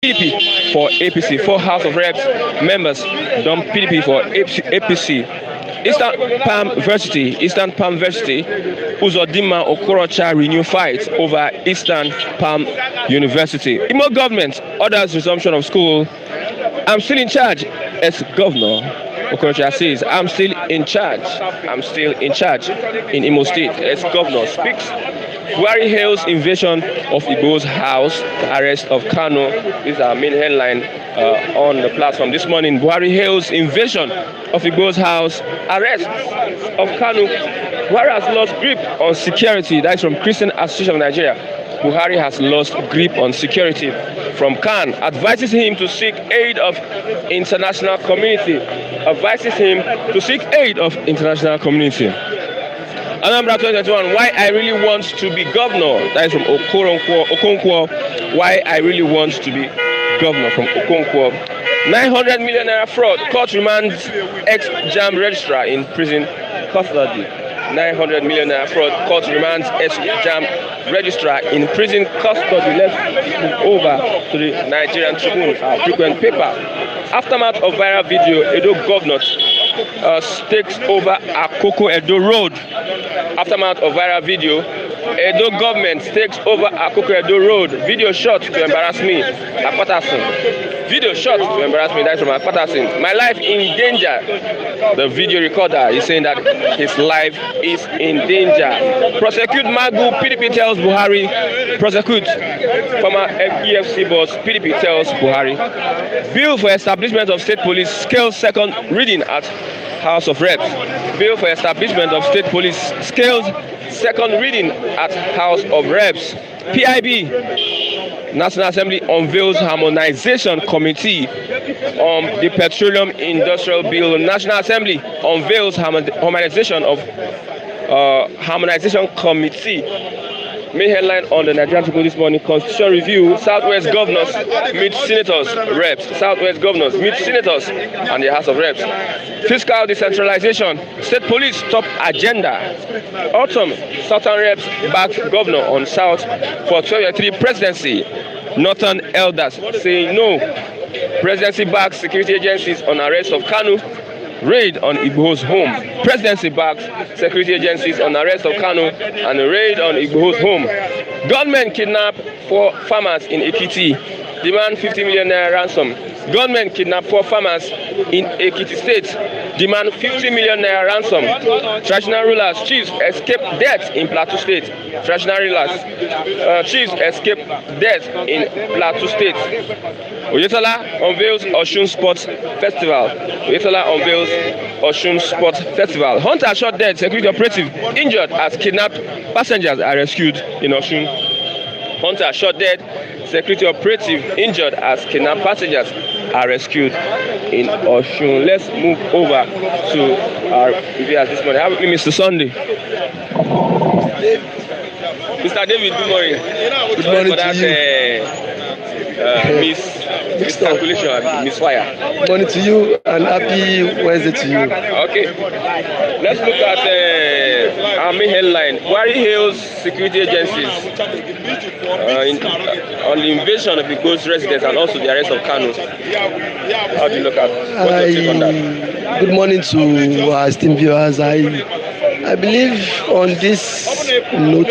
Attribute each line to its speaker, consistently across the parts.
Speaker 1: PDP for APC. 4 House of Reps members done PDP for APC. Eastern Palm University, Uzodinma Okorocha renew fight over Eastern Palm University. Imo government orders resumption of school. I'm still in charge as governor. Okorocha says, I'm still in charge in Imo State as governor speaks. Buhari hails invasion of IGBOHO's house, arrest of KANU. This is our main headline on the platform this morning. Buhari hails invasion of IGBOHO's house, arrest of KANU. Buhari has lost grip on security. That is from Christian Association of Nigeria. Buhari has lost grip on security from KAN, advises him to seek aid of international community. Anambra 2021, why I really want to be governor. That is from Okonkwo. Why I really want to be governor from Okonkwo. 900 million naira fraud. Court remands ex-JAMB registrar in prison custody. 900 million naira fraud. Court remands ex-JAMB registrar in prison custody. Let's move over to the Nigerian Tribune, our frequent paper. Aftermath of viral video, Edo governor stakes over Akoko Edo Road. Aftermath of viral video, Edo government takes over Akoko Edo Road. Video shot to embarrass me at Patterson. Video shot to embarrass me, that's from Patterson. My life in danger. The video recorder is saying that his life is in danger. Prosecute Magu, PDP tells Buhari. Prosecute former EFC boss, PDP tells Buhari. Bill for establishment of state police scales second reading at House of Reps. Bill for establishment of state police scales second reading at House of Reps. PIB, National Assembly unveils harmonization committee on the petroleum industrial bill. National Assembly unveils harmonization committee. Main headline on the Nigerian Tribune this morning: Constitution review. Southwest governors meet senators, reps. Southwest governors meet senators and the House of Reps. Fiscal decentralization. State police top agenda. Autumn. Southern reps back governor on South for 2023 presidency. Northern elders say no. Presidency backs security agencies on arrest of KANU. Raid on IGBOHO's home. Presidency backs security agencies on arrest of KANU and a raid on IGBOHO's home. Gunmen kidnap 4 farmers in Ekiti. Demand 50 million naira ransom. Gunmen kidnap 4 farmers in Ekiti State. Demand 50 million naira ransom. Traditional rulers, chiefs escape death in Plateau State. Traditional rulers, chiefs escape death in Plateau State. Oyetola unveils Osun Sports Festival. Hunter shot dead, security operative injured as kidnapped passengers are rescued in Osun. Hunter shot dead, security operative injured as kidnapped passengers are rescued in Osun. Let's move over to our reviewers this morning. Have with me Mr. Sunday. Mr. David, good morning.
Speaker 2: Good morning to you.
Speaker 1: Miscalculation, misfire.
Speaker 2: Good morning to you and happy Wednesday to you.
Speaker 1: Okay. Let's look at our main headline. Buhari hails security agencies on the invasion of the ghost residents and also the arrest of KANU. How do you look at what's your take on that?
Speaker 2: Good morning to our esteemed viewers. I believe on this note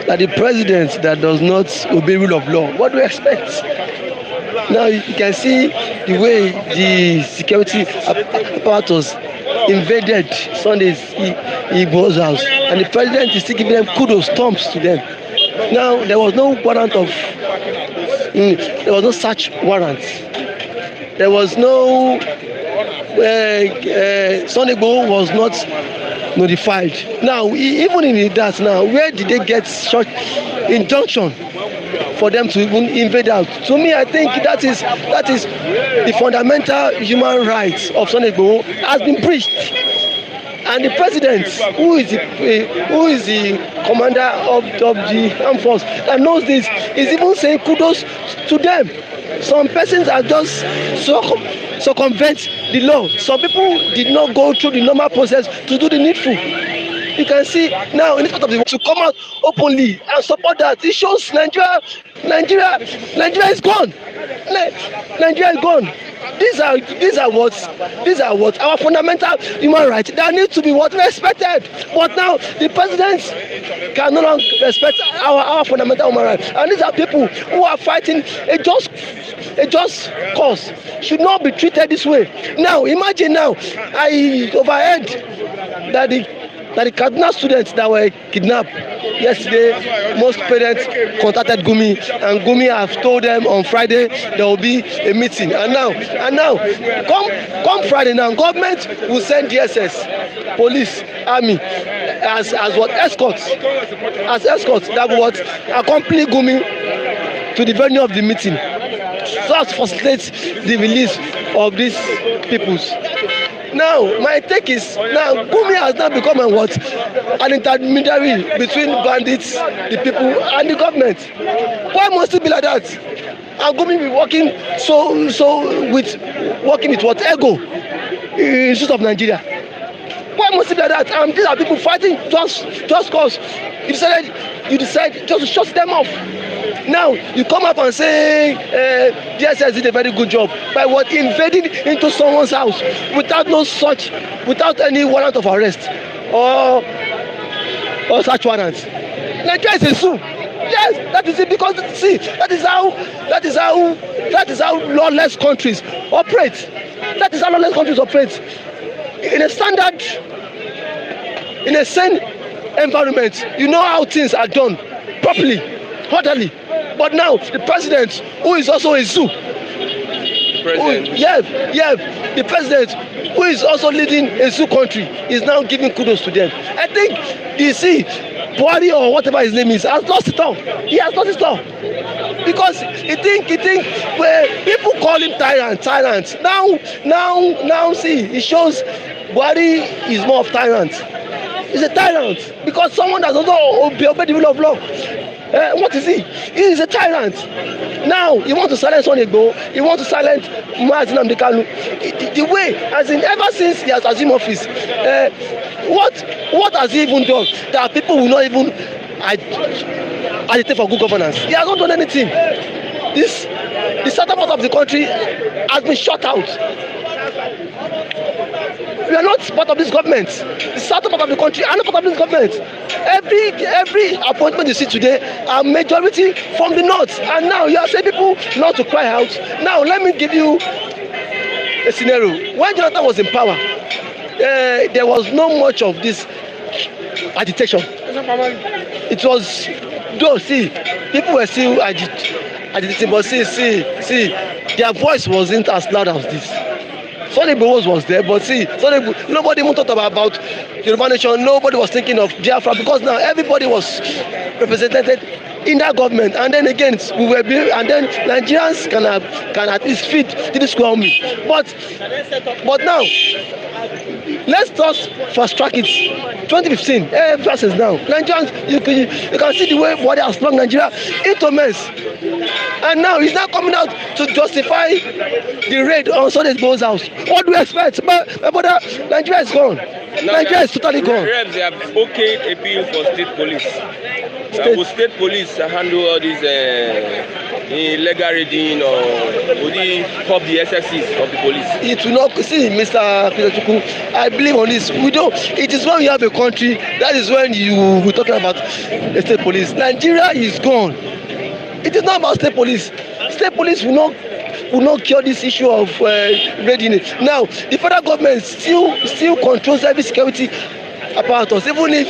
Speaker 2: that the president that does not obey rule of law, what do we expect? Now you can see the way the security apparatus invaded Sunday's IGBOHO's house, and the president is still giving them kudos, thumbs to them. Now there was no warrant there was no search warrant. There was no Sunday IGBOHO was not notified. Now even in that, now where did they get such injunction for them to even invade out? To me, I think that is the fundamental human rights of Sunday IGBOHO has been breached. And the president, who is the commander of the armed force that knows this, is even saying kudos to them. Some persons are just circumvent the law. Some people did not go through the normal process to do the needful. You can see now in this part of the world to come out openly and support that. It shows Nigeria is gone. Nigeria is gone. These are what our fundamental human rights that need to be what respected. But now the president can no longer respect our fundamental human rights, and these are people who are fighting a just cause, should not be treated this way. Now imagine now, I overheard that the Kaduna students that were kidnapped yesterday, most parents contacted Gumi, and Gumi have told them on Friday there will be a meeting. And now, come Friday now, government will send DSS, police, army as what escorts, that will what accompany Gumi to the venue of the meeting, so as to facilitate the release of these peoples. Now, my take is, now Gumi has now become an intermediary between bandits, the people, and the government. Why must it be like that? And Gumi be working with what ego in the of Nigeria? Why must it be like that? And these are people fighting just cause. You decide just to shut them off. Now you come up and say DSS did a very good job by what invading into someone's house without any warrant of arrest or search warrant. Nigeria is a zoo. Yes, that is it, because see, that is how lawless countries operate. That is how lawless countries operate. In a standard, in a sane environment, you know how things are done properly, orderly. But now the president, who is also a zoo, the president who is also leading a zoo country, is now giving kudos to them. I think Buhari or whatever his name is has lost it all. He has lost it all because he think where people call him tyrant. Now see, it shows Buhari is more of tyrant. He's a tyrant because someone that doesn't obey the rule of law. What is he? He is a tyrant. Now he wants to silence IGBOHO. He wants to silence NNAMDI KANU. The way, as in ever since he has assumed office, what has he even done that people will not even agitate for good governance? He has not done anything. The southern part of the country has been shut out. We are not part of this government. The southern part of the country are not part of this government. Every appointment you see today are majority from the north. And now you are saying people not to cry out. Now let me give you a scenario. When Jonathan was in power, there was not much of this agitation. It was, though, see, people were still agitating, but see, their voice wasn't as loud as this. Sunday Igboho was there, but see, nobody even thought about Yoruba nation. Nobody was thinking of Biafra because now everybody was represented in that government. And then again, and then Nigerians can at least feed to the square me. But now, let's just fast track it. 2015, versus now. Nigerians, you can see the way Buhari has flung Nigeria into mess. And now he's now coming out to justify the raid on Sunday Igboho's house. What do we expect? But Nigeria is gone. Nigeria is totally gone.
Speaker 1: They have okayed a bill for state police. Will state police handle all these illegal raiding, or would they cop the SSCs of the police?
Speaker 2: It will not. See, Mr. Peter, I believe on this. We don't. It is when you have a country, that is when you were talking about the state police. Nigeria is gone. It is not about state police. State police will not cure this issue of raiding it. Now, the federal government still controls every security apparatus, even if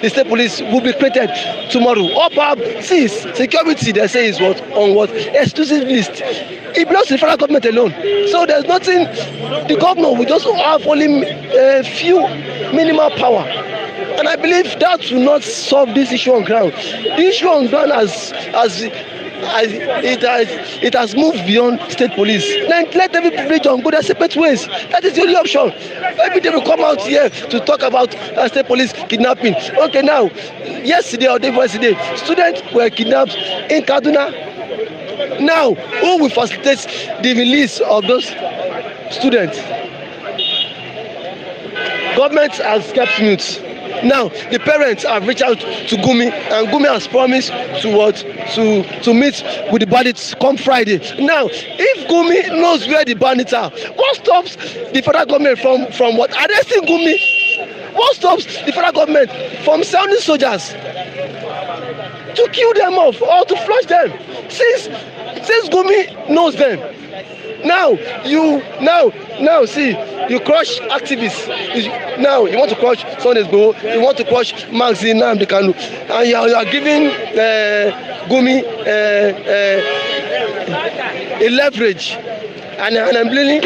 Speaker 2: the state police will be created tomorrow. Or perhaps, see, security, they say, is on what exclusive list. It belongs to the federal government alone. So there's nothing. The governor will just have only a few minimal power. And I believe that will not solve this issue on ground. The issue on ground it has moved beyond state police. Let every region go their separate ways. That is the only option. Every day we come out here to talk about state police kidnapping. Okay, now, yesterday or day before yesterday, students were kidnapped in Kaduna. Now, who will facilitate the release of those students? Government has kept mute. Now the parents have reached out to Gumi, and Gumi has promised to meet with the bandits come Friday. Now, if Gumi knows where the bandits are, what stops the federal government from what arresting Gumi? What stops the federal government from sending soldiers to kill them off or to flush them? Since Gumi knows them. Now see, you crush activists. Now you want to crush Sunday IGBOHO, you want to crush NNAMDI KANU, and you are giving Gumi a leverage and an enabling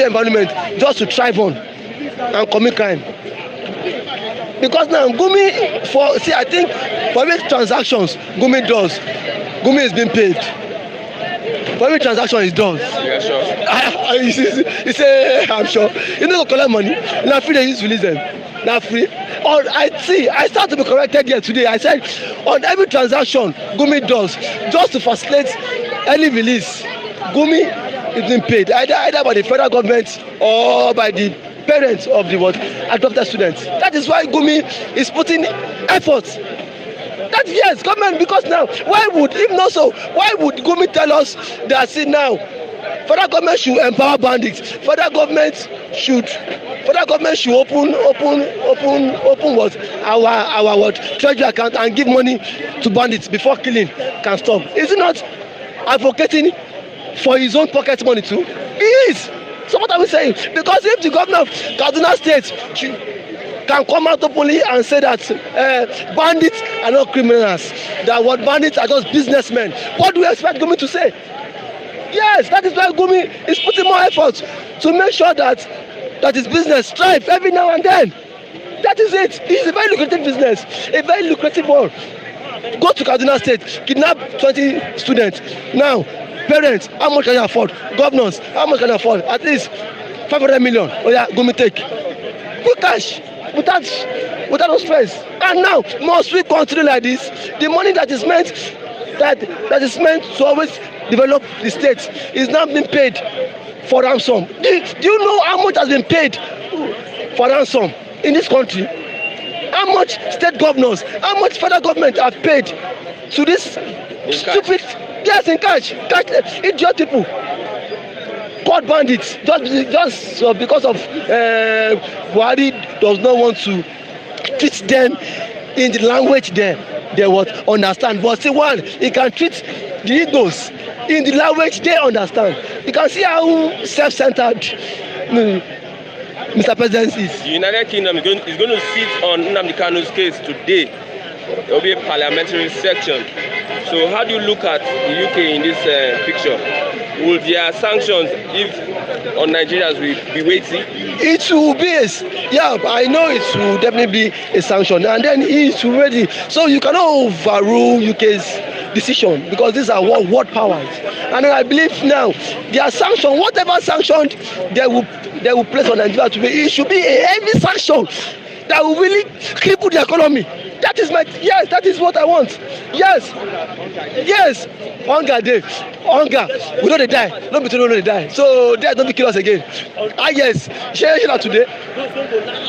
Speaker 2: environment just to thrive on and commit crime. Because now Gumi, I think for every transactions Gumi is being paid. For every transaction he does.
Speaker 1: Yeah, sure.
Speaker 2: He say, I'm sure. You know, collect money. Now free, they used to release them. Now free. Or I start to be corrected here today. I said, on every transaction Gumi does, just to facilitate any release, Gumi is being paid either by the federal government or by the parents of the adopted students. That is why Gumi is putting effort. That yes, government, because now why would Gumi tell us that see now federal government should empower bandits, federal government should open what our treasury account and give money to bandits before killing can stop? Is he not advocating for his own pocket money too? He is. So what are we saying? Because if the governor of Kaduna State can come out openly and say that bandits are not criminals, that what bandits are just businessmen, what do we expect Gumi to say? Yes, that is why Gumi is putting more effort to make sure that his business thrives every now and then. That is it. It's a very lucrative business, a very lucrative one. Go to Kaduna State, kidnap 20 students. Now, parents, how much can you afford? Governors, how much can you afford? At least 500 million. Oh yeah, Gumi take. Good cash. Without no stress. And now, must we continue like this? The money that is meant to always develop the state is now being paid for ransom. Do you know how much has been paid for ransom in this country? How much state governors, how much federal government have paid to this stupid, yes, in cash, idiot people? Caught bandits just because of Buhari does not want to teach them in the language they would understand. But see, one, he can treat the Igbos in the language they understand. You can see how self-centered Mr. President is.
Speaker 1: The United Kingdom is going to sit on NNAMDI KANU's case today. There will be a parliamentary section. So how do you look at the UK in this picture? Will their sanctions, if on Nigerians, will be weighty?
Speaker 2: It will be, I know it will definitely be a sanction, and then it's ready. So you cannot overrule UK's decision because these are world powers. And I believe now their sanction, whatever sanction they will place on Nigeria to be, it should be a heavy sanction that will really cripple the economy. That is that is what I want. Yes, hunger, we know they die, no be to know they die, so they don't be kill us again. Yes, share today,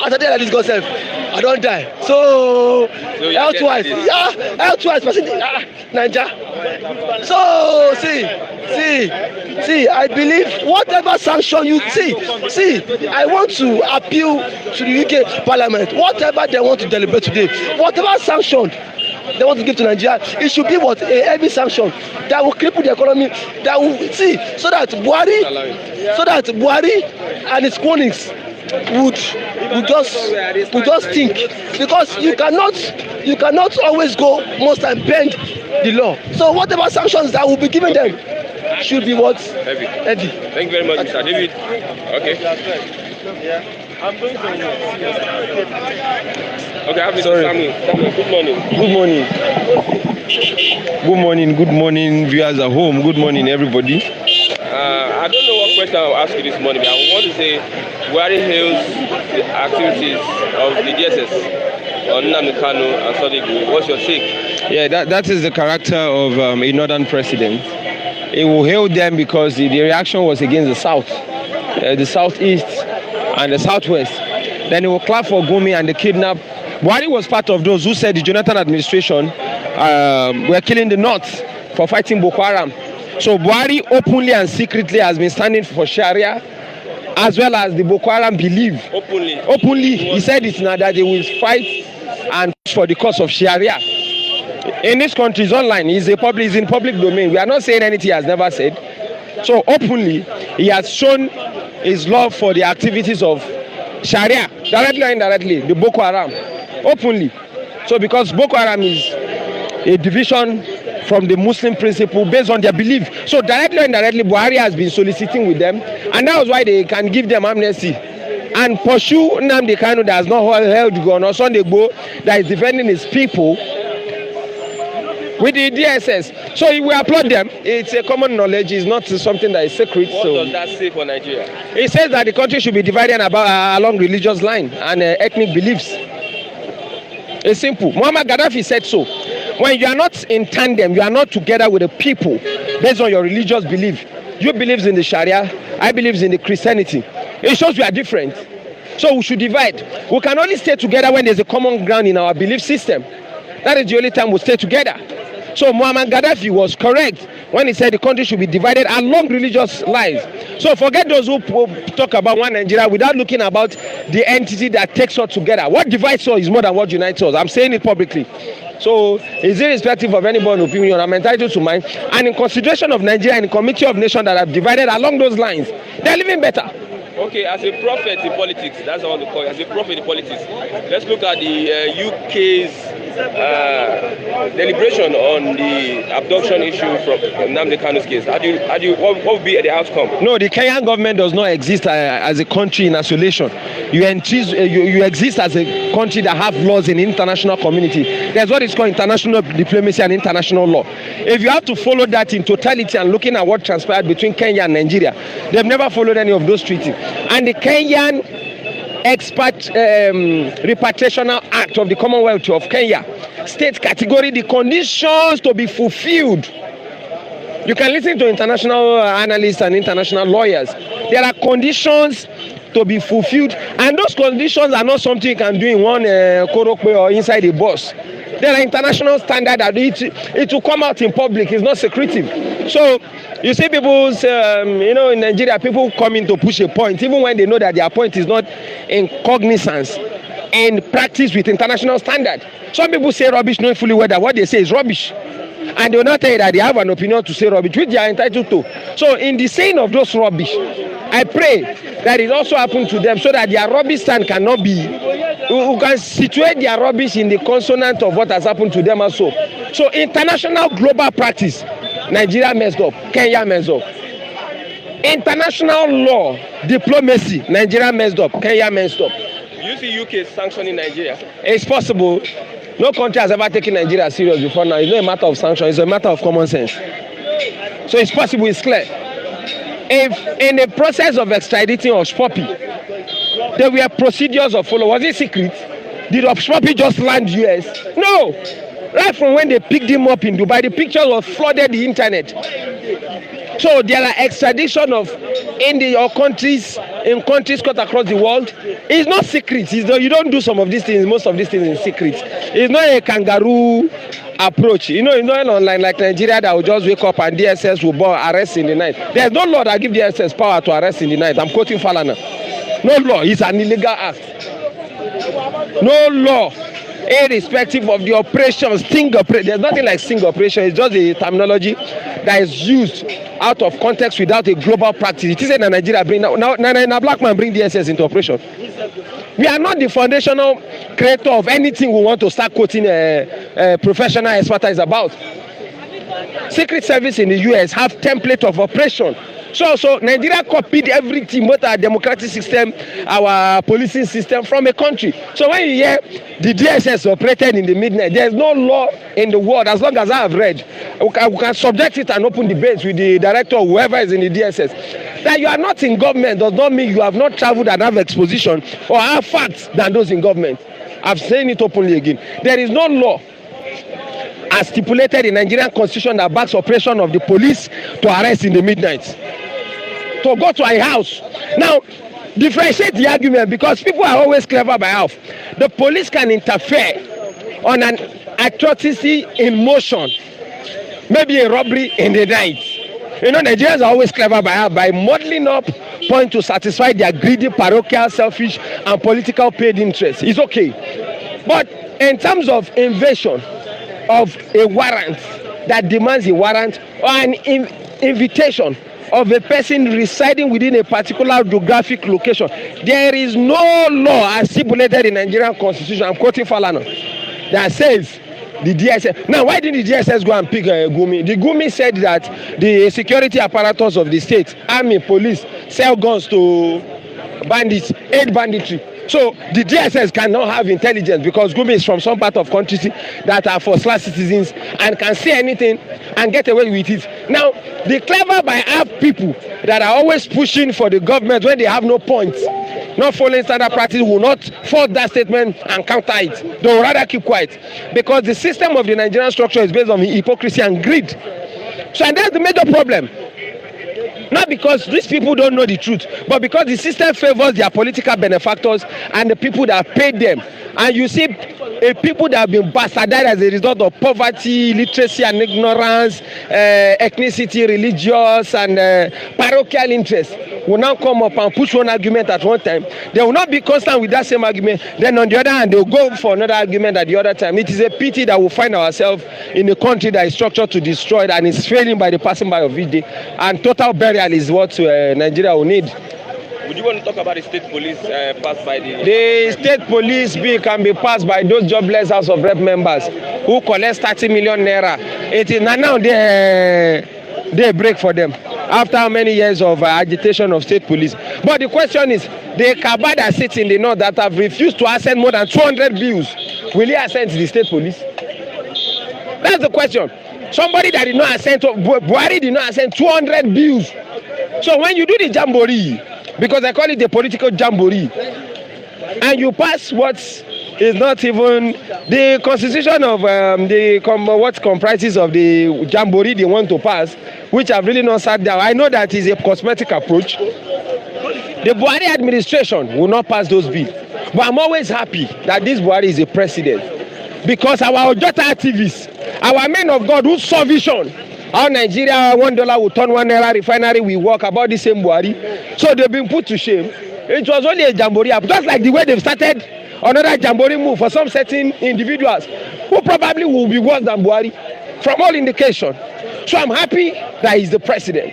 Speaker 2: after day like this God self, I don't die, so health-wise, Naija. So see, I believe whatever sanction you see, I want to appeal to the UK Parliament, whatever they want to deliberate today, whatever sanction they want to give to Nigeria, it should be a heavy sanction that will cripple the economy, that will so that Buhari and his cronies would just think, because you cannot always go most and bend the law. So whatever sanctions that will be given them should be heavy.
Speaker 1: Thank you very much, Mr. David. Okay. I'm going to. Okay, I have Mr. Samuel.
Speaker 3: Good morning, viewers at home. Good morning, everybody.
Speaker 1: I don't know what question I'll ask you this morning, but I want to say, Buhari hails the activities of the DSS on NNAMDI KANU and Sunday IGBOHO. What's your take?
Speaker 3: Yeah, that is the character of a northern president. He will hail them because the reaction was against the south, the southeast, and the southwest. then he will clap for Gumi and the kidnap. Buhari was part of those who said the Jonathan administration were killing the North for fighting Boko Haram. So Buhari openly and secretly has been standing for Sharia, as well as the Boko Haram believe. Openly, he said it now that they will fight and push for the cause of Sharia. In this country, it's online. It's in public domain. We are not saying anything he has never said. So openly, he has shown his love for the activities of Sharia, directly or indirectly, the Boko Haram, openly. So because Boko Haram is a division from the Muslim principle based on their belief. So directly or indirectly, Buhari has been soliciting with them, and that was why they can give them amnesty and pursue NNAMDI KANU that has not held gun, or Sunday IGBOHO that is defending his people with the DSS. So we applaud them. It's a common knowledge. It's not something that is secret.
Speaker 1: What does that say for Nigeria?
Speaker 3: It says that the country should be divided along religious line and ethnic beliefs. It's simple. Muammar Gaddafi said so. When you are not in tandem, you are not together with the people based on your religious belief. You believe in the Sharia, I believe in the Christianity. It shows we are different. So we should divide. We can only stay together when there's a common ground in our belief system. That is the only time we stay together. So Muammar Gaddafi was correct when he said the country should be divided along religious lines. So forget those who talk about one Nigeria without looking about the entity that takes us together. What divides us is more than what unites us. I'm saying it publicly. So it's irrespective of anybody's opinion. I'm entitled to mine. And in consideration of Nigeria and the committee of nations that have divided along those lines, they're living better.
Speaker 1: Okay, as a prophet in politics, that's what I want to call it, as a prophet in politics, let's look at the UK's deliberation on the abduction issue from NNAMDI KANU's case. What would be the outcome?
Speaker 3: No, the Kenyan government does not exist as a country in isolation. You exist as a country that have laws in the international community. There's what is called international diplomacy and international law. If you have to follow that in totality and looking at what transpired between Kenya and Nigeria, they've never followed any of those treaties. And the Kenyan Repatriational Act of the Commonwealth of Kenya states category the conditions to be fulfilled. You can listen to international analysts and international lawyers. There are conditions to be fulfilled, and those conditions are not something you can do in one korokwe or inside a bus. There are international standards that it will come out in public. It's not secretive. So you see people, in Nigeria, people coming to push a point, even when they know that their point is not in cognizance and practice with international standard. Some people say rubbish, knowing fully well that what they say is rubbish. And they will not tell you that they have an opinion to say rubbish, which they are entitled to. So in the saying of those rubbish, I pray that it also happen to them so that their rubbish stand cannot be, we can situate their rubbish in the consonant of what has happened to them also. So international global practice, Nigeria messed up, Kenya messed up. International law, diplomacy, Nigeria messed up, Kenya messed up.
Speaker 1: You see UK sanctioning Nigeria?
Speaker 3: It's possible. No country has ever taken Nigeria serious before now. It's not a matter of sanction, it's a matter of common sense. So it's possible, it's clear. If in the process of extraditing Oshpopi, there were procedures of follow. Was it secret? Did Oshpopi just land US? No. Right from when they picked him up in Dubai, the pictures were flooded the internet. So there are extradition of countries cut across the world. It's not secret. You don't do some of these things, most of these things in secret. It's not a kangaroo approach. It's not online like Nigeria that will just wake up and DSS will arrest in the night. There's no law that gives DSS power to arrest in the night. I'm quoting Falana. No law. It's an illegal act. No law. Irrespective of the operation, sting operation. There's nothing like sting operation. It's just a terminology that is used out of context without a global practice. It isn't that Nigeria bring now black man bring DSS into operation. We are not the foundational creator of anything we want to start quoting professional expertise about. Secret Service in the US have template of operation. So Nigeria copied everything, both our democratic system, our policing system from a country. So when you hear the DSS operated in the midnight, there is no law in the world, as long as I have read. We can subject it and open debates with the director or whoever is in the DSS. That you are not in government does not mean you have not traveled and have exposition or have facts than those in government. I've said it openly again. There is no law as stipulated in Nigerian constitution that backs operation of the police to arrest in the midnight, to go to a house. Now, differentiate the argument, because people are always clever by half. The police can interfere on an atrocity in motion, maybe a robbery in the night. You know, Nigerians are always clever by half, by modeling up point to satisfy their greedy, parochial, selfish, and political paid interests. It's okay. But in terms of invasion of a warrant that demands a warrant, or an invitation of a person residing within a particular geographic location, there is no law as stipulated in Nigerian Constitution, I'm quoting Falana, that says the DSS. Now, why didn't the DSS go and pick Gumi? The Gumi said that the security apparatus of the state, army, police, sell guns to bandits, aid banditry. So the DSS cannot have intelligence because Gumi is from some part of country that are first-class citizens and can say anything and get away with it. Now, the clever by half people that are always pushing for the government when they have no points, not following standard practice, will not fault that statement and counter it. They will rather keep quiet, because the system of the Nigerian structure is based on hypocrisy and greed. So, and that's the major problem. Not because these people don't know the truth, but because the system favors their political benefactors and the people that paid them. And you see people that have been bastardized as a result of poverty, illiteracy and ignorance, ethnicity, religious and parochial interests will now come up and push one argument at one time. They will not be constant with that same argument. Then on the other hand, they will go for another argument at the other time. It is a pity that we find ourselves in a country that is structured to destroy it and is failing by the passing by of each day. And total burial is what Nigeria will need.
Speaker 1: Would you want to talk about the state police passed by the...
Speaker 3: The state police bill can be passed by those jobless House of Rep members who collect 30 million naira. It is now they break for them after how many years of agitation of state police. But the question is, the cabal that sits in the north that have refused to assent more than 200 bills, will he assent to the state police? That's the question. Somebody that did not assent, Buhari did not assent 200 bills. So when you do the jamboree, because I call it the political jamboree, and you pass what is not even the constitution of what comprises of the jamboree they want to pass, which I've really not sat down. I know that is a cosmetic approach. The Buhari administration will not pass those bills. But I'm always happy that this Buhari is a president, because our Ojota activists, our men of God who saw vision, how Nigeria $1 will turn 1 naira refinery, we work about the same Buhari. So they've been put to shame. It was only a jamboree, just like the way they've started another jamboree move for some certain individuals who probably will be worse than Buhari from all indication. So I'm happy that he's the president,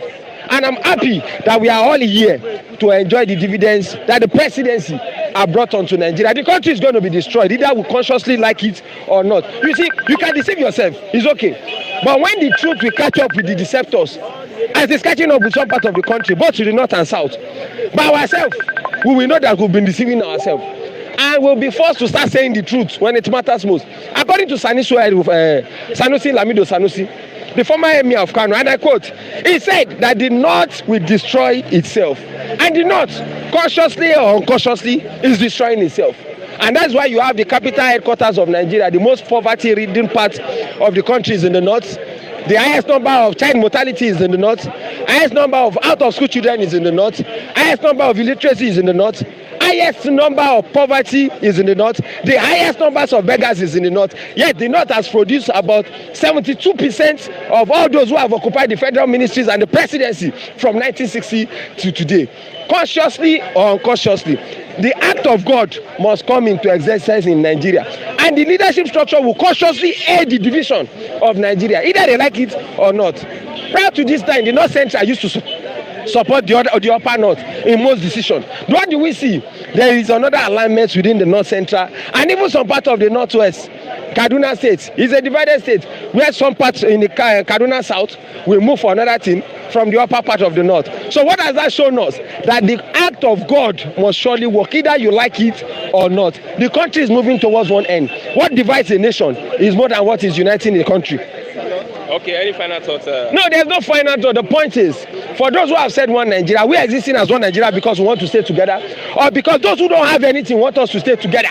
Speaker 3: and I'm happy that we are all here to enjoy the dividends that the presidency are brought onto Nigeria. The country is going to be destroyed, either we consciously like it or not. You see, you can deceive yourself, it's okay. But when the truth will catch up with the deceptors, as it's catching up with some part of the country, both to the north and south, by ourselves, we will know that we've been deceiving ourselves. And we'll be forced to start saying the truth when it matters most. According to Sanusi Lamido Sanusi, the former emir of KANU, and I quote, he said that the north will destroy itself. And the north, consciously or unconsciously, is destroying itself. And that's why you have the capital headquarters of Nigeria, the most poverty-ridden part of the country is in the north. The highest number of child mortality is in the north. Highest number of out-of-school children is in the north. Highest number of illiteracy is in the north. Highest number of poverty is in the north. The highest numbers of beggars is in the north. Yet the north has produced about 72% of all those who have occupied the federal ministries and the presidency from 1960 to today. Consciously or unconsciously, the act of God must come into exercise in Nigeria, and the leadership structure will consciously aid the division of Nigeria, either they like it or not. Prior to this time, the North Central used to support the upper north in most decisions. What do we see? There is another alignment within the North Central, and even some part of the Northwest. Kaduna State is a divided state where some parts in the Kaduna South will move for another thing from the upper part of the north. So what has that shown us? That the act of God must surely work, either you like it or not. The country is moving towards one end. What divides a nation is more than what is uniting the country.
Speaker 1: Okay, any final thoughts?
Speaker 3: No, there's no final thought. The point is, for those who have said one Nigeria, we are existing as one Nigeria because we want to stay together, or because those who don't have anything want us to stay together.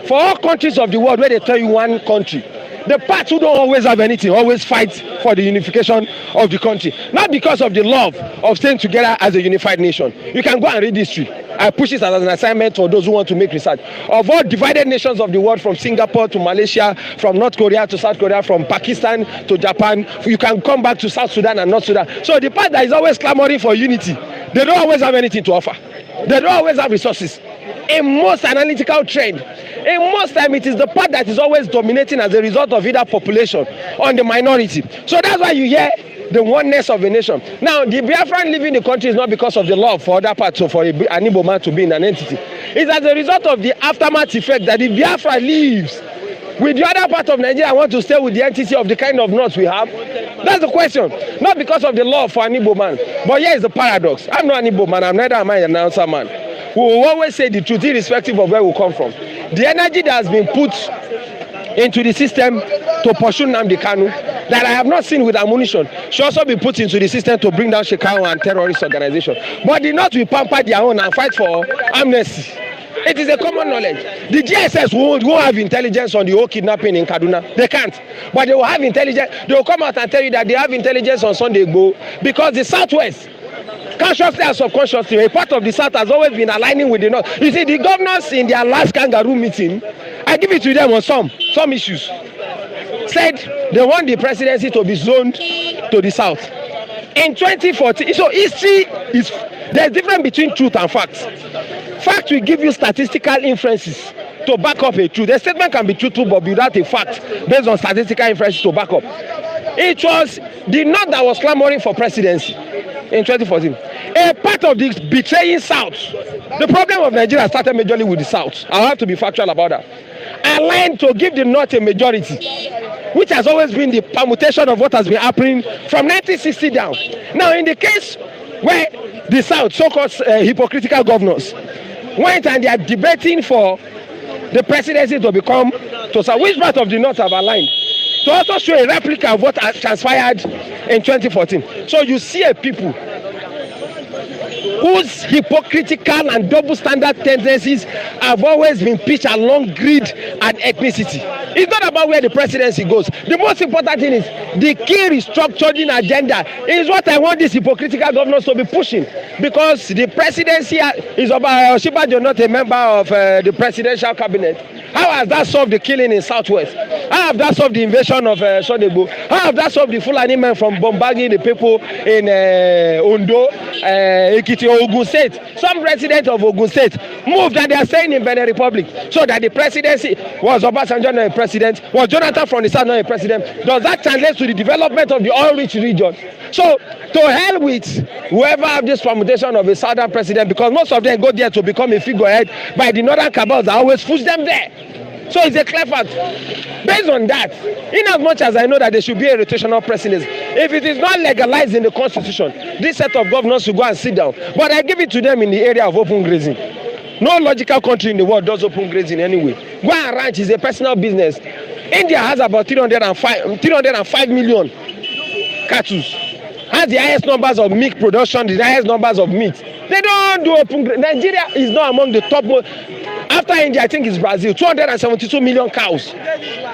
Speaker 3: For all countries of the world where they tell you one country, The parts who don't always have anything always fight for the unification of the country. Not because of the love of staying together as a unified nation. You can go and read history. I push it as an assignment for those who want to make research. Of all divided nations of the world, from Singapore to Malaysia, from North Korea to South Korea, from Pakistan to Japan, you can come back to South Sudan and North Sudan. So the part that is always clamoring for unity, they don't always have anything to offer. They don't always have resources. In most analytical trend, in most time it is the part that is always dominating as a result of either population or the minority. So that's why you hear the oneness of a nation. Now, the Biafran leaving the country is not because of the love for other parts, or for an Igbo man to be in an entity. It's as a result of the aftermath effect that the Biafra leaves with the other part of Nigeria want to stay with the entity of the kind of north we have. That's the question. Not because of the love for an Igbo man. But here is the paradox. I'm not an Igbo man. I'm neither am I an announcer man. We will always say the truth irrespective of where we come from. The energy that has been put into the system to pursue NNAMDI KANU that I have not seen with ammunition should also be put into the system to bring down Shekau and terrorist organization. But the North will pamper their own and fight for amnesty. It is a common knowledge. The GSS won't have intelligence on the whole kidnapping in Kaduna. They can't. But they will have intelligence. They will come out and tell you that they have intelligence on Sunday Igboho, because the Southwest, consciously and subconsciously, a part of the South has always been aligning with the North. You see, the governors in their last kangaroo meeting, I give it to them on some issues, said they want the presidency to be zoned to the South. In 2014, so history is, there's difference between truth and facts. Fact will give you statistical inferences to back up a truth. The statement can be truthful but without a fact based on statistical inferences to back up. It was the North that was clamoring for presidency in 2014. A part of this betraying South. The problem of Nigeria started majorly with the South. I have to be factual about that. Aligned to give the North a majority, which has always been the permutation of what has been happening from 1960 down. Now, in the case where the South, so-called hypocritical governors, went and they are debating for the presidency to become to South, which part of the North have aligned to also show a replica of what has transpired in 2014. So you see a people whose hypocritical and double standard tendencies have always been pitched along greed and ethnicity. It's not about where the presidency goes. The most important thing is the key restructuring agenda is what I want these hypocritical governors to be pushing, because the presidency is about Oshibajo, not a member of the presidential cabinet. How has that solved the killing in Southwest? How have that solved the invasion of Sodebo? How have that solved the Fulani men from bombarding the people in Ondo, Ekiti, Ogun State? Some residents of Ogun State moved and they are staying in Benin Republic, so that the presidency was Obasanjo not a president, was Jonathan from the South not a president. Does that translate to the development of the oil-rich region? So to hell with whoever have this permutation of a southern president, because most of them go there to become a figurehead by the northern cabals that always push them there. So it's a clear fact. Based on that, in as much as I know that there should be a rotational presidency, if it is not legalized in the constitution, this set of governors should go and sit down. But I give it to them in the area of open grazing. No logical country in the world does open grazing anyway. Go and ranch is a personal business. India has about 305 million cattle. Has the highest numbers of milk production, the highest numbers of meat. They don't do open grazing. Nigeria is not among the top. After India, I think it's Brazil, 272 million cows.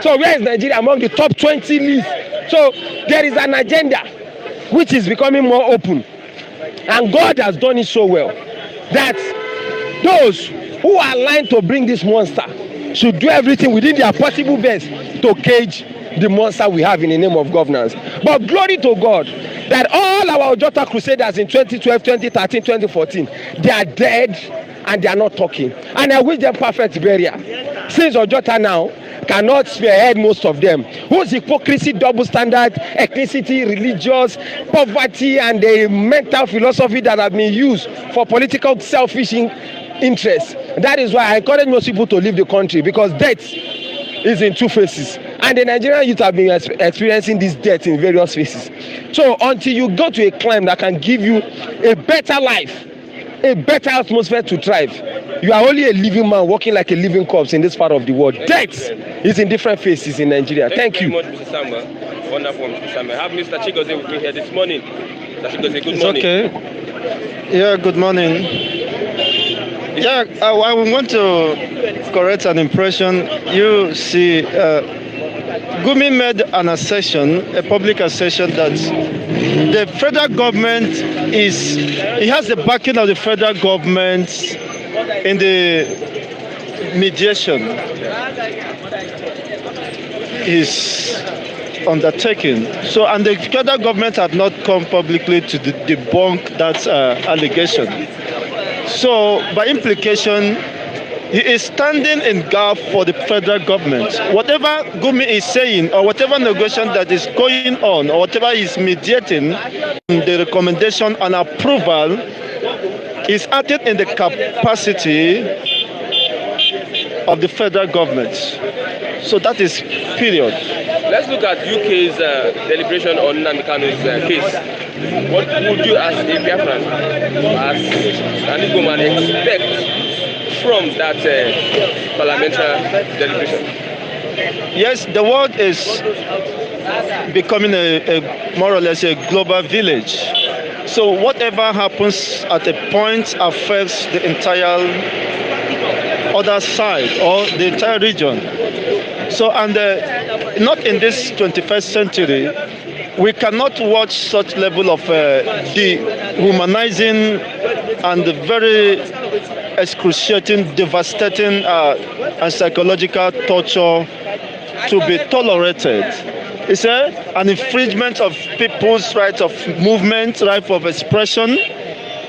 Speaker 3: So where is Nigeria among the top 20 list? So there is an agenda which is becoming more open. And God has done it so well that those who are aligned to bring this monster should do everything within their possible best to cage the monster we have in the name of governance. But glory to God that all our Ojota crusaders in 2012, 2013, 2014, they are dead and they are not talking. And I wish them perfect burial. Since Ojota now cannot spearhead most of them, whose hypocrisy, double standard, ethnicity, religious, poverty, and the mental philosophy that have been used for political selfish interests. That is why I encourage most people to leave the country, because death is in two faces. And the Nigerian youth have been experiencing this death in various phases. So until you go to a climb that can give you a better life, a better atmosphere to thrive, you are only a living man walking like a living corpse in this part of the world. Death is in different phases in Nigeria. Thank you.
Speaker 1: Thank you very much, Mr. Samuel. Wonderful, Mr. Samuel. I have Mr. Chigozie with me here this morning. Mr. Chigozie, good morning.
Speaker 4: Okay. Yeah, good morning. Yeah, I want to correct an impression. You see, Gumi made an assertion, a public assertion, that the federal government he has the backing of the federal government in the mediation is undertaking. So, and the federal government have not come publicly to debunk that allegation. So, by implication, he is standing in gap for the federal government. Whatever Gumi is saying, or whatever negotiation that is going on, or whatever is mediating, the recommendation and approval is acting in the capacity of the federal government. So that is period.
Speaker 1: Let's look at UK's deliberation on NNAMDI KANU's case. What would you, as a Biafran, as an Igboman, expect from that parliamentary deliberation?
Speaker 4: Yes, the world is becoming a more or less a global village. So whatever happens at a point affects the entire other side or the entire region. So, and not in this 21st century, we cannot watch such level of dehumanizing and very excruciating, devastating and psychological torture to be tolerated. It's an infringement of people's rights of movement, right of expression,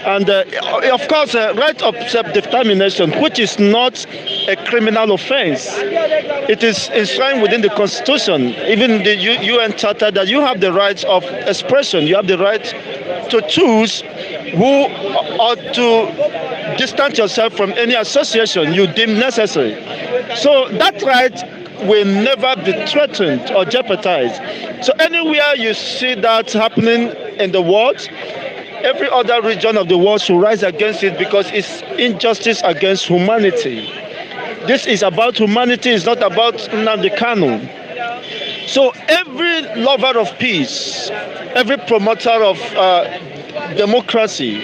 Speaker 4: and of course, right of self-determination, which is not a criminal offense. It is enshrined within the Constitution, even the UN Charter, that you have the right of expression. You have the right to choose who or to distance yourself from any association you deem necessary. So that right will never be threatened or jeopardized. So anywhere you see that happening in the world, every other region of the world should rise against it, because it's injustice against humanity. This is about humanity, it's not about NNAMDI KANU. So every lover of peace, every promoter of democracy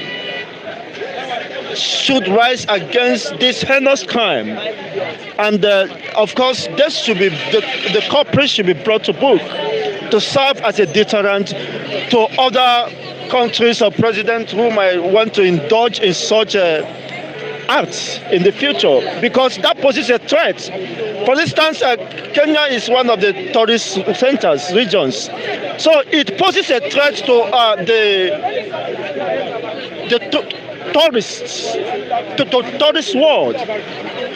Speaker 4: should rise against this heinous crime. And of course, this should be the culprit should be brought to book to serve as a deterrent to other countries or presidents who might want to indulge in such acts in the future, because that poses a threat. For instance, Kenya is one of the tourist centers, regions. So it poses a threat to the tourists, to tourist world.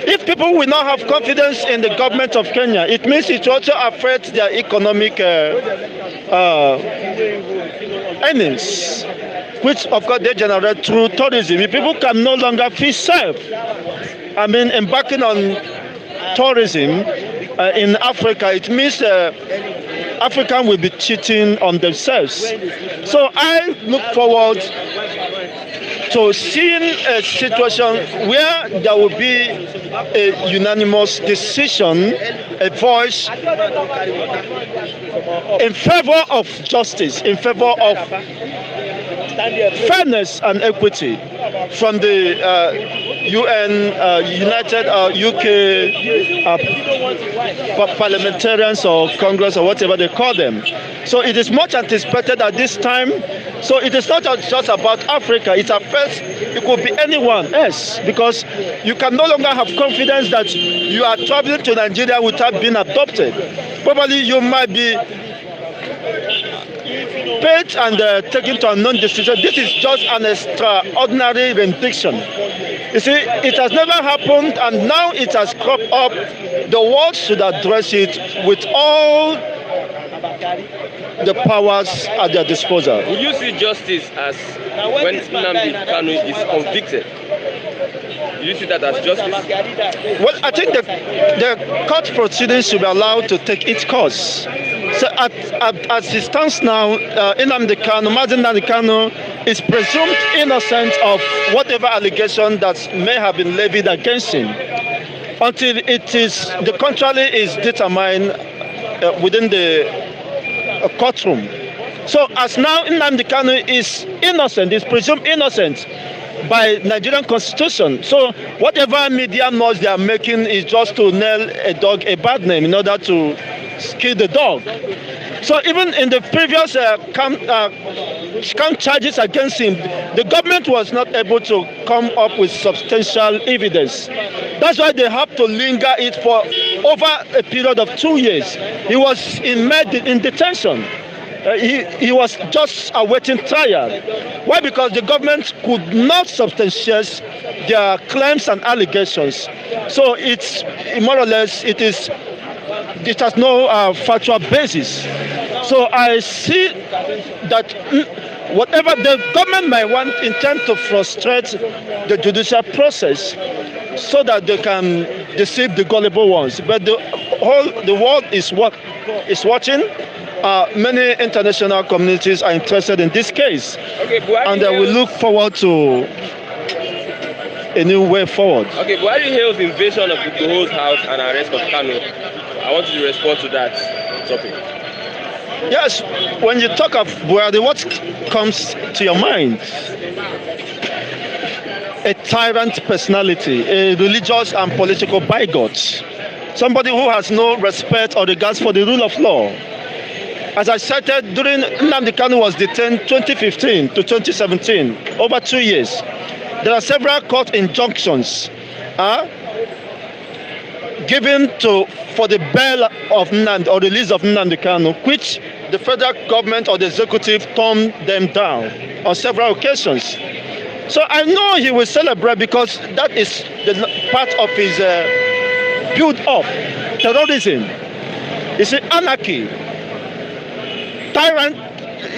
Speaker 4: If people will not have confidence in the government of Kenya, it means it also affects their economic earnings, which of course they generate through tourism. If people can no longer feel safe, I mean, embarking on tourism in Africa, it means Africans will be cheating on themselves. So I look forward to seeing a situation where there will be a unanimous decision, a voice in favor of justice, in favor of fairness and equity from the UN, United UK parliamentarians or Congress or whatever they call them. So it is much anticipated at this time. So it is not just about Africa, it affects, it could be anyone else, because you can no longer have confidence that you are traveling to Nigeria without being adopted. Probably you might be paid and taken to a non-decision. This is just an extraordinary rendition. You see, it has never happened, and now it has cropped up. The world should address it with all the powers at their disposal.
Speaker 1: Would you see justice as when NNAMDI KANU is convicted? Do you see that as justice?
Speaker 4: Well, I think the court proceedings should be allowed to take its course. So as it stands now, NNAMDI KANU is presumed innocent of whatever allegation that may have been levied against him, until the contrary is determined within the courtroom. So as now NNAMDI KANU is innocent, is presumed innocent by Nigerian constitution. So whatever media noise they are making is just to nail a dog a bad name in order to killed the dog. So even in the previous count charges against him, the government was not able to come up with substantial evidence. That's why they have to linger it for over a period of 2 years. He was in detention. He was just awaiting trial. Why? Because the government could not substantiate their claims and allegations. So it's more or less it has no factual basis. So I see that whatever the government might intend to frustrate the judicial process so that they can deceive the gullible ones. But the world is watching. Many international communities are interested in this case, and we look forward to a new way forward.
Speaker 1: Okay, Buhari hails the invasion of IGBOHO's house and arrest of KANU. I want you to respond to that topic.
Speaker 4: Yes, when you talk of Buhari, what comes to your mind? A tyrant personality, a religious and political bigot, somebody who has no respect or regards for the rule of law. As I cited, during NNAMDI KANU was detained 2015 to 2017, over 2 years. There are several court injunctions given for the bail of NNAMDI or release of NNAMDI KANU, which the federal government or the executive turned them down on several occasions. So I know he will celebrate because that is the part of his build-up terrorism. It's anarchy. Tyrant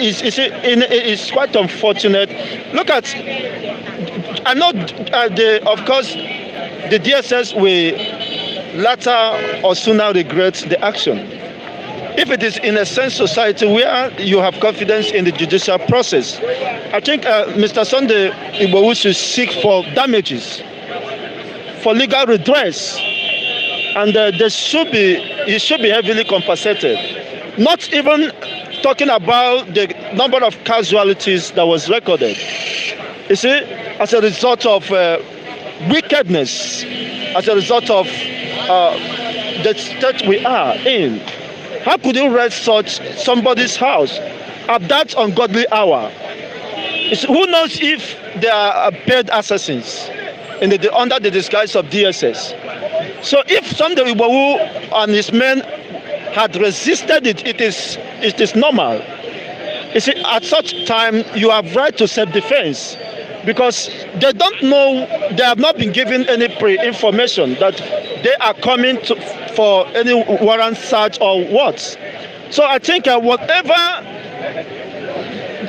Speaker 4: is quite unfortunate. Look at, I know, of course, the DSS will later or sooner regret the action. If it is in a sense society where you have confidence in the judicial process, I think Mr. Sunday Igboho should seek for damages, for legal redress, and he should be heavily compensated. Not even talking about the number of casualties that was recorded. You see, as a result of wickedness, as a result of the state we are in. How could you raid such somebody's house at that ungodly hour? Who knows if they are paid assassins under the disguise of DSS? So if Sunday Igboho and his men had resisted it, it is normal. You see, at such time, you have right to self-defense because they don't know, they have not been given any pre-information that they are coming for any warrant search or what. So I think whatever,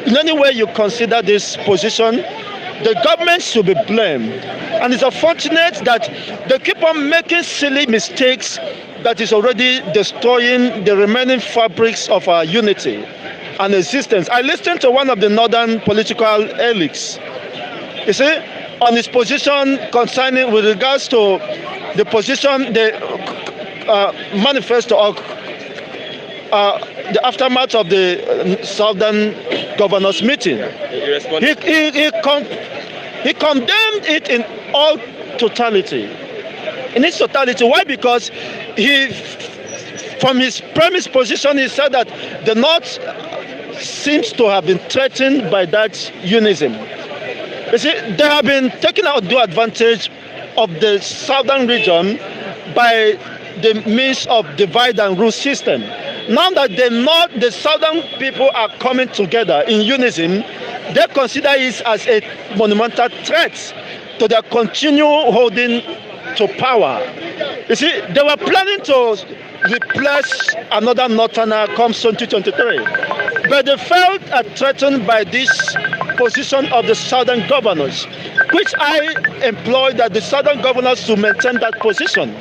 Speaker 4: in any way you consider this position, the government should be blamed. And it's unfortunate that they keep on making silly mistakes that is already destroying the remaining fabrics of our unity and existence. I listened to one of the northern political elites, you see, on his position concerning with regards to the position, the manifesto of the aftermath of the Southern Governors meeting. He condemned it in all totality. In its totality. Why? Because from his premise position, he said that the North seems to have been threatened by that unism. You see, they have been taking out due advantage of the southern region by the means of divide and rule system. Now that the southern people are coming together in unison, they consider it as a monumental threat to their continual holding to power. You see, they were planning to replace another northerner come 2023, but they felt threatened by this position of the southern governors, which I employed that the southern governors to maintain that position.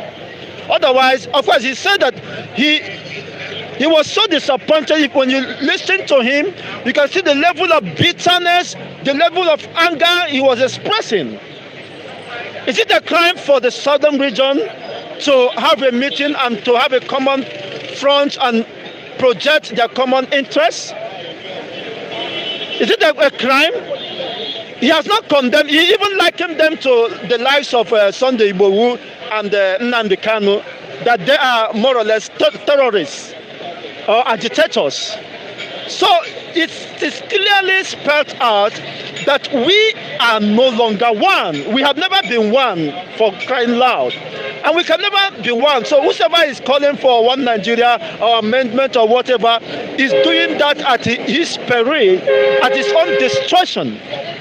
Speaker 4: Otherwise, of course, he said that he was so disappointed. When you listen to him, you can see the level of bitterness, the level of anger he was expressing. Is it a crime for the southern region to have a meeting and to have a common front and project their common interests? Is it a crime? He has not condemned. He even likened them to the lives of Sunday Igboho and NNAMDI KANU, that they are more or less terrorists. or agitators. So it's clearly spelled out that we are no longer one. We have never been one, for crying loud. And we can never be one. So whoever is calling for one Nigeria or amendment or whatever is doing that at his peril, at his own destruction.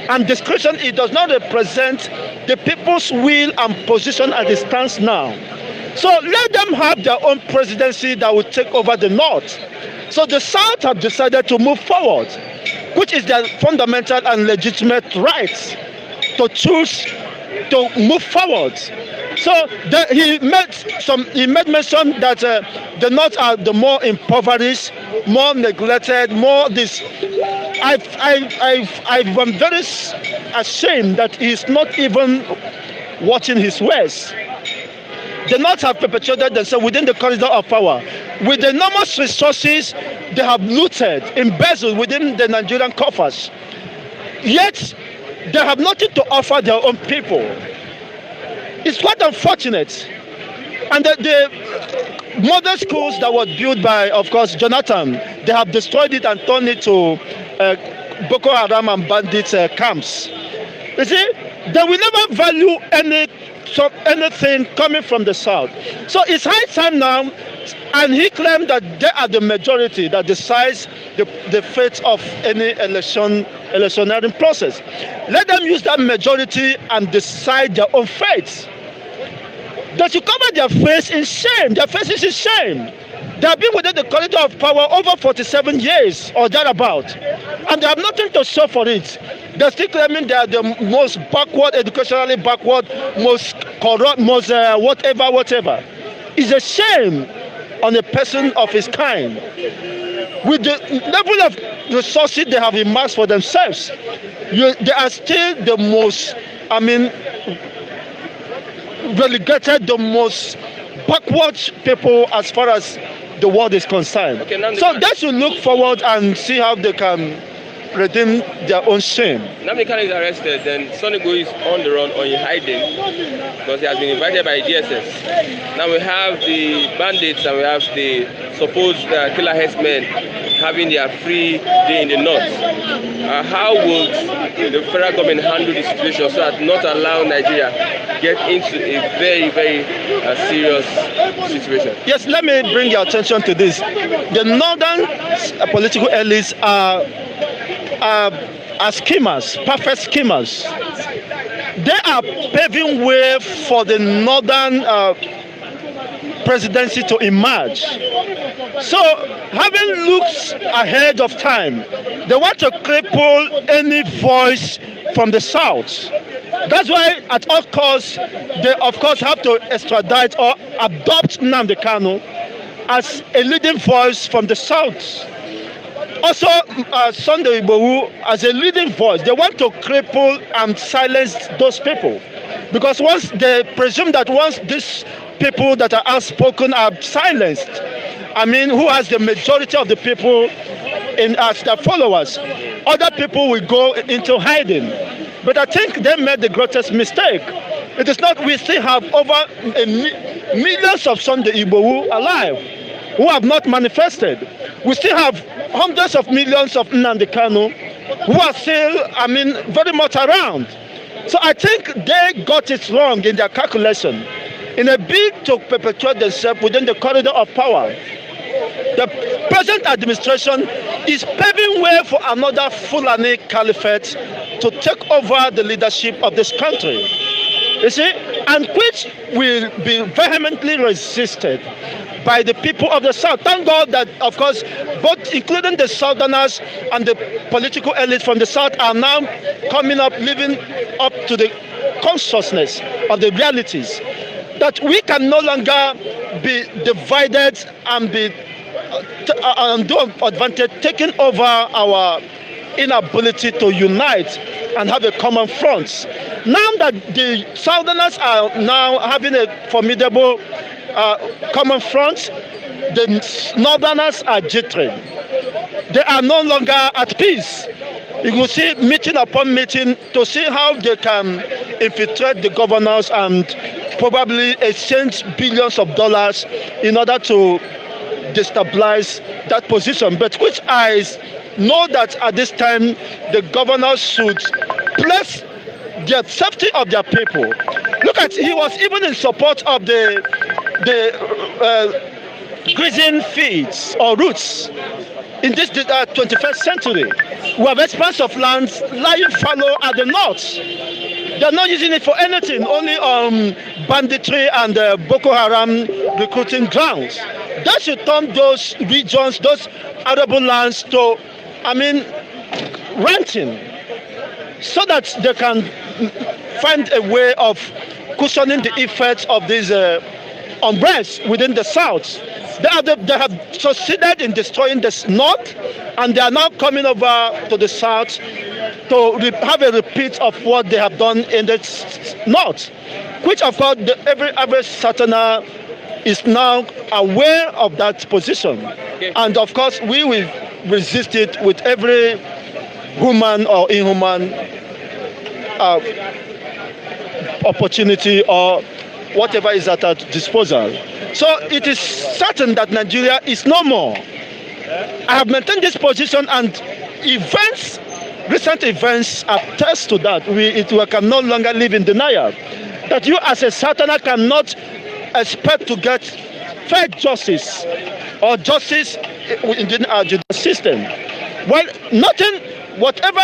Speaker 4: And discretion, it does not represent the people's will and position as it stands now. So let them have their own presidency that will take over the North. So the South have decided to move forward, which is their fundamental and legitimate right to choose to move forward. So he made mention that the North are the more impoverished, more neglected, more this. I'm very ashamed that he's not even watching his ways. The North have perpetuated themselves within the corridor of power. With the enormous resources they have looted, embezzled within the Nigerian coffers. Yet, they have nothing to offer their own people. It's quite unfortunate. And the modern schools that were built by, of course, Jonathan, they have destroyed it and turned it to Boko Haram and bandit camps. You see, they will never value anything coming from the South. So it's high time now, and he claimed that they are the majority that decides the fate of any electioneering process. Let them use that majority and decide their own fate. They should cover their face in shame. Their faces in shame. They have been within the corridor of power over 47 years or thereabout, and they have nothing to show for it. They're still claiming they are the most backward, educationally backward, most corrupt, most whatever. It's a shame on a person of his kind. With the level of resources they have amassed for themselves, they are still the most, relegated, the most backward people as far as the world is concerned. Okay, so they should look forward and see how they can redeem their own shame.
Speaker 1: NNAMDI KANU is arrested, then Sunday Igboho is on the run or in hiding because he has been invited by DSS. Now we have the bandits and we have the supposed killer headsmen having their free day in the North. How would the federal government handle the situation so as not allow Nigeria get into a very, very serious situation?
Speaker 4: Yes, let me bring your attention to this. The northern political elites are schemers, perfect schemers. They are paving way for the northern presidency to emerge. So, having looked ahead of time, they want to cripple any voice from the South. That's why, at all costs, they of course have to extradite or adopt NNAMDI KANU as a leading voice from the South. Also, Sunday Igboho as a leading voice, they want to cripple and silence those people. Because once they presume that once these people that are outspoken are silenced, who has the majority of the people as their followers, other people will go into hiding. But I think they made the greatest mistake. It is not, we still have over millions of Sunday Igboho alive who have not manifested. We still have hundreds of millions of NNAMDI KANU who are still, very much around. So I think they got it wrong in their calculation. In a bid to perpetuate themselves within the corridor of power, the present administration is paving way for another Fulani caliphate to take over the leadership of this country. You see, and which will be vehemently resisted by the people of the South. Thank God that, of course, both including the Southerners and the political elites from the South are now coming up, living up to the consciousness of the realities that we can no longer be divided and be do advantage, taking over our inability to unite and have a common front. Now that the Southerners are now having a formidable common front, the Northerners are jittering. They are no longer at peace. You will see meeting upon meeting to see how they can infiltrate the governors and probably exchange billions of dollars in order to destabilize that position, but which I know that at this time the governors should place the safety of their people. Look at, he was even in support of the grazing fields or routes in this 21st century. We have expanse of lands lying fallow at the north. They're not using it for anything, only banditry and Boko Haram recruiting grounds. That should turn those regions, those arable lands to, ranching, so that they can find a way of cushioning the effects of these unrest within the south. They have succeeded in destroying the north, and they are now coming over to the south to have a repeat of what they have done in the north, which of course every average Southerner is now aware of that position. Okay. And of course we will resist it with every human or inhuman opportunity or whatever is at our disposal. So it is certain that Nigeria is no more. I have maintained this position, and recent events attest to that. We can no longer live in denial. That you as a Southerner cannot expect to get fair justice or justice within our judicial system. Well, whatever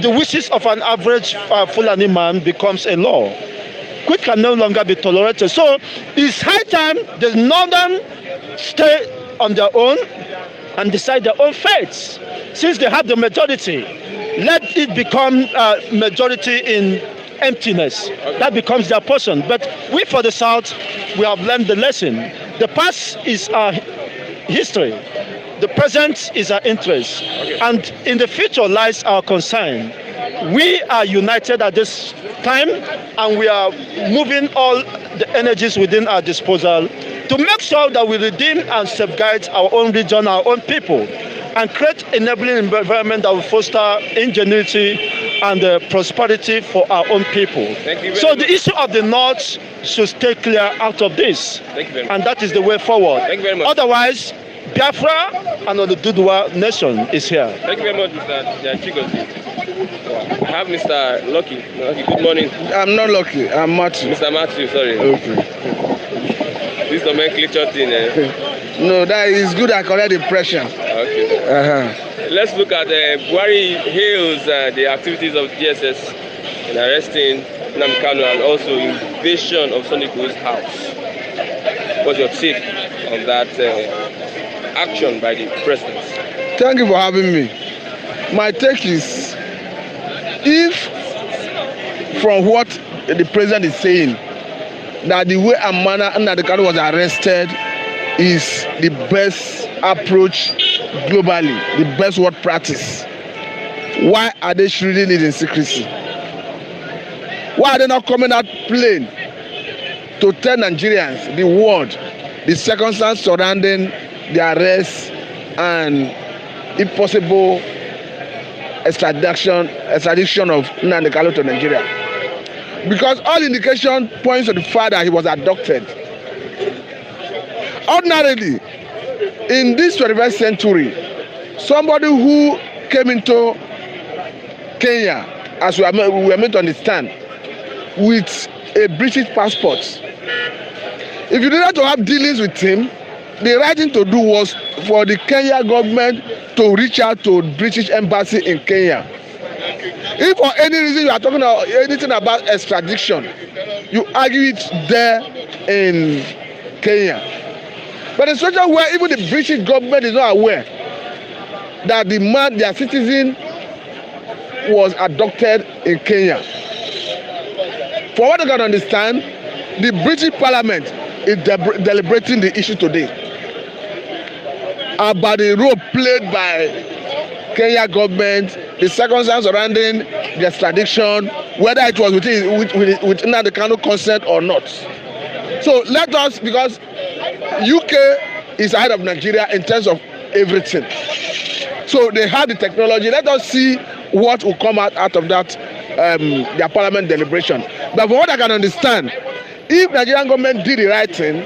Speaker 4: the wishes of an average Fulani man becomes a law, which can no longer be tolerated. So it's high time the northern stay on their own and decide their own fates. Since they have the majority, let it become a majority in emptiness. Okay. That becomes their portion. But we for the South, we have learned the lesson. The past is our history. The present is our interest. Okay. And in the future lies our concern. We are united at this time, and we are moving all the energies within our disposal to make sure that we redeem and safeguard our own region, our own people, and create enabling environment that will foster ingenuity and prosperity for our own people. So the issue of the North should stay clear out of this. And that is the way forward.
Speaker 1: Thank you very much.
Speaker 4: Otherwise, Biafra and the Dudua nation is here.
Speaker 1: Thank you very much, Mr. Chigozie. I have Mr. Lucky. Good morning.
Speaker 5: I'm not Lucky. I'm Matthew.
Speaker 1: Mr. Matthew, sorry.
Speaker 5: Okay.
Speaker 1: This nomenclature thing.
Speaker 5: No, that is good. I correct the impression.
Speaker 1: Okay. Let's look at Buhari hails the activities of DSS in arresting NNAMDI KANU and also invasion of Sunday Igboho's house. What's your take on that action by the president?
Speaker 5: Thank you for having me. My take is, if from what the president is saying, that the way and manner that the KANU was arrested is the best approach globally, the best word practice, why are they shielding it in secrecy? Why are they not coming out plain to tell Nigerians, the world, the circumstances surrounding the arrest and, if possible, extradition of NNAMDI KANU to Nigeria? Because all indication points to the fact that he was abducted. Ordinarily, in this 21st century, somebody who came into Kenya, as we are meant to understand, with a British passport, if you needed to have dealings with him, the right thing to do was for the Kenya government to reach out to the British embassy in Kenya. If for any reason you are talking about anything about extradition, you argue it there in Kenya. But in such a way, even the British government is not aware that the man, their citizen, was abducted in Kenya. For what I can understand, the British Parliament is deliberating the issue today about the role played by Kenya government, the circumstances surrounding the extradition, whether it was within the KANU consent or not. So let us, because UK is ahead of Nigeria in terms of everything. So they have the technology. Let us see what will come out of that, their parliament deliberation. But from what I can understand, if Nigerian government did the right thing,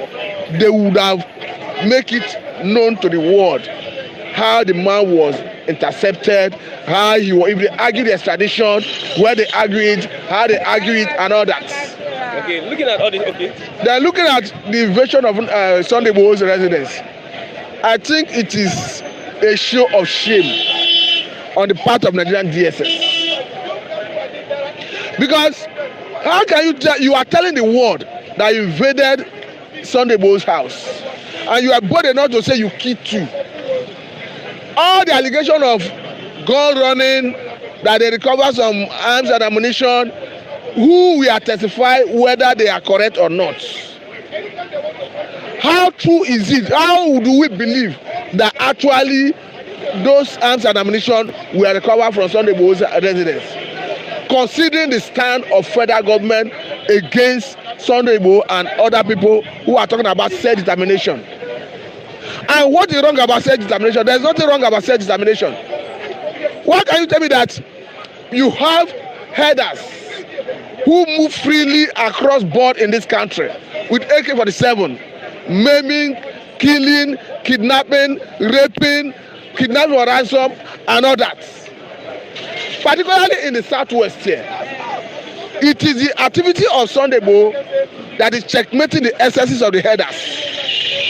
Speaker 5: they would have make it known to the world how the man was intercepted, how he was, if they argued the extradition, where they argued, how they argued, and all that.
Speaker 1: Okay, looking at all this, okay.
Speaker 5: They're looking at the invasion of Sunday Igboho's residence. I think it is a show of shame on the part of Nigerian DSS. Because how can you tell, you are telling the world that you invaded Sunday Igboho's house, and you are bold enough to say you killed 2. All the allegation of gun running, that they recover some arms and ammunition, who will testify whether they are correct or not? How true is it? How do we believe that actually those arms and ammunition were recovered from Sunday Igboho's residence? Considering the stand of federal government against Sunday Igboho and other people who are talking about self-determination. And what is wrong about self-determination? There is nothing wrong about self-determination. Why can you tell me that you have herders who move freely across board in this country with AK-47, maiming, killing, kidnapping, raping, kidnapping for ransom, and all that? Particularly in the southwest here, it is the activity of Sunday Igboho that is checkmating the excesses of the herders.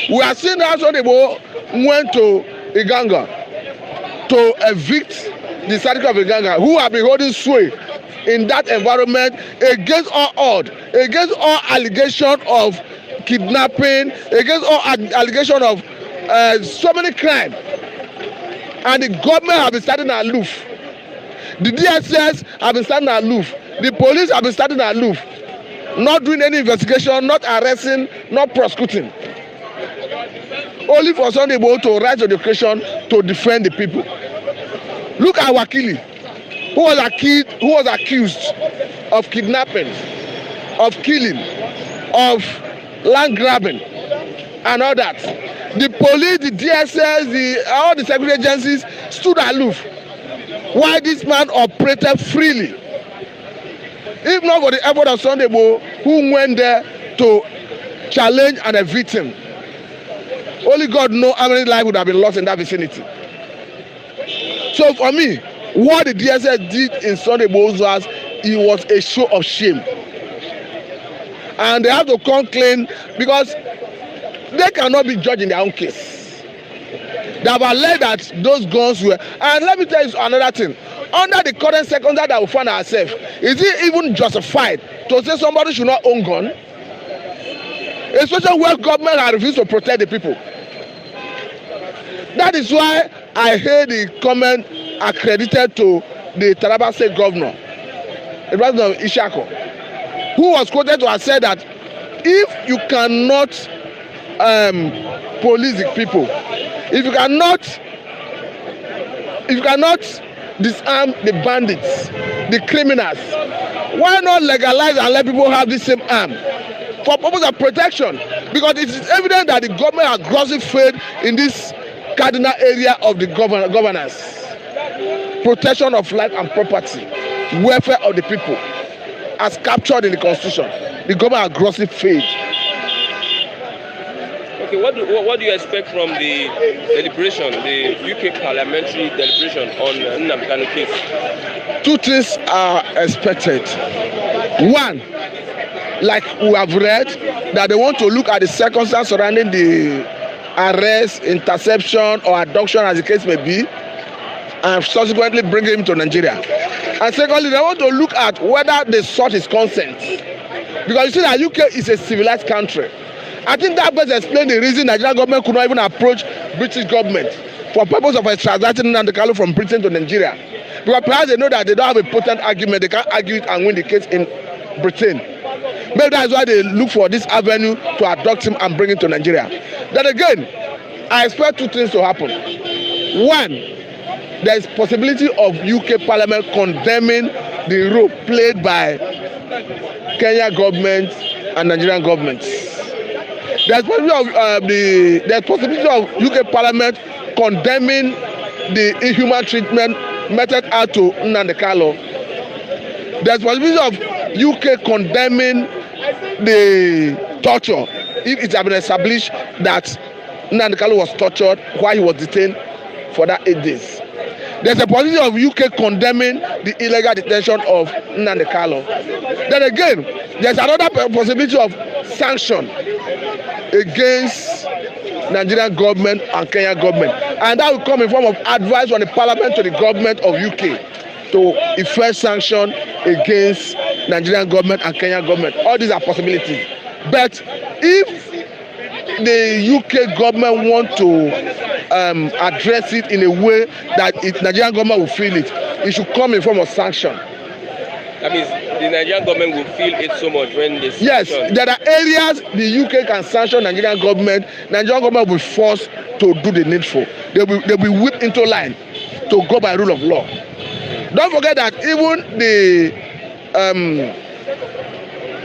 Speaker 5: We are seeing how Sunday Igboho went to Iganga to evict the Sadiq of Iganga, who have been holding sway in that environment against all odds, against all allegation of kidnapping, against all allegation of so many crimes. And the government have been standing aloof. The DSS have been standing aloof. The police have been standing aloof, not doing any investigation, not arresting, not prosecuting. Only for Sunday Igboho to rise to the occasion to defend the people. Look at Wakili, who was accused of kidnapping, of killing, of land grabbing, and all that. The police, the DSS, all the security agencies stood aloof while this man operated freely. If not for the effort of Sunday Igboho, who went there to challenge and evict him, only God knows how many lives would have been lost in that vicinity. So for me, what the DSS did in Sunday Igboho's house, it was a show of shame. And they have to come clean because they cannot be judged in their own case. They have alleged that those guns were. And let me tell you another thing. Under the current circumstances that we find ourselves, is it even justified to say somebody should not own gun? Especially where government has refused to protect the people. That is why I heard the comment accredited to the Taraba State Governor, the President of Ishako, who was quoted to have said that if you cannot police the people, if you cannot disarm the bandits, the criminals, why not legalize and let people have the same arm for purpose of protection? Because it is evident that the government has grossly failed in this cardinal area of the governance. Protection of life and property, welfare of the people, as captured in the constitution. The government has grossly failed.
Speaker 1: Okay, what do you expect from the deliberation, the UK parliamentary deliberation on NNAMDI KANU case?
Speaker 5: 2 things are expected. One, like we have read, that they want to look at the circumstances surrounding the arrest, interception, or abduction, as the case may be, and subsequently bring him to Nigeria. And secondly, they want to look at whether they sought his consent. Because you see that UK is a civilized country. I think that best explains the reason Nigerian government could not even approach British government for purpose of extraditing NNAMDI KANU from Britain to Nigeria. Because perhaps they know that they don't have a potent argument, they can't argue it and win the case in Britain. Maybe that's why they look for this avenue to abduct him and bring him to Nigeria. Then again, I expect 2 things to happen. One, there is possibility of UK Parliament condemning the role played by Kenya government and Nigerian governments. There's possibility of UK Parliament condemning the inhuman treatment meted out to NNAMDI KANU. There's possibility of UK condemning the torture if it has been established that Nnamdi Kanu was tortured while he was detained for that 8 days. There's a position of UK condemning the illegal detention of Nnamdi Kanu. Then again, there's another possibility of sanction against Nigerian government and Kenyan government, and that will come in form of advice from the parliament to the government of UK to effect sanction against Nigerian government and Kenyan government. All these are possibilities. But if the UK government want to address it in a way that Nigerian government will feel it, it should come in form of sanction.
Speaker 1: That means the Nigerian government will feel it so much when they
Speaker 5: Yes, there are areas the UK can sanction Nigerian government. Nigerian government will be forced to do the needful. They'll be whipped into line to go by rule of law. Don't forget that even the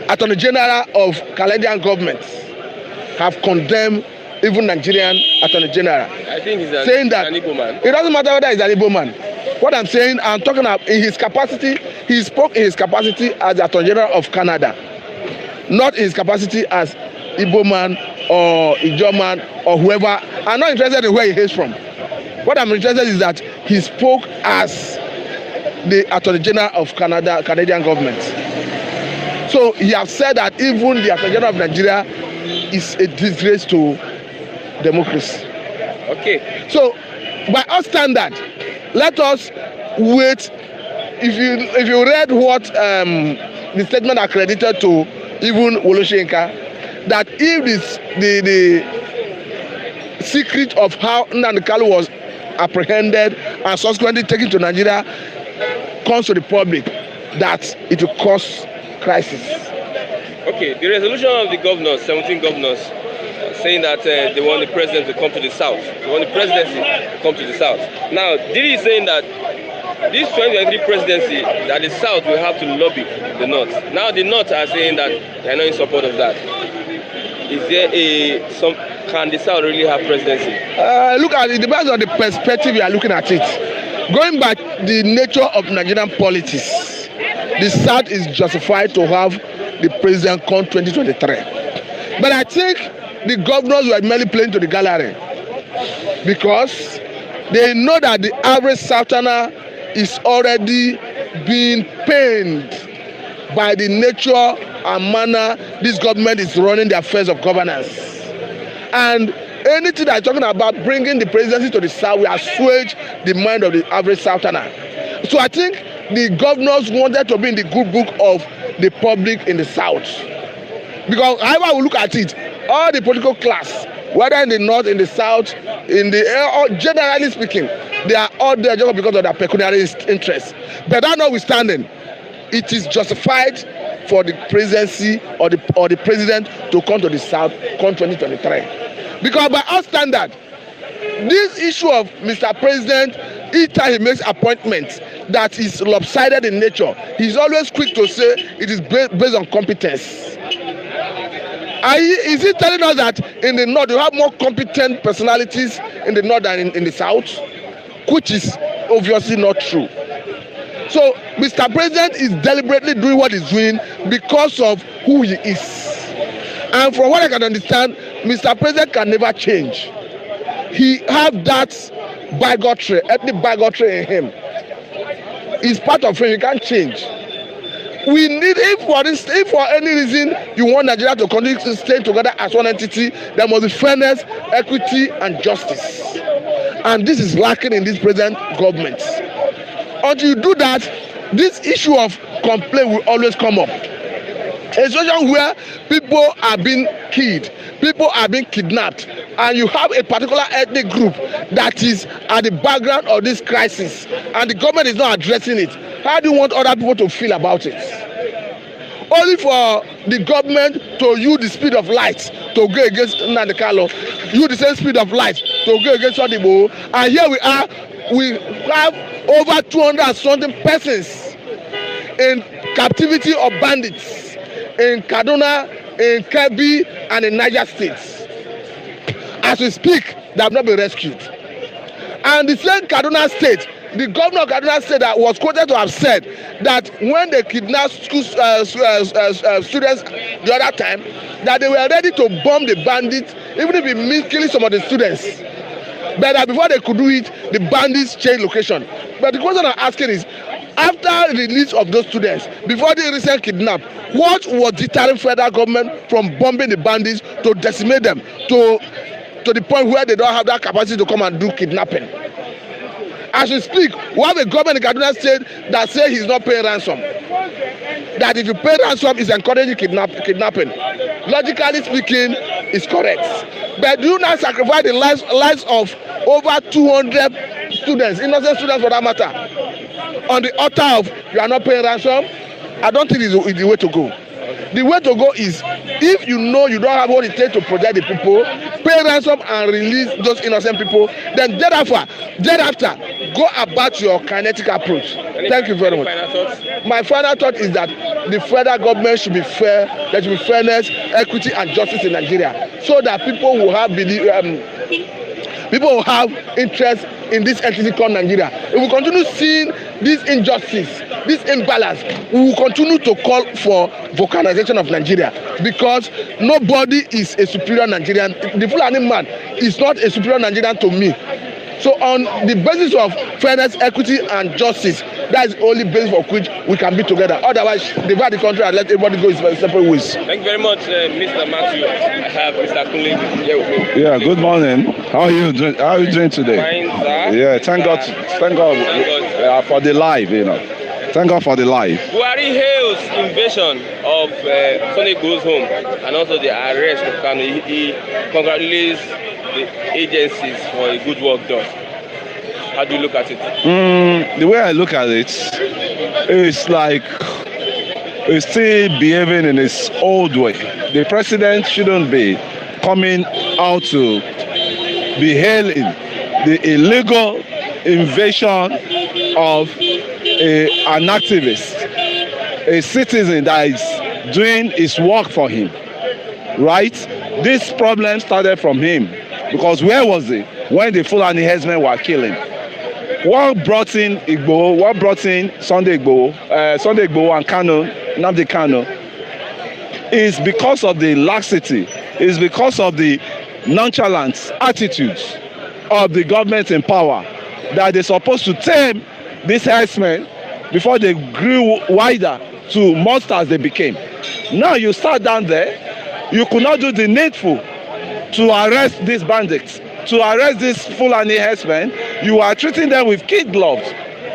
Speaker 5: Attorney General of Canadian governments have condemned even Nigerian Attorney General.
Speaker 1: I think he's
Speaker 5: saying that
Speaker 1: an Igbo man.
Speaker 5: It doesn't matter whether he's an Igbo man. What I'm saying, I'm talking about in his capacity, he spoke in his capacity as the Attorney General of Canada, not in his capacity as Igbo man or Ijaw man or whoever. I'm not interested in where he hails from. What I'm interested in is that he spoke as the Attorney General of Canada, Canadian government. So he has said that even the Attorney General of Nigeria is a disgrace to democracy.
Speaker 1: Okay.
Speaker 5: So by our standard, let us wait. If you read what the statement accredited to even Woloshenka, that if the secret of how Nnamdi Kanu was apprehended and subsequently taken to Nigeria comes to the public, that it will cause crisis.
Speaker 1: Okay, the resolution of the governors, 17 governors, saying that they want the president to come to the south. They want the presidency to come to the south. Now, Diddy is saying that this 2023 presidency, that the south will have to lobby the north. Now, the north are saying that they are not in support of that. Is there can the south really have presidency?
Speaker 5: Look at it, depends on the perspective you are looking at it. Going by the nature of Nigerian politics, the south is justified to have the president come 2023. But I think the governors were merely playing to the gallery because they know that the average southerner is already being pained by the nature and manner this government is running the affairs of governance. And anything that is talking about bringing the presidency to the south will assuage the mind of the average southerner. So I think the governors wanted to be in the good book of the public in the south. Because however we look at it, all the political class, whether in the north, in the south, or generally speaking, they are all there just because of their pecuniary interests. But that notwithstanding, it is justified for the presidency or the president to come to the south come 2023. Because by our standard, this issue of Mr. President, each time he makes appointments that is lopsided in nature, he's always quick to say it is based on competence. Is he telling us that in the north you have more competent personalities in the north than in the south? Which is obviously not true. So Mr. President is deliberately doing what he's doing because of who he is. And from what I can understand, Mr. President can never change. He has that bigotry, ethnic bigotry in him. It's part of him, he can't change. We need, if for any reason you want Nigeria to continue to stay together as one entity, there must be fairness, equity, and justice. And this is lacking in this present government. Until you do that, this issue of complaint will always come up. A situation where people are being killed, people are being kidnapped, and you have a particular ethnic group that is at the background of this crisis, and the government is not addressing it. How do you want other people to feel about it? Only for the government to use the speed of light to go against Nnamdi Kanu, use the same speed of light to go against IGBOHO, and here we have over 200 something persons in captivity of bandits in Kaduna, in Kebbi, and in Niger states. As we speak, they have not been rescued. And the same Kaduna state, the governor of Kaduna state that was quoted to have said that when they kidnapped students the other time, that they were ready to bomb the bandits even if it means killing some of the students. But before they could do it, the bandits changed location. But the question I'm asking is, after the release of those students, before the recent kidnap, what was deterring federal government from bombing the bandits to decimate them to the point where they don't have that capacity to come and do kidnapping? As we speak, we have a government in Kaduna State that say he's not paying ransom. That if you pay ransom, it's encouraging kidnapping. Logically speaking, it's correct. But do you not sacrifice the lives of over 200 students, innocent students for that matter, on the altar of you are not paying ransom? I don't think it's the way to go. The way to go is, if you know you don't have what it takes to protect the people, pay ransom and release those innocent people. Then thereafter, go about your kinetic approach. Thank you very much. My final thought is that the federal government should be fair. There should be fairness, equity, and justice in Nigeria, so that people will have interest in this entity called Nigeria. If we continue seeing this injustice, this imbalance, we will continue to call for volcanization of Nigeria, because nobody is a superior Nigerian. The Fulani man is not a superior Nigerian to me. So on the basis of fairness, equity, and justice, that is the only basis for which we can be together. Otherwise, divide the country and let everybody go his separate ways.
Speaker 1: Thank you very much, Mr. Matthew. I have Mr. Kunle here with me.
Speaker 6: Yeah, good morning. How are you doing? How are you doing today?
Speaker 1: Fine, sir.
Speaker 6: Yeah, thank God for the live, you know. Thank God for the live.
Speaker 1: Buhari hails invasion of Sunday Igboho's home and also the arrest of KANU. He congratulates the agencies for a good work done. How do you look at it?
Speaker 6: The way I look at it, it's like he's still behaving in his old way. The president shouldn't be coming out to be hailing the illegal invasion of an activist, a citizen that is doing his work for him, right? This problem started from him, because where was he when the Fulani herdsmen were killing? What brought in IGBOHO, what brought in Sunday Igboho and KANU, NNAMDI KANU, is because of the laxity, is because of the nonchalant attitudes of the government in power, that they're supposed to tame these herdsmen before they grew wider to monsters they became. Now you start down there, you could not do the needful to arrest these bandits, to arrest these Fulani herdsmen. You are treating them with kid gloves.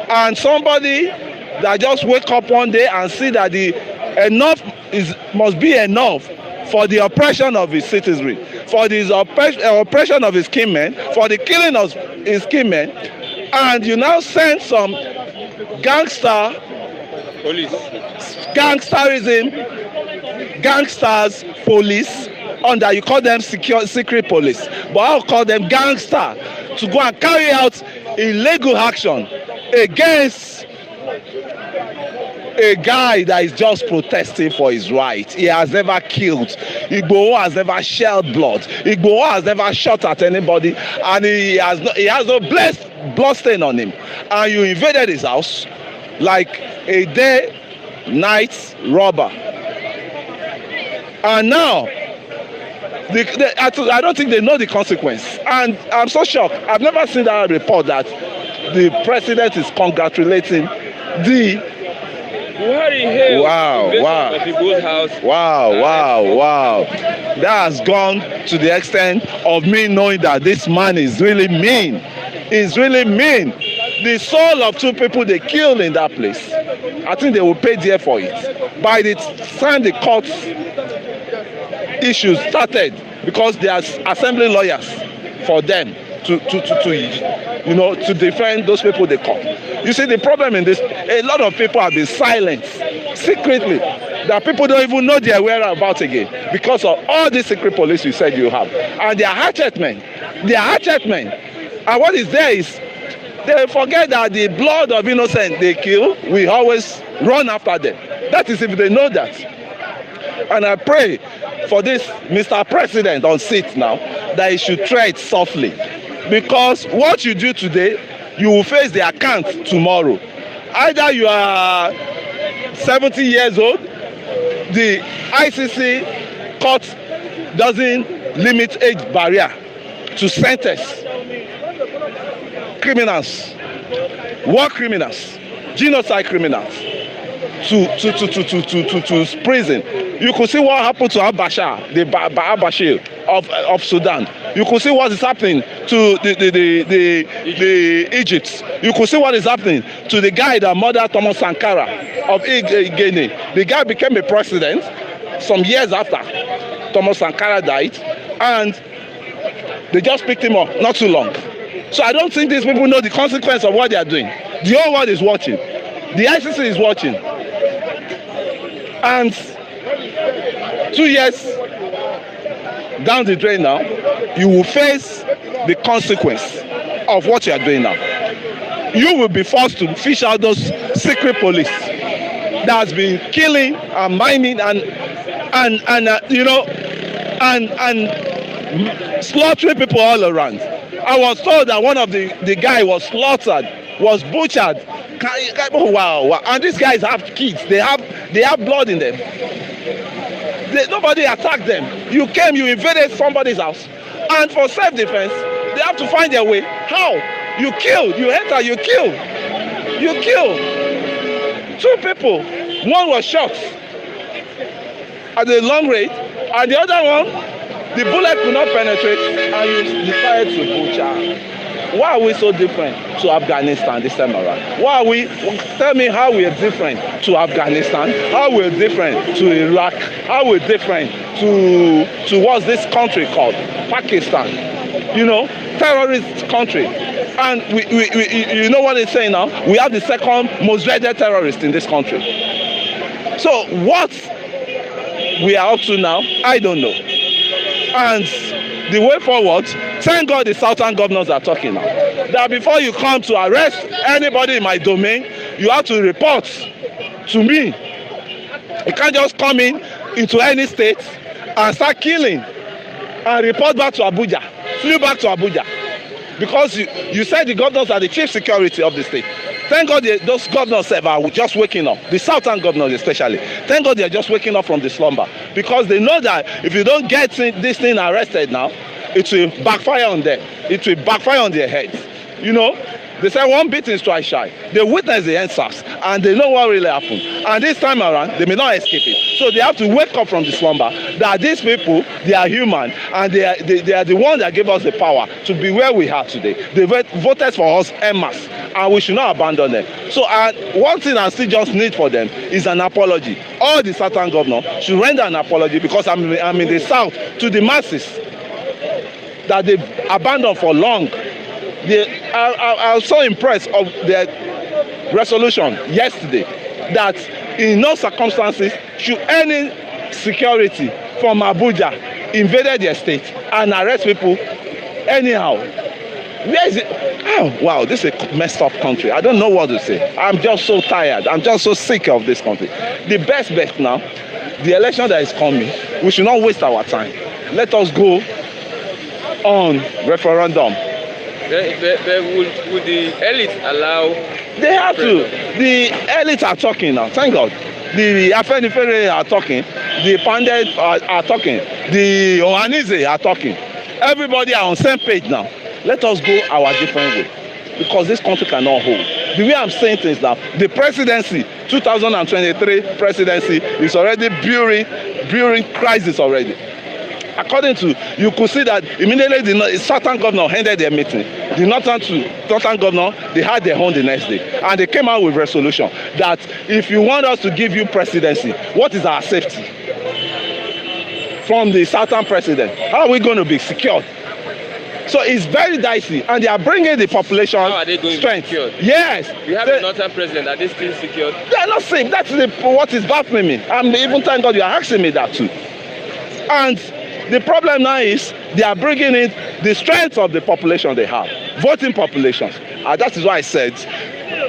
Speaker 6: And somebody that just wake up one day and see that enough must be enough for the oppression of his citizenry, for the oppression of his kinmen, for the killing of his kinmen, and you now send some gangsters police under, you call them secret police, but I'll call them gangster, to go and carry out illegal action against a guy that is just protesting for his right. He has never killed. Igboho has never shed blood. Igboho has never shot at anybody, and he has no blood stain on him. And you invaded his house like a day-night robber. And now, I don't think they know the consequence. And I'm so shocked. I've never seen that report that the president is congratulating the Wow. That has gone to the extent of me knowing that this man is really mean. He's really mean. The soul of two people they killed in that place, I think they will pay dear for it. By the time the court issues started, because they are assembling lawyers for them to defend those people they caught. You see, the problem in this, a lot of people have been silent secretly, that people don't even know their whereabouts again, because of all these secret police you said you have. And they are hatchet men. And what is there is, they forget that the blood of innocent they kill, we always run after them. That is if they know that. And I pray for this Mr. President on seat now, that he should tread softly. Because what you do today, you will face the account tomorrow. Either you are 70 years old, the ICC court doesn't limit age barrier to sentence criminals, war criminals, genocide criminals to prison. You could see what happened to al-Bashir, the al-Bashir of Sudan. You could see what is happening to the Egypt. You could see what is happening to the guy that murdered Thomas Sankara of Guinea. The guy became a president some years after Thomas Sankara died, and they just picked him up not too long. So I don't think these people know the consequence of what they are doing. The whole world is watching. The ICC is watching. And 2 years down the drain now, you will face the consequence of what you are doing now. You will be forced to fish out those secret police that has been killing and mining and slaughtering people all around. I was told that one of the guy was slaughtered, was butchered. Wow. And these guys have kids. They have blood in them. Nobody attacked them. You came, you invaded somebody's house, and for self-defense, they have to find their way. How? You killed. You enter. You kill. You kill. 2 people. One was shot at the long range, and the other one, the bullet could not penetrate, and you decided to butcher. Why are we so different to Afghanistan this time around? Why are we? Tell me how we are different to Afghanistan, how we're different to Iraq, how we're different to what's this country called? Pakistan. You know, terrorist country. And we you know what they're saying now? We have the second most dreaded terrorist in this country. So what we are up to now, I don't know. And the way forward, thank God the southern governors are talking now. That before you come to arrest anybody in my domain, you have to report to me. You can't just come into any state and start killing and report back to Abuja, flew back to Abuja. Because you said the governors are the chief security of the state. Thank God those governors are just waking up, the southern governors especially. Thank God they're just waking up from the slumber, because they know that if you don't get this thing arrested now, it will backfire on them. It will backfire on their heads. You know, they say one beating strike shy. They witness the answers and they know what really happened. And this time around, they may not escape it. So they have to wake up from the slumber that these people, they are human, and they are the ones that gave us the power to be where we are today. They voted for us en masse, and we should not abandon them. So one thing I still just need for them is an apology. All the southern governors should render an apology, because I'm in the south, to the masses that they've abandoned for long. I was so impressed of their resolution yesterday that in no circumstances should any security from Abuja invade their state and arrest people anyhow. Where is it? Oh, wow, this is a messed up country. I don't know what to say. I'm just so tired. I'm just so sick of this country. The best bet now, the election that is coming, we should not waste our time. Let us go on referendum.
Speaker 1: Would the elite allow?
Speaker 6: They have to. The elites are talking now. Thank God. The Afenifere are talking. The Pandit are talking. The Ohanize are talking. Everybody are on same page now. Let us go our different way, because this country cannot hold. The way I'm saying things now, the presidency, 2023 presidency is already brewing crisis already. According to, you could see that immediately the southern governor ended their meeting. The northern governor, they had their own the next day. And they came out with resolution that if you want us to give you presidency, what is our safety from the southern president? How are we going to be secured? So it's very dicey, and they are bringing the population
Speaker 1: How are they going
Speaker 6: strength.
Speaker 1: Secured?
Speaker 6: Yes.
Speaker 1: You have a northern president. Are they still secured?
Speaker 6: They are not safe. That's what is baffling me. I'm even thank God you are asking me that too. And the problem now is they are bringing in the strength of the population they have, voting populations. And that is why I said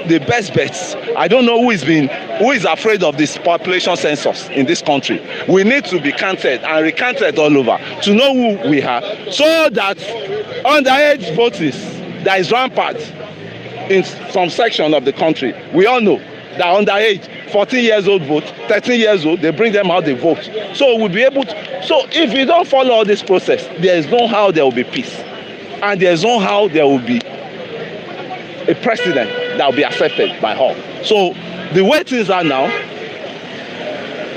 Speaker 6: the best bets. I don't know who is afraid of this population census in this country. We need to be counted and recounted all over to know who we are, so that underage voters that is rampant in some section of the country, we all know. that are underage, 14 years old vote, 13 years old, they bring them out, they vote. So we'll be able to, so if you don't follow all this process, there is no how there will be peace. And there is no how there will be a president that will be accepted by all. So the way things are now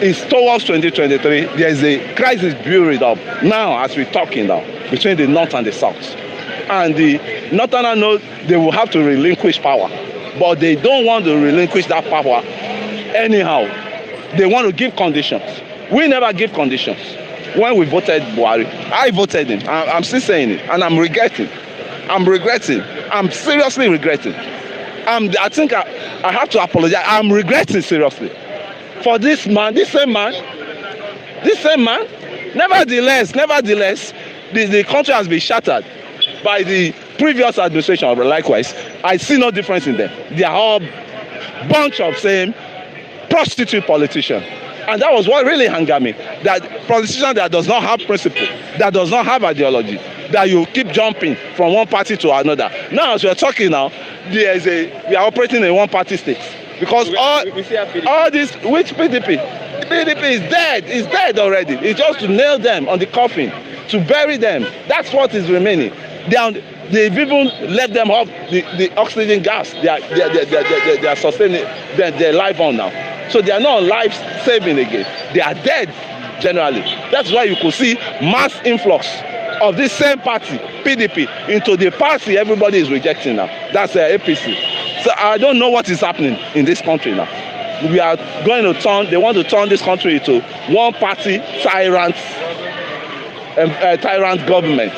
Speaker 6: is towards 2023, there is a crisis building up now as we're talking now between the north and the south. And the northerners know they will have to relinquish power, but they don't want to relinquish that power anyhow. They want to give conditions. We never give conditions. When we voted Buhari, I voted him. I'm still saying it, and I'm regretting. I'm seriously regretting. I think I have to apologize. I'm regretting seriously for this man, this same man. Nevertheless, the country has been shattered by the previous administration. Likewise, I see no difference in them. They are all bunch of same prostitute politicians. And that was what really angered me. That politician that does not have principle, that does not have ideology, that you keep jumping from one party to another. Now, as we are talking now, we are operating in one party state. Because all this, which PDP? PDP is dead. It's dead already. It's just to nail them on the coffin, to bury them. That's what is remaining. They've even let them off the oxygen gas. They are sustaining their life on now. So they are not life saving again. They are dead generally. That's why you could see mass influx of this same party, PDP, into the party everybody is rejecting now. That's APC. So I don't know what is happening in this country now. We are going to they want to turn this country into one party tyrant government.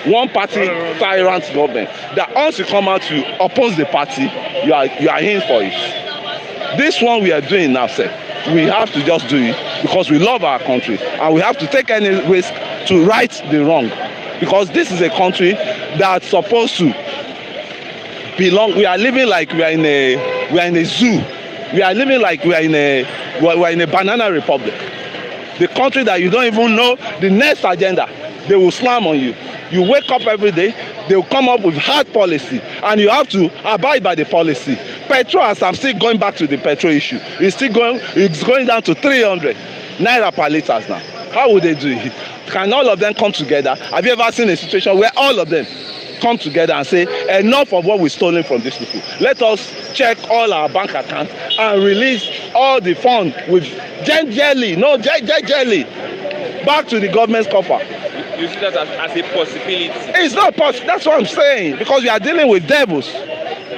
Speaker 6: One party tyrant government. That once you come out to oppose the party, you are in for it. This one we are doing now, sir. We have to just do it because we love our country and we have to take any risk to right the wrong. Because this is a country that's supposed to belong. We are living like we are in a zoo. We are living like we are in a banana republic. The country that you don't even know the next agenda, they will slam on you. You wake up every day, they will come up with hard policy, and you have to abide by the policy. Petrol, as I'm still going back to the petrol issue, it's going down to 300 naira per litre now. How would they do it? Can all of them come together? Have you ever seen a situation where all of them come together and say, enough of what we've stolen from these people? Let us check all our bank accounts and release all the funds with jelly back to the government's coffer.
Speaker 1: You see that as a possibility?
Speaker 6: It's not possible. That's what I'm saying. Because we are dealing with devils.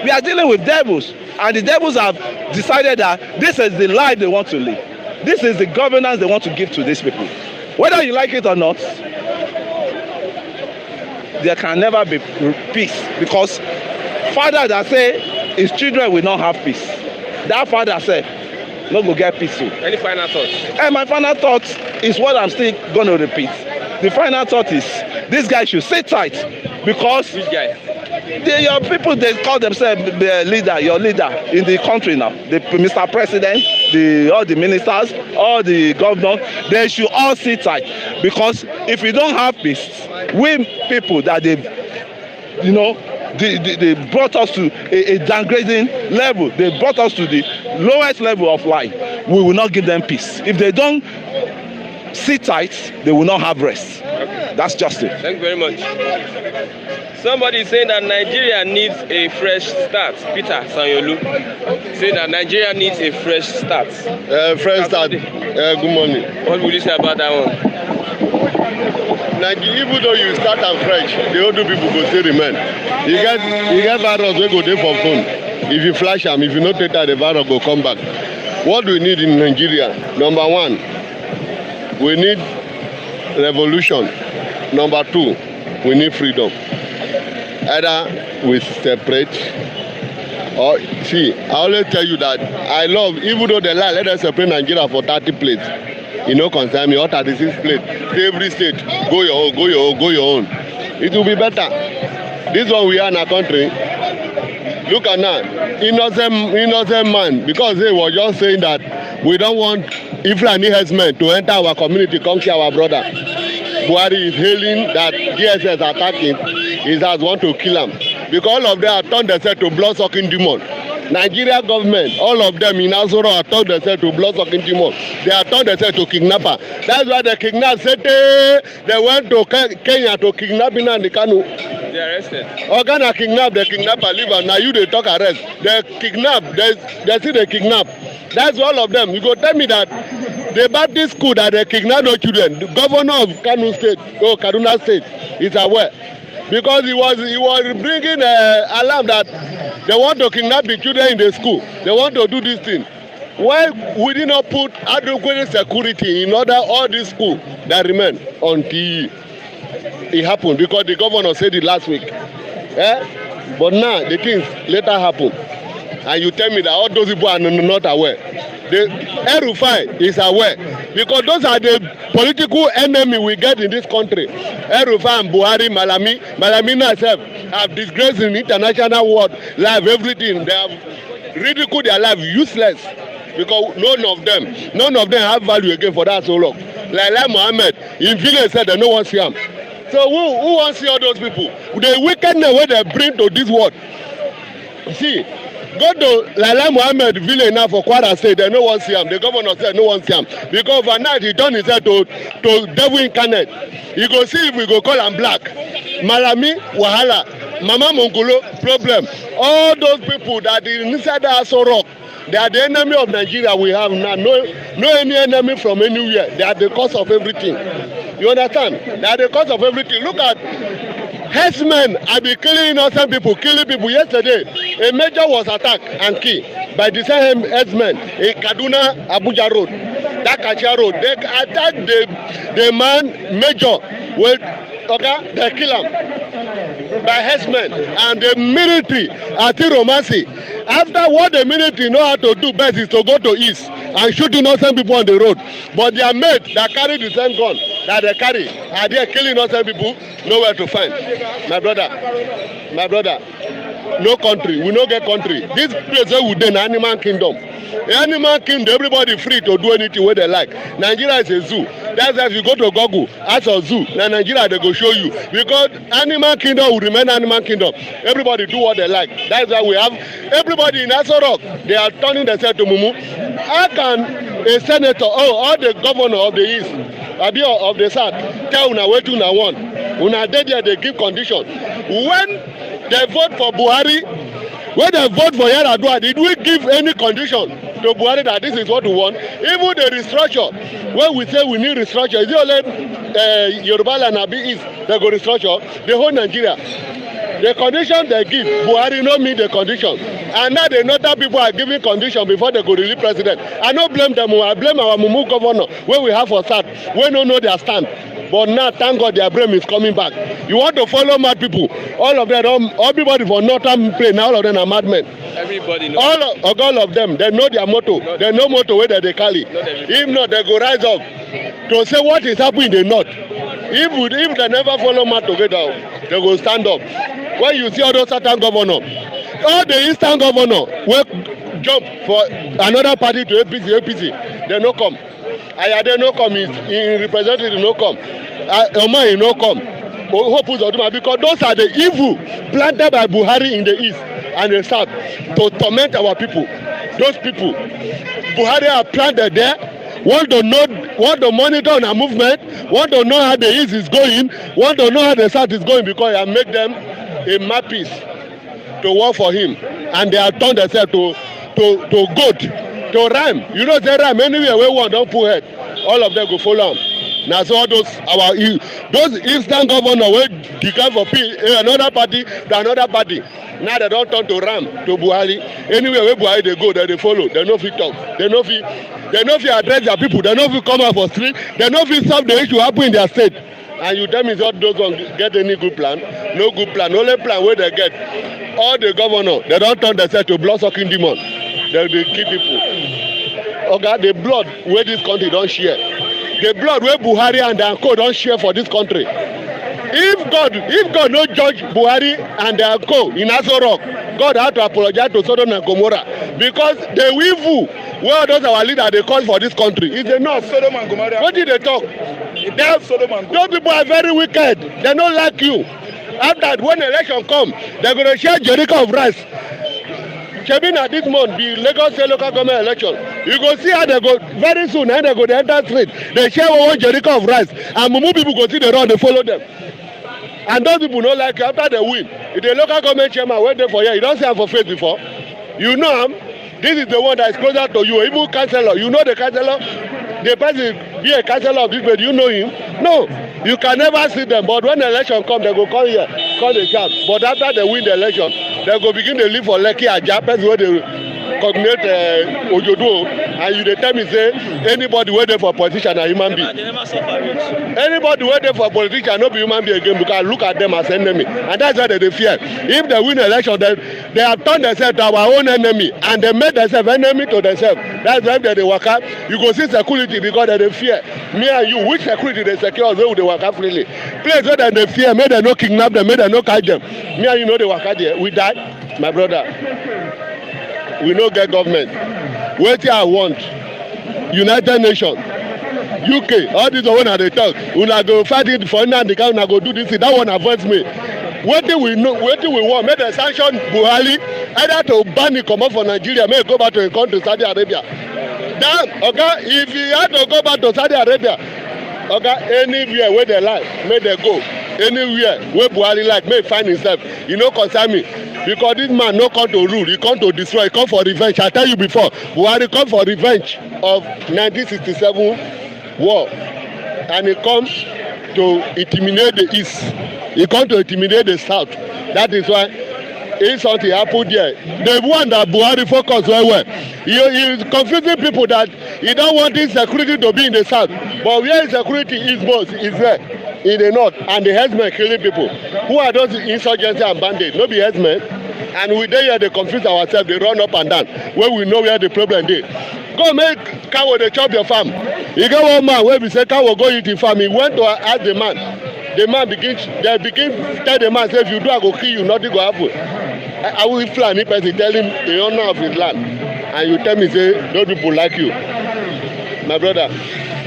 Speaker 6: We are dealing with devils. And the devils have decided that this is the life they want to live. This is the governance they want to give to these people. Whether you like it or not, there can never be peace. Because father that say his children will not have peace. That father said, no go get peace soon.
Speaker 1: Any final thoughts?
Speaker 6: And my final thought is what I'm still going to repeat. The final thought is this guy should sit tight because
Speaker 1: which guy?
Speaker 6: Your people, they call themselves the leader, your leader in the country now. The Mr. President, all the ministers, all the governors, they should all sit tight. Because if we don't have peace, we people that they brought us to a downgrading level. They brought us to the lowest level of life. We will not give them peace. If they don't sit tight, they will not have rest. Okay. That's just it.
Speaker 1: Thank you very much. Somebody is saying that Nigeria needs a fresh start. Peter Sanyolu saying that Nigeria needs a fresh start.
Speaker 7: Fresh start. Good morning.
Speaker 1: What will you say about that one?
Speaker 7: Nigeria, even though you start am fresh, the older people go still remain. You get virus wey go dey for phone. If you flash am, if you no take that, the virus go come back. What do we need in Nigeria? Number one, we need revolution. Number two, we need freedom. Either we separate or see, I always tell you that I love, even though they lie, let us separate Nigeria for 30 plates. You know, concern me, or 36 plates. Every state, go your own, go your own, go your own. It will be better. This one we are in our country. Look at now, innocent man, because they were just saying that we don't want Ifeanyi herdsmen to enter our community, come kill our brother. Buhari is hailing that DSS attacking, is as want to kill him. Because all of them have turned themselves to blood-sucking demons. Nigeria government, all of them in Azoro are turned themselves to blood-sucking demon. They are turned themselves to kidnapper. That's why the kidnappers said they went to Kenya to kidnap in the KANU.
Speaker 1: They arrested.
Speaker 7: Organa kidnap, the kidnapper leave, and now you they talk arrest. They kidnap, they see they kidnap. That's all of them. You go tell me that the Baptist school that they kidnap no children. The governor of Kanu State, or Kaduna State, is aware. Because he was bringing alarm that they want to kidnap the children in the school. They want to do this thing. Why we did not put adequate security in order all these schools that remain until it happened? Because the governor said it last week. But now the things later happen. And you tell me that all those people are not aware. The El-Rufai is aware. Because those are the political enemy we get in this country. El-Rufai and Buhari, Malami herself have disgraced in international world, life, everything. They have ridiculed their life, useless. Because none of them have value again for that so long. Like Mohammed, in village said they no one see him. So who wants to see all those people? The wickedness where they bring to this world. See, go to Lala Mohammed village now for Kwara State, they no one see him. The governor said no one see him. Because overnight he turned his head to devil incarnate. You go see if we go call him black. Malami, Wahala, Mama Mongolo, problem. All those people that is inside the Aso Rock, they are the enemy of Nigeria we have now. No any enemy from anywhere. They are the cause of everything. You understand? They are the cause of everything. Look at herdsmen have been killing innocent people, killing people. Yesterday, a major was attacked and killed by the same herdsmen in Kaduna, Abuja Road, that Kachia Road. They attacked the man major with, okay, they kill him by herdsmen. And the military at Romasi, after what the military know how to do best is to go to east and shoot innocent people on the road. But their mates that carry the same gun that they carry are there killing innocent people, nowhere to find. My brother, no country, we no get country. This place where we dey animal kingdom. Animal kingdom, everybody free to do anything where they like. Nigeria is a zoo. That's why if you go to Google, ask a zoo. Now Nigeria they go show you. Because animal kingdom will remain animal kingdom. Everybody do what they like. That's why we have everybody in Aso Rock. They are turning themselves to Mumu. How can a senator, or the governor of the East, of the South, tell una what una want? Una dey there, they give condition. When they vote for Buhari, when they vote for Yar'Adua, did we give any condition to Buhari that this is what we want? Even the restructure, when we say we need restructure, is it only Yoruba and Abi East they go restructure? The whole Nigeria. The condition they give, Buhari no meet the condition. And now the northern people are giving condition before they go release president. I don't blame them. I blame our Mumu governor, where we have for South, we don't know their stand. But now, thank God, their brain is coming back. You want to follow mad people? All of them, everybody for northern plane, all of them are madmen.
Speaker 1: Everybody knows.
Speaker 7: All of them, they know their motto. They know motto where they carry. If not, they go rise up to say what is happening in the north. If they never follow mad together, they go stand up. When you see all those southern governors, all the eastern governors will jump for another party to APC, they no come. Ayade no come, in representative no come. Omai no come. Because those are the evil planted by Buhari in the east and the south to torment our people. Those people, Buhari are planted there, want to monitor our movement, want to know how the east is going, want to know how the south is going, because I make them a mappies to work for him, and they have turned themselves to goat, to ram. You know they ram anywhere where one don't put head, all of them go follow him. Now so all those eastern governors will declare for another party to another party. Now they don't turn to ram to Buhari. Anywhere where Buhari they go, they follow. They no fit talk. They no fit address their people. They no fit come out for street. They no fit solve the issue happen in their state. And you tell me all those ones get any good plan? No good plan. Only plan where they get. All the governors, they don't turn themselves to blood-sucking demon. They kill people. Okay, the blood where this country don't share. The blood where Buhari and their co don't share for this country. If God no judge Buhari and their co in Aso Rock, God had to apologize to Sodom and Gomorrah, because the evil where those our leaders they call for this country is enough.
Speaker 5: Sodom and Gomorrah.
Speaker 7: What did they talk? Those people are very wicked. They don't like you. After that, when election come, they're going to share Jericho of rice. shebi na this month be Lagos State local government election. You go see how they go very soon. How they go dey enter street. They share one jericho of rice, and mumu people go see the run. They follow them. And those people no like you after they win. If the local government chairman went there for here, you don't see him for face before. You know him. This is the one that is closer to you. Even councillor, you know the councillor. The person be a councillor of this place. You know him. No, you can never see them. But when the election come, they go come here, call the shout. But after they win the election, they go begin to live for Lekki Ajapes where they coordinate Ojodo. And you dey tell me say anybody wey dey for politician na human being. Anybody wey dey for politician no be human being again because look at them as enemy, and that's why they dey fear. If they win election, they have turned themselves to our own enemy, and they made themselves enemy to themselves. That's why they dey waka. You go see security because they dey fear. Me and you, which security dey secure us wey we dey waka freely? Place where they dey fear, make dem no kidnap them, make dem no catch them. Me and you no dey waka there. We die, my brother. We no get government. Wetin I want, United Nations, UK, all this one I dey talk. Una go fight it for Nnamdi Kanu, una go do this thing. That one avoids me. Wetin we know, wetin we want, make dem sanction Buhari either to ban him comot for Nigeria, make he go back to him country, Saudi Arabia. Damn, oga, if he had to go back to Saudi Arabia, oga, anywhere wey dem like, make dem go. Anywhere wey Buhari like, make he find himself. E no concern me. Because this man no come to rule, he come to destroy, he come for revenge. I tell you before, Buhari come for revenge of 1967 war, and he come to intimidate the east, he come to intimidate the south. That is why if something happen there, the one that Buhari focus well, he is confusing people that he don't want this security to be in the south, but where insecurity is most is there in the north, and the herdsmen killing people. Who are those insurgency and bandits? No be herdsmen. And we dey here, they confuse ourselves, they run up and down when we know where the problem dey. Go make cow dey chop your farm. You get one man wey be say cow go eat the farm. He went to ask the man. The man begin tell the man say, if you do I go kill you, nothing go happen. I will Fulani person tell him the owner of his land, and you tell me say those people like you. My brother,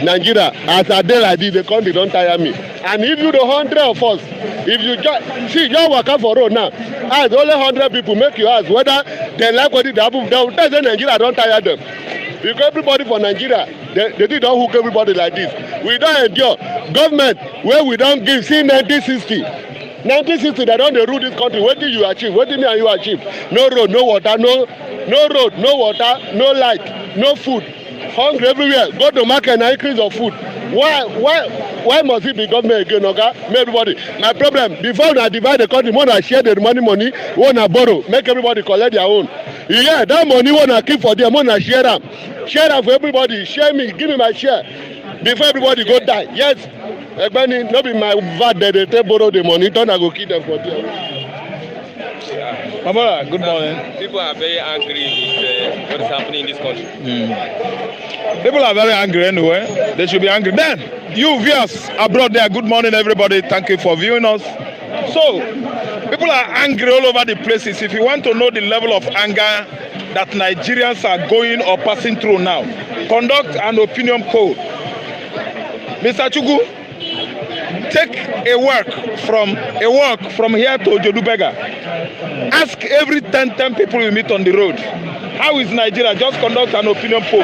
Speaker 7: Nigeria, as I dey like this, the country don tire me. And if you the 100 of us, if you just waka for road now, ask only 100 people, make you ask whether they like what it happen. They will tell say Nigeria don tire them. Because everybody for Nigeria, they don hook everybody like this. We don endure government wey we don give since 1960. 1960 they don dey rule this country. Wetin you achieve? Wetin me and you achieve? No road, no water, no road, no water, no light, no food. Hungry everywhere. Go to market and increase of food. Why must it be government again, oga? Make everybody. My problem, before una divide the country, more than share the money, wanna borrow, make everybody collect their own. Yeah, that money wanna keep for them, wanna share them. Share them for everybody. Share me, give me my share. Before everybody go die. Yes, Egbeni, no be my VAT that they take borrow the money, turn I go kill them for them.
Speaker 3: Mama, good morning.
Speaker 1: People are very angry with what is happening in this country.
Speaker 3: People are very angry anyway. They should be angry. Then, you viewers abroad there, good morning everybody. Thank you for viewing us. So, people are angry all over the places. If you want to know the level of anger that Nigerians are going or passing through now, conduct an opinion poll. Mr. Chugu, take a walk from here to Ojodu-Bega. Ask every 10 people you meet on the road, how is Nigeria? Just conduct an opinion poll.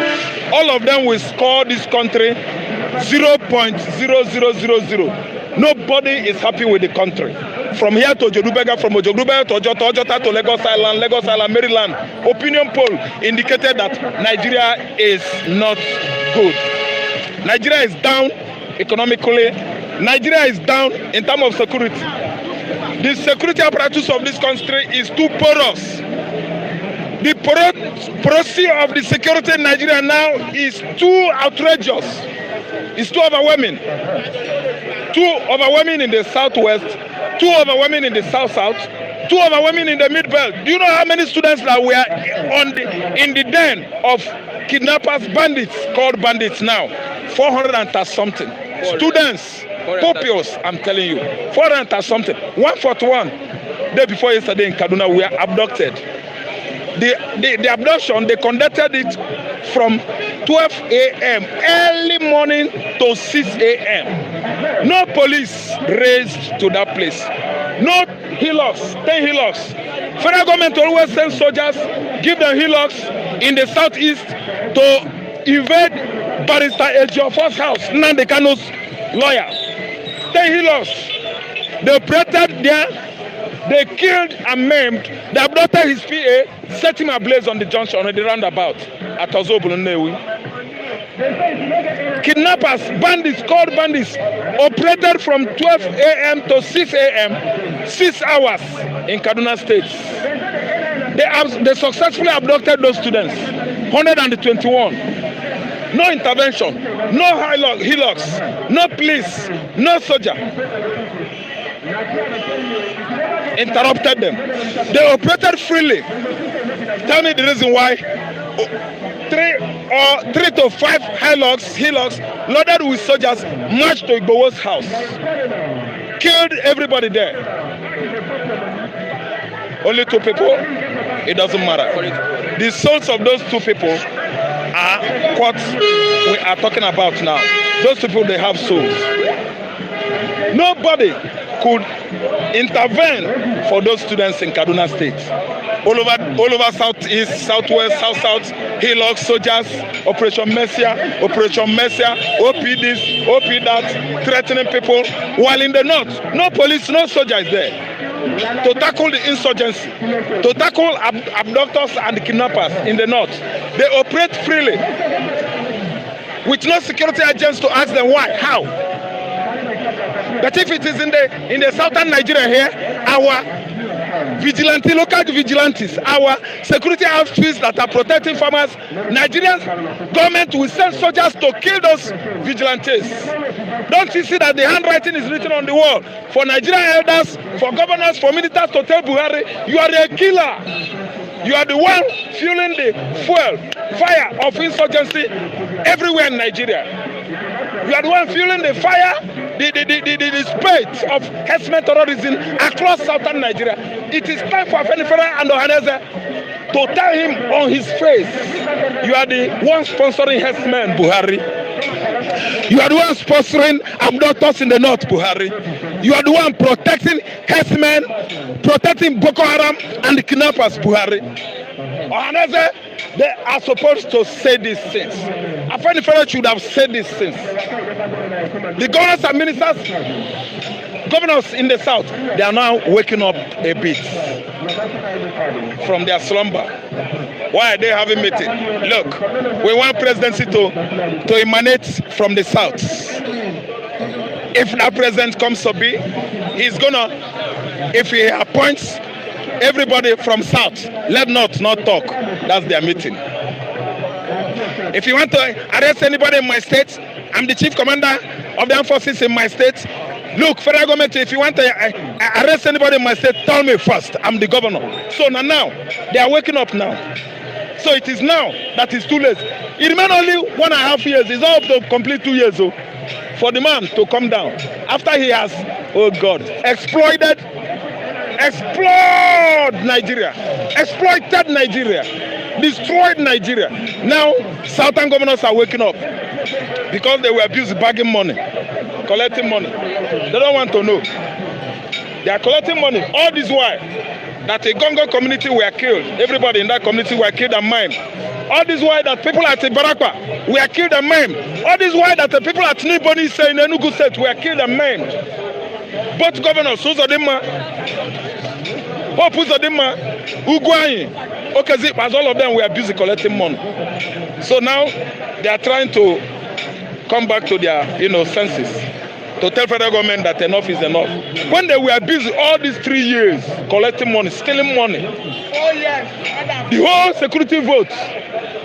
Speaker 3: All of them will score this country 0.0000. Nobody is happy with the country. From here to Ojodu-Bega, from Ojodu-Bega to Ojota to Lagos Island, Maryland, opinion poll indicated that Nigeria is not good. Nigeria is down economically. Nigeria is down in terms of security. The security apparatus of this country is too porous. The porosity of the security in Nigeria now is too outrageous. It's too overwhelming. Too overwhelming in the southwest, too overwhelming in the south-south, too overwhelming in the mid-belt. Do you know how many students that were in the den of kidnappers, bandits, called bandits now? 400 and something. Students, pupils, I'm telling you. 400 and something. 141. Day before yesterday in Kaduna, we were abducted. The abduction, they conducted it from 12 a.m. early morning to 6 a.m. No police raised to that place. No healers, 10 healers
Speaker 8: Federal government always sends soldiers, give them hillocks in the southeast to invade Barrister Ejiofor's house, NNAMDI KANU's lawyer. 10 hillocks. They operated there, they killed and maimed, they abducted his PA, set him ablaze on the junction, on the roundabout at Ozobulunewi. Kidnappers, bandits, called bandits, operated from 12 a.m. to 6 a.m., 6 hours in Kaduna State. They successfully abducted those students, 121. No intervention, no hillocks, no police, no soldier. Interrupted them. They operated freely. Tell me the reason why 3 to 5 hillocks loaded with soldiers marched to IGBOHO's house. Killed everybody there. Only 2 people, it doesn't matter. The souls of those 2 people are what we are talking about now. Those people, they have souls. Nobody could intervene for those students in Kaduna State. All over southeast, southwest, south, hillocks, soldiers, Operation Mercia, OP this, OP that, threatening people. While in the north, no police, no soldiers there to tackle the insurgency, to tackle abductors and kidnappers in the north. They operate freely with no security agents to ask them why, how. But if it is in the southern Nigeria here, our local vigilantes, our security outfits that are protecting farmers, Nigerian government will send soldiers to kill those vigilantes. Don't you see that the handwriting is written on the wall for Nigerian elders, for governors, for ministers to tell Buhari, you are a killer. You are the one fueling the fire of insurgency everywhere in Nigeria. You are the one fueling the fire, the spate of herdsmen terrorism across southern Nigeria. It is time for Afenifera and Ohaneze to tell him on his face, you are the one sponsoring herdsmen, Buhari. You are the one sponsoring abductors in the north, Buhari. You are the one protecting herdsmen, protecting Boko Haram and the kidnappers, Buhari. Ohaneze, they are supposed to say these things. Afenifera should have said these things. The governors and ministers, governors in the south, they are now waking up a bit from their slumber. Why are they having meeting? Look, we want presidency to emanate from the south. If that president comes to be, he's gonna, if he appoints everybody from south, let not talk. That's their meeting. If you want to arrest anybody in my state, I'm the chief commander of the armed forces in my state. Look, federal government, if you want to arrest anybody in my state, tell me first. I'm the governor. So now, they are waking up now. So it is now that it's too late. It remains only 1.5 years. It's all up to complete 2 years for the man to come down. After he has, oh God, exploited Nigeria, exploited Nigeria, destroyed Nigeria. Now, southern governors are waking up because they were abused, bagging money, collecting money. They don't want to know. They are collecting money. All this while that a Gongo community were killed. Everybody in that community were killed and maimed. All this while that people at Ibarakwa were killed and maimed. All this while that the people at Niboni say in Enugu State were killed and maimed. Both governors, Uzodimma, Hope Uzodimma, Ugwuanyi, Okezip, as all of them were busy collecting money. So now they are trying to come back to their senses, to tell federal government that enough is enough. When they were busy all these 3 years collecting money, stealing money, the whole security vote,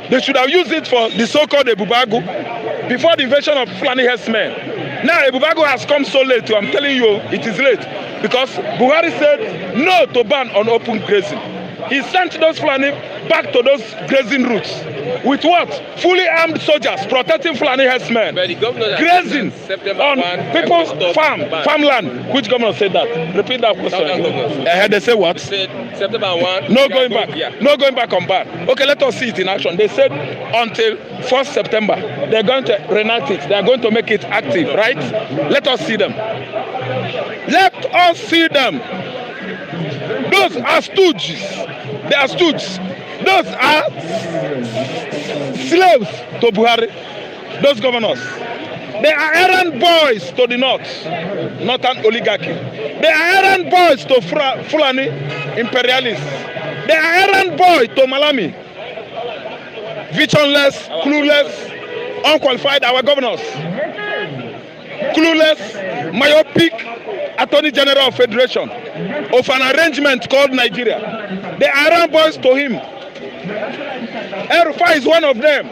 Speaker 8: they should have used it for the so-called Ebubagu before the invasion of Fulani herdsmen. Now Ebubagu has come so late, I'm telling you, it is late, because Buhari said no to ban on open grazing. He sent those Fulani back to those grazing routes. With what? Fully armed soldiers protecting Fulani herdsmen. Grazing on people's farmland. Which governor said that? Repeat that question. They say what?
Speaker 1: They said September 1.
Speaker 8: No going back. Yeah. No going back on ban. Okay, let us see it in action. They said until 1st September, they're going to reenact it. They're going to make it active, right? Let us see them. Let us see them. Those are stooges. They are stooges. Those are slaves to Buhari. Those governors. They are errand boys to the north, northern oligarchy. They are errand boys to Fulani imperialists. They are errand boys to Malami. Visionless, clueless, unqualified, our governors. Clueless, myopic Attorney General of Federation of an arrangement called Nigeria. They are errand boys to him. Erufai is one of them.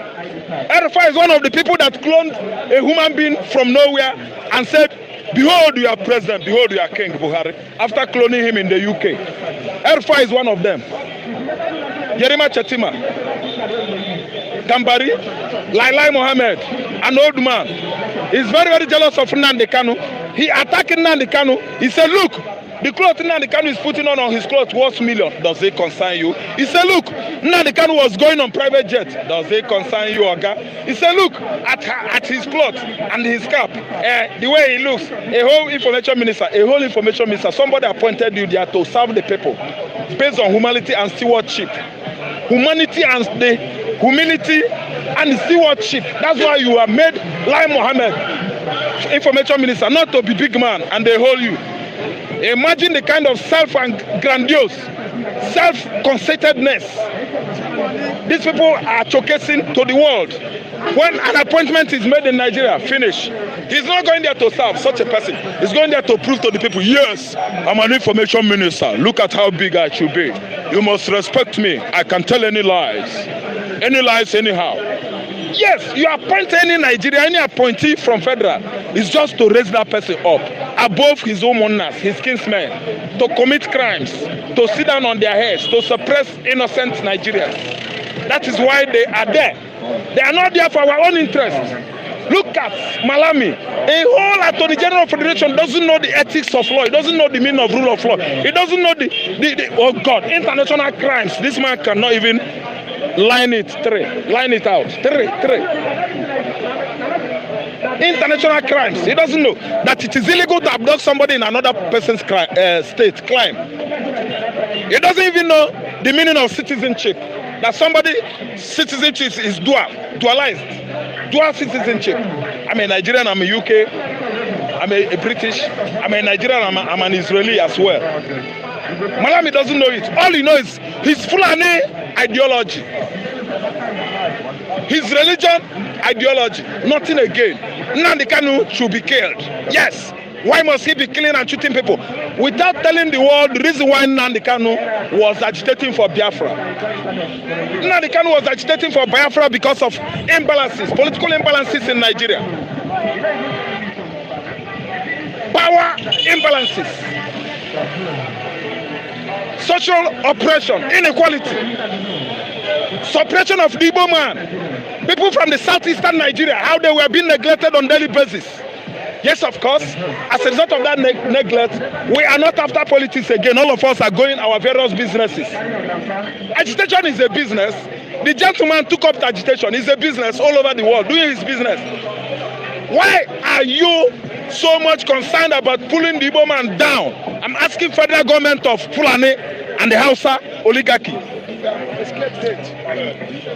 Speaker 8: Erufai is one of the people that cloned a human being from nowhere and said, behold your president, behold your king Buhari, after cloning him in the UK. Erufai is one of them. Yerima Chetima, Gambari, Lailai Mohammed, an old man, is very, very jealous of Nnamdi Kanu. He attacked Nnamdi Kanu. He said, look, the cloth Nnamdi Kanu is putting on his clothes worth million. Does it concern you? He said, look, Nnamdi Kanu was going on private jet. Does it concern you, Oga? He said, look at his cloth and his cap. The way he looks. A whole information minister. Somebody appointed you there to serve the people based on humanity and stewardship. Humility and stewardship. That's why you are made like Mohammed, information minister, not to be big man and they hold you. Imagine the kind of self-grandiose, self-conceitedness these people are showcasing to the world. When an appointment is made in Nigeria, finish. He's not going there to serve such a person. He's going there to prove to the people, yes, I'm an information minister. Look at how big I should be. You must respect me. I can tell any lies anyhow. Yes, you appoint any Nigeria, any appointee from federal, is just to raise that person up above his own owners, his kinsmen, to commit crimes, to sit down on their heads, to suppress innocent Nigerians. That is why they are there. They are not there for our own interest. Look at Malami. A whole Attorney General of Federation doesn't know the ethics of law. He doesn't know the meaning of rule of law. He doesn't know the oh God, international crimes. This man cannot even line it out. International crimes. He doesn't know that it is illegal to abduct somebody in another person's state. Crime. He doesn't even know the meaning of citizenship. That somebody's citizenship is dualized. Dual citizenship. I'm a Nigerian, I'm a UK, I'm a British, I'm a Nigerian, I'm an Israeli as well. Malami doesn't know it. All he knows is his Fulani ideology. His religion ideology. Nothing again. Nnamdi Kanu should be killed. Yes. Why must he be killing and shooting people? Without telling the world the reason why Nnamdi Kanu was agitating for Biafra. Nnamdi Kanu was agitating for Biafra because of imbalances, political imbalances in Nigeria. Power imbalances. Social oppression, inequality. Suppression of the Igbo man. People from the southeastern Nigeria, how they were being neglected on daily basis. Yes, of course. As a result of that neglect, we are not after politics again. All of us are going our various businesses. Agitation is a business. The gentleman took up the agitation. It's a business all over the world, doing his business. Why are you so much concerned about pulling the Igbo man down? I'm asking federal government of Fulani and the Hausa oligarchy.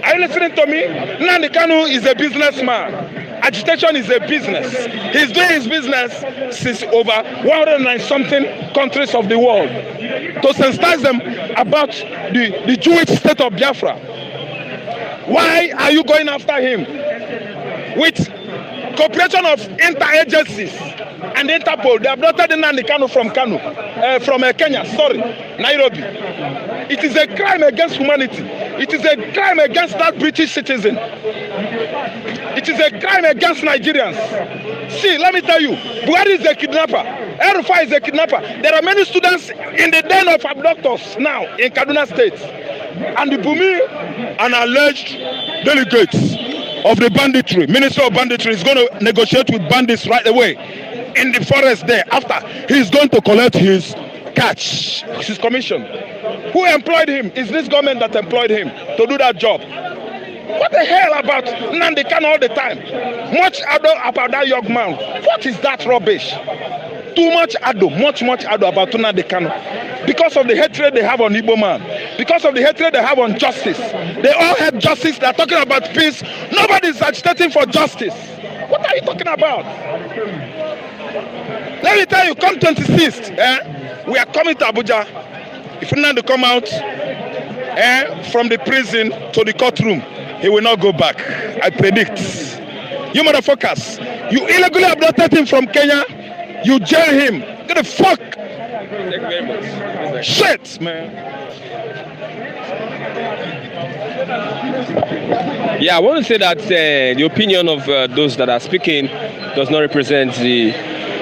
Speaker 8: Are you listening to me? Nnamdi Kanu is a businessman. Agitation is a business. He's doing his business since over 109-something countries of the world to sensitize them about the Jewish state of Biafra. Why are you going after him? With cooperation of inter-agencies and Interpol, they abducted Nnamdi Kanu from Kenya, Nairobi. It is a crime against humanity. It is a crime against that British citizen. It is a crime against Nigerians. See, let me tell you, Buhari is a kidnapper. Erufai is a kidnapper. There are many students in the den of abductors now in Kaduna State. And the Bumi, an alleged delegate of the banditry, Minister of Banditry, is going to negotiate with bandits right away in the forest there after he's going to collect his catch, his commission. Who employed him? Is this government that employed him to do that job? What the hell about Nnamdi Kanu all the time? Much ado about that young man. What is that rubbish? Too much ado, much ado about Nnamdi Kanu. because of the hatred they have on Igbo man, because of the hatred they have on justice. They all have justice. They're talking about peace. Nobody's agitating for justice. What are you talking about? Let me tell you, come 26th, we are coming to Abuja. If you want to come out from the prison to the courtroom, he will not go back. I predict. You motherfuckers, you illegally abducted him from Kenya. You jail him. Get the fuck.
Speaker 1: Thank you very much.
Speaker 8: Shit, man.
Speaker 1: Yeah, I want to say that the opinion of those that are speaking does not represent the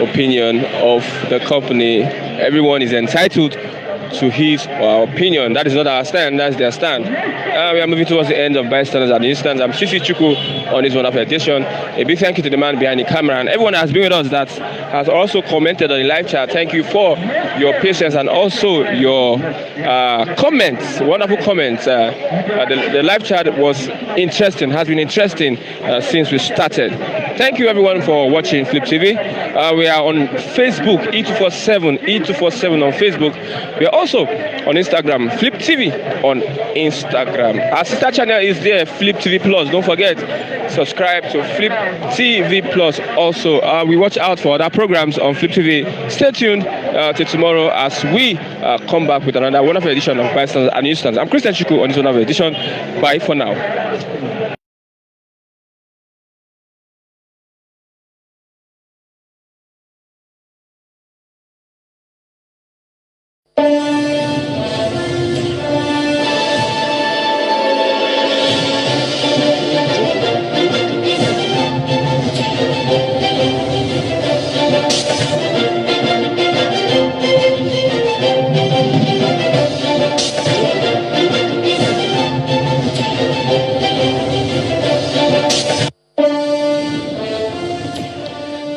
Speaker 1: opinion of the company. Everyone is entitled to his opinion. That is not our stand, that's their stand. We are moving towards the end of Bystanders at the Instance. I'm Sisi Chuku on this wonderful edition. A big thank you to the man behind the camera and everyone that has been with us that has also commented on the live chat. Thank you for your patience and also your comments, wonderful comments. The live chat was interesting, has been interesting since we started. Thank you everyone for watching Flip TV. We are on Facebook, E247 on Facebook. We are also on Instagram, Flip TV on Instagram. Our sister channel is there, Flip TV Plus. Don't forget, subscribe to Flip TV Plus. Also, we watch out for other programs on Flip TV. Stay tuned till tomorrow as we come back with another wonderful edition of Bystanders and Instance. I'm Christian Chuku on this wonderful edition. Bye for now.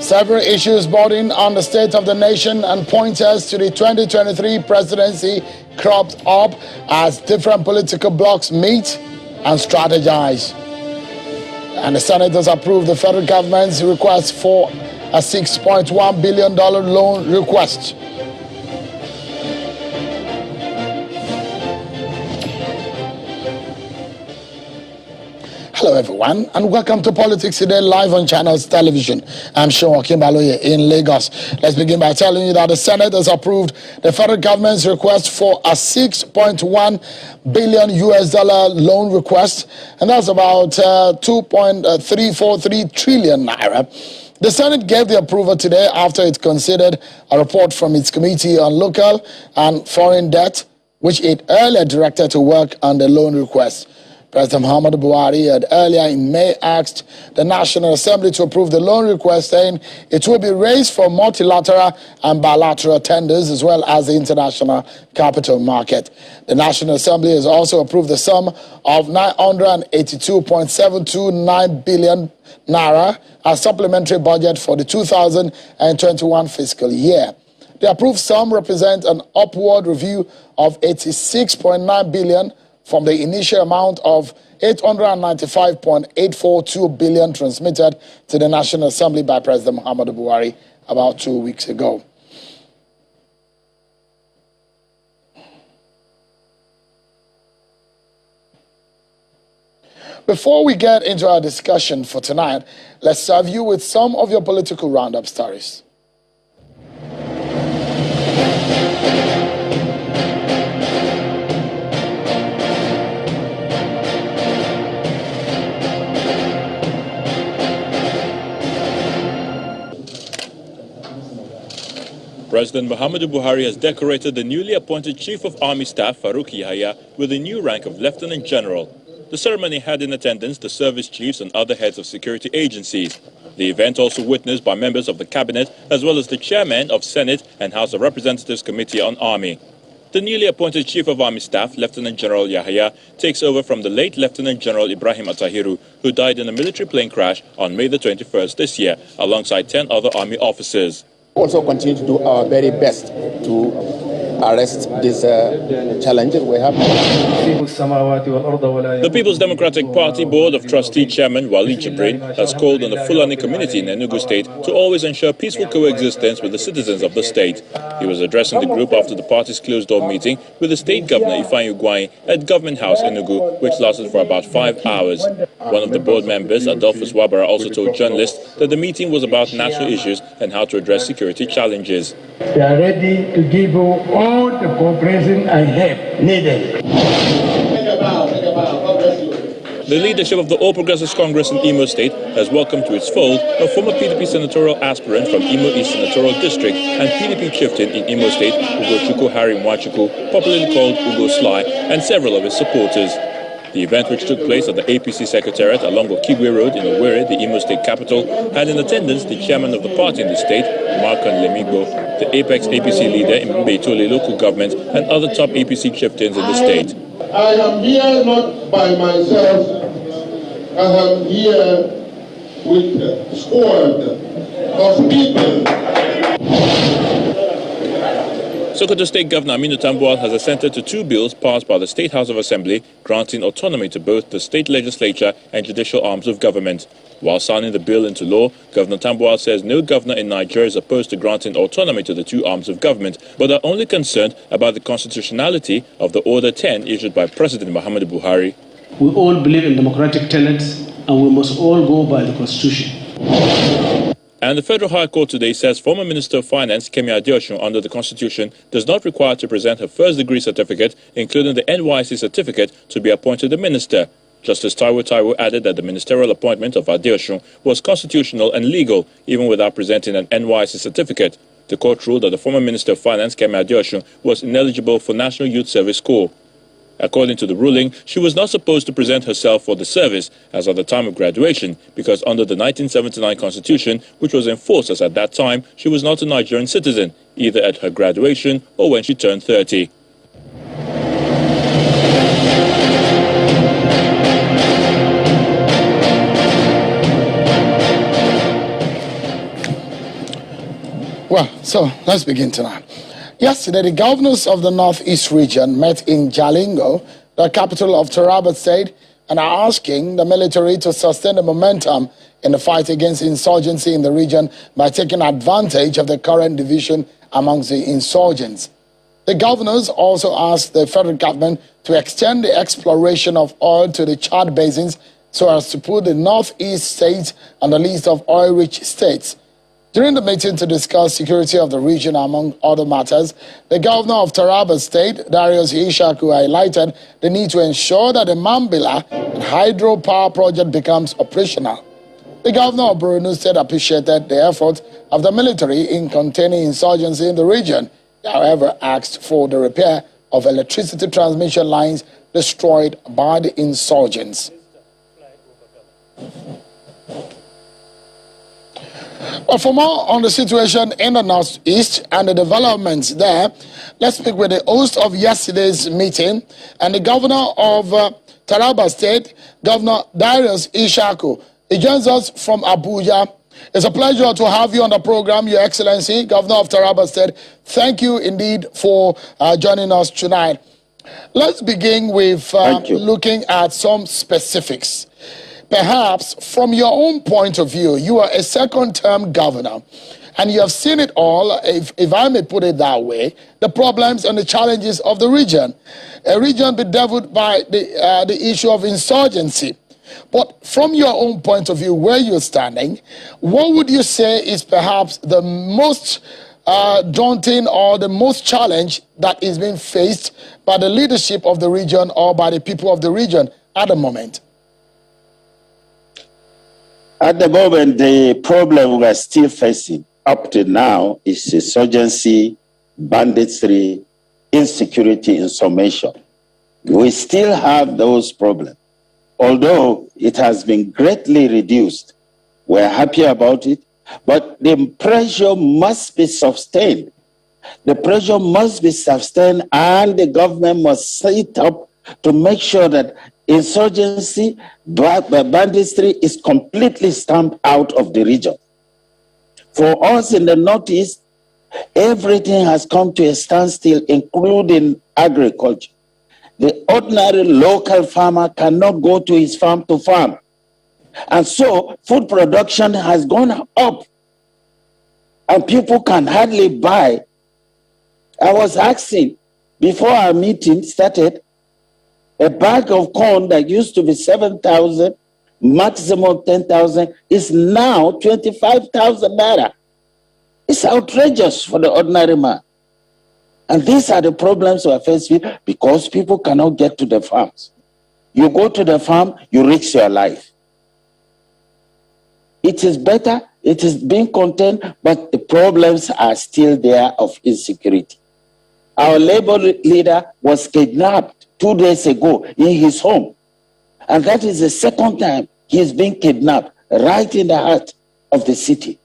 Speaker 9: Several issues bordering on the state of the nation and pointers to the 2023 presidency cropped up as different political blocs meet and strategize. And the senators approved the federal government's request for a $6.1 billion loan request. Hello everyone and welcome to Politics Today live on Channels Television. I'm Sean Kimbaloye in Lagos. Let's begin by telling you that the Senate has approved the federal government's request for a $6.1 billion loan request, and that's about 2.343 trillion naira. The Senate gave the approval today after it considered a report from its Committee on Local and Foreign Debt, which it earlier directed to work on the loan request. President Muhammadu Buhari had earlier in May asked the National Assembly to approve the loan request, saying it will be raised for multilateral and bilateral tenders as well as the international capital market. The National Assembly has also approved the sum of 982.729 billion naira as supplementary budget for the 2021 fiscal year. The approved sum represents an upward review of 86.9 billion from the initial amount of 895.842 billion transmitted to the National Assembly by President Muhammadu Buhari about 2 weeks ago. Before we get into our discussion for tonight, let's serve you with some of your political roundup stories.
Speaker 10: President Muhammadu Buhari has decorated the newly appointed Chief of Army Staff, Farouk Yahaya, with the new rank of Lieutenant General. The ceremony had in attendance the service chiefs and other heads of security agencies. The event also witnessed by members of the cabinet as well as the chairman of Senate and House of Representatives Committee on Army. The newly appointed Chief of Army Staff, Lieutenant General Yahaya, takes over from the late Lieutenant General Ibrahim Atahiru, who died in a military plane crash on May the 21st this year, alongside 10 other Army officers.
Speaker 11: Also continue to do our very best to arrest this challenge we have.
Speaker 10: The People's Democratic Party Board of Trustee Chairman Wali Jibrin has called on the Fulani community in Enugu State to always ensure peaceful coexistence with the citizens of the state. He was addressing the group after the party's closed-door meeting with the state governor Ifeanyi Ugwuanyi at Government House Enugu, which lasted for about 5 hours. One of the board members, Adolphus Wabara, also told journalists that the meeting was about national issues and how to address security challenges.
Speaker 12: They are ready to give you all the cooperation and help needed.
Speaker 10: The leadership of the All Progressives Congress in Imo State has welcomed to its fold a former PDP senatorial aspirant from Imo East Senatorial District and PDP chieftain in Imo State, Ugochukwu Harry Mwachukwu, popularly called Ugo Sly, and several of his supporters. The event, which took place at the APC Secretariat along Okigwe Road in Owerri, the Imo State capital, had in attendance the chairman of the party in the state, Markan Lemigbo, the Apex APC leader in Mbetole local government, and other top APC chieftains in the state.
Speaker 13: I am here not by myself. I am here with a squad of people.
Speaker 10: Sokoto State Governor Aminu Tambuwal has assented to 2 bills passed by the State House of Assembly granting autonomy to both the state legislature and judicial arms of government. While signing the bill into law, Governor Tambuwal says no governor in Nigeria is opposed to granting autonomy to the 2 arms of government, but are only concerned about the constitutionality of the Order 10 issued by President Muhammadu Buhari.
Speaker 14: We all believe in democratic tenets and we must all go by the Constitution.
Speaker 10: And the Federal High Court today says former Minister of Finance Kemi Adeosun under the Constitution does not require to present her first-degree certificate, including the NYSC certificate, to be appointed a minister. Justice Taiwo added that the ministerial appointment of Adeosun was constitutional and legal, even without presenting an NYSC certificate. The court ruled that the former Minister of Finance Kemi Adeosun was ineligible for National Youth Service Corps. According to the ruling, she was not supposed to present herself for the service as at the time of graduation because under the 1979 Constitution, which was in force as at that time, she was not a Nigerian citizen, either at her graduation or when she turned 30.
Speaker 9: Well, so let's begin tonight. Yesterday, the governors of the Northeast region met in Jalingo, the capital of Taraba State, and are asking the military to sustain the momentum in the fight against insurgency in the region by taking advantage of the current division amongst the insurgents. The governors also asked the federal government to extend the exploration of oil to the Chad basins so as to put the Northeast states on the list of oil-rich states. During the meeting to discuss security of the region, among other matters, the governor of Taraba State, Darius Ishaku, highlighted the need to ensure that the Mambila hydropower project becomes operational. The governor of Borno State appreciated the effort of the military in containing insurgency in the region, however asked for the repair of electricity transmission lines destroyed by the insurgents. But for more on the situation in the Northeast and the developments there, let's speak with the host of yesterday's meeting and the governor of Taraba State, Governor Darius Ishaku. He joins us from Abuja. It's a pleasure to have you on the program, Your Excellency, Governor of Taraba State. Thank you indeed for joining us tonight. Let's begin with looking at some specifics. Perhaps from your own point of view, you are a second-term governor, and you have seen it all, if I may put it that way, the problems and the challenges of the region. A region bedeviled by the issue of insurgency. But from your own point of view, where you're standing, what would you say is perhaps the most daunting or the most challenge that is being faced by the leadership of the region or by the people of the region at the moment?
Speaker 15: At the moment, the problem we are still facing up to now is insurgency, banditry, insecurity, insurrection. We still have those problems. Although it has been greatly reduced, we're happy about it, but the pressure must be sustained. The pressure must be sustained, and the government must sit up to make sure that insurgency, banditry is completely stamped out of the region. For us in the Northeast, Everything has come to a standstill, including agriculture. The ordinary local farmer cannot go to his farm to farm. And so food production has gone up and people can hardly buy. I was asking before our meeting started, a bag of corn that used to be 7,000, maximum 10,000, is now 25,000 naira. It's outrageous for the ordinary man. And these are the problems we are faced with because people cannot get to the farms. You go to the farm, you risk your life. It is better, it is being contained, but the problems are still there of insecurity. Our labor leader was kidnapped 2 days ago in his home. And that is the second time he is being kidnapped right in the heart of the city.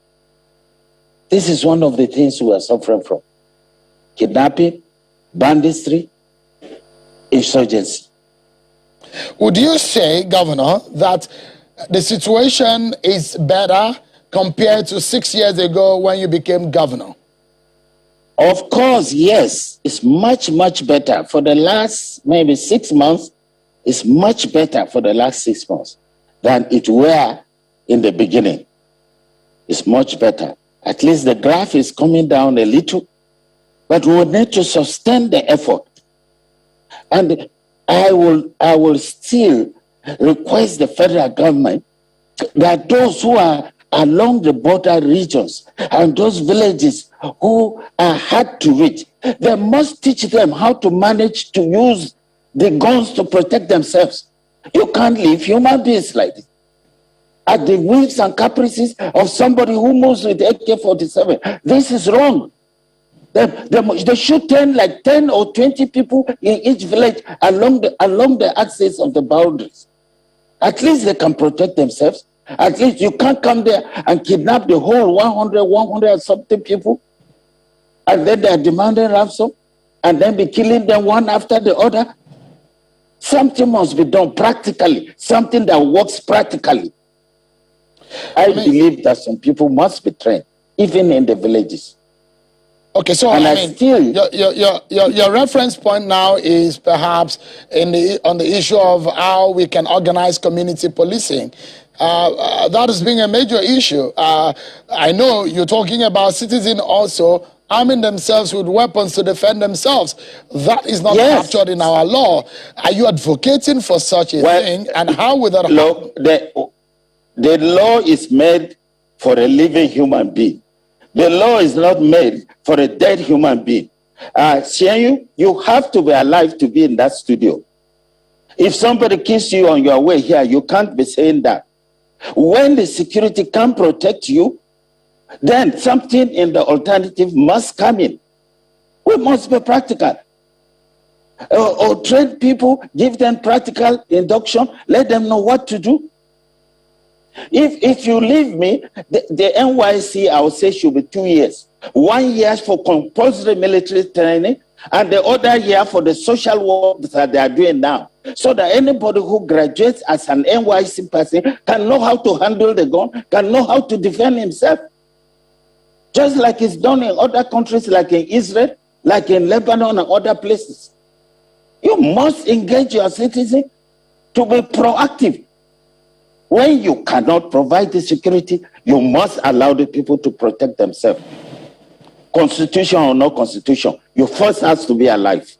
Speaker 15: This is one of the things we are suffering from. Kidnapping, banditry, insurgency.
Speaker 9: Would you say, Governor, that the situation is better compared to 6 years ago when you became governor?
Speaker 15: Of course, yes. It's much, much better. For the last maybe 6 months, it's much better for the last 6 months than it were in the beginning. It's much better. At least the graph is coming down a little, but we will need to sustain the effort. And I will still request the federal government that those who are along the border regions and those villages who are hard to reach, they must teach them how to manage to use the guns to protect themselves. You can't leave human beings like this at the whims and caprices of somebody who moves with AK-47. This is wrong. They should turn like 10 or 20 people in each village along the axis of the boundaries. At least they can protect themselves. At least you can't come there and kidnap the whole 100 something people, and then they are demanding ransom, and then be killing them one after the other. Something must be done practically, something that works practically. I believe that some people must be trained, even in the villages.
Speaker 9: Okay, so
Speaker 15: and
Speaker 9: I mean, your reference point now is perhaps on the issue of how we can organize community policing. That is being a major issue. I know you're talking about citizens also arming themselves with weapons to defend themselves. That is not captured in our law. Are you advocating for such a thing, and how would that happen?
Speaker 15: The law is made for a living human being. The law is not made for a dead human being. You have to be alive to be in that studio. If somebody kills you on your way here, you can't be saying that. When the security can't protect you, then something in the alternative must come in. We must be practical. Or train people, give them practical induction, let them know what to do. If you leave me, the NYC, I would say, should be 2 years. 1 year for compulsory military training, and the other year for the social work that they are doing now. So that anybody who graduates as an NYC person can know how to handle the gun, can know how to defend himself. Just like it's done in other countries, like in Israel, like in Lebanon and other places. You must engage your citizens to be proactive. When you cannot provide the security, you must allow the people to protect themselves. Constitution or no constitution, you first have to be alive.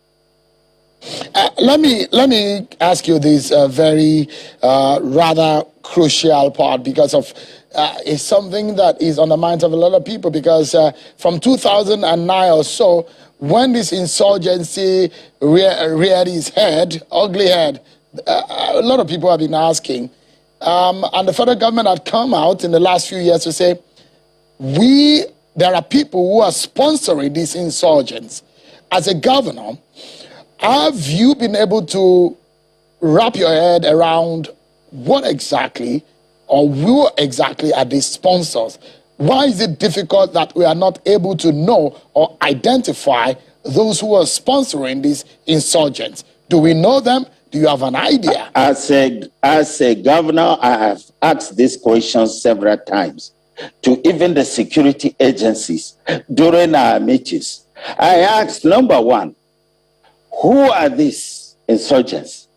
Speaker 9: Let me ask you this very rather crucial part, because of it's something that is on the minds of a lot of people, because from 2009 or so, when this insurgency reared its head, ugly head, a lot of people have been asking, and the federal government had come out in the last few years to say, there are people who are sponsoring these insurgents. As a governor, have you been able to wrap your head around what exactly or who exactly are these sponsors? Why is it difficult that we are not able to know or identify those who are sponsoring these insurgents? Do we know them? Do you have an idea?
Speaker 15: As a governor, I have asked this question several times. to even the security agencies during our meetings. I asked, number one, who are these insurgents?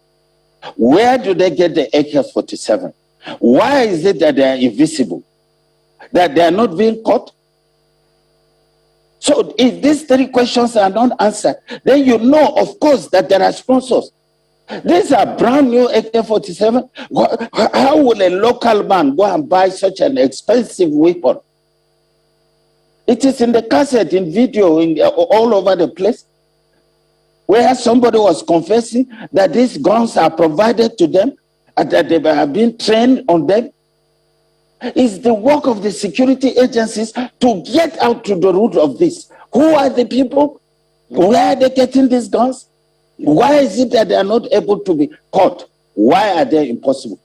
Speaker 15: Where do they get the AK-47? Why is it that they are invisible? That they are not being caught? So if these three questions are not answered, then you know, of course, that there are sponsors. These are brand new AK-47. How will a local man go and buy such an expensive weapon? It is in the cassette, in video, all over the place, where somebody was confessing that these guns are provided to them and that they have been trained on them. It's the work of the security agencies to get out to the root of this. Who are the people? Where are they getting these guns? Why is it that they are not able to be caught? Why are they impossible?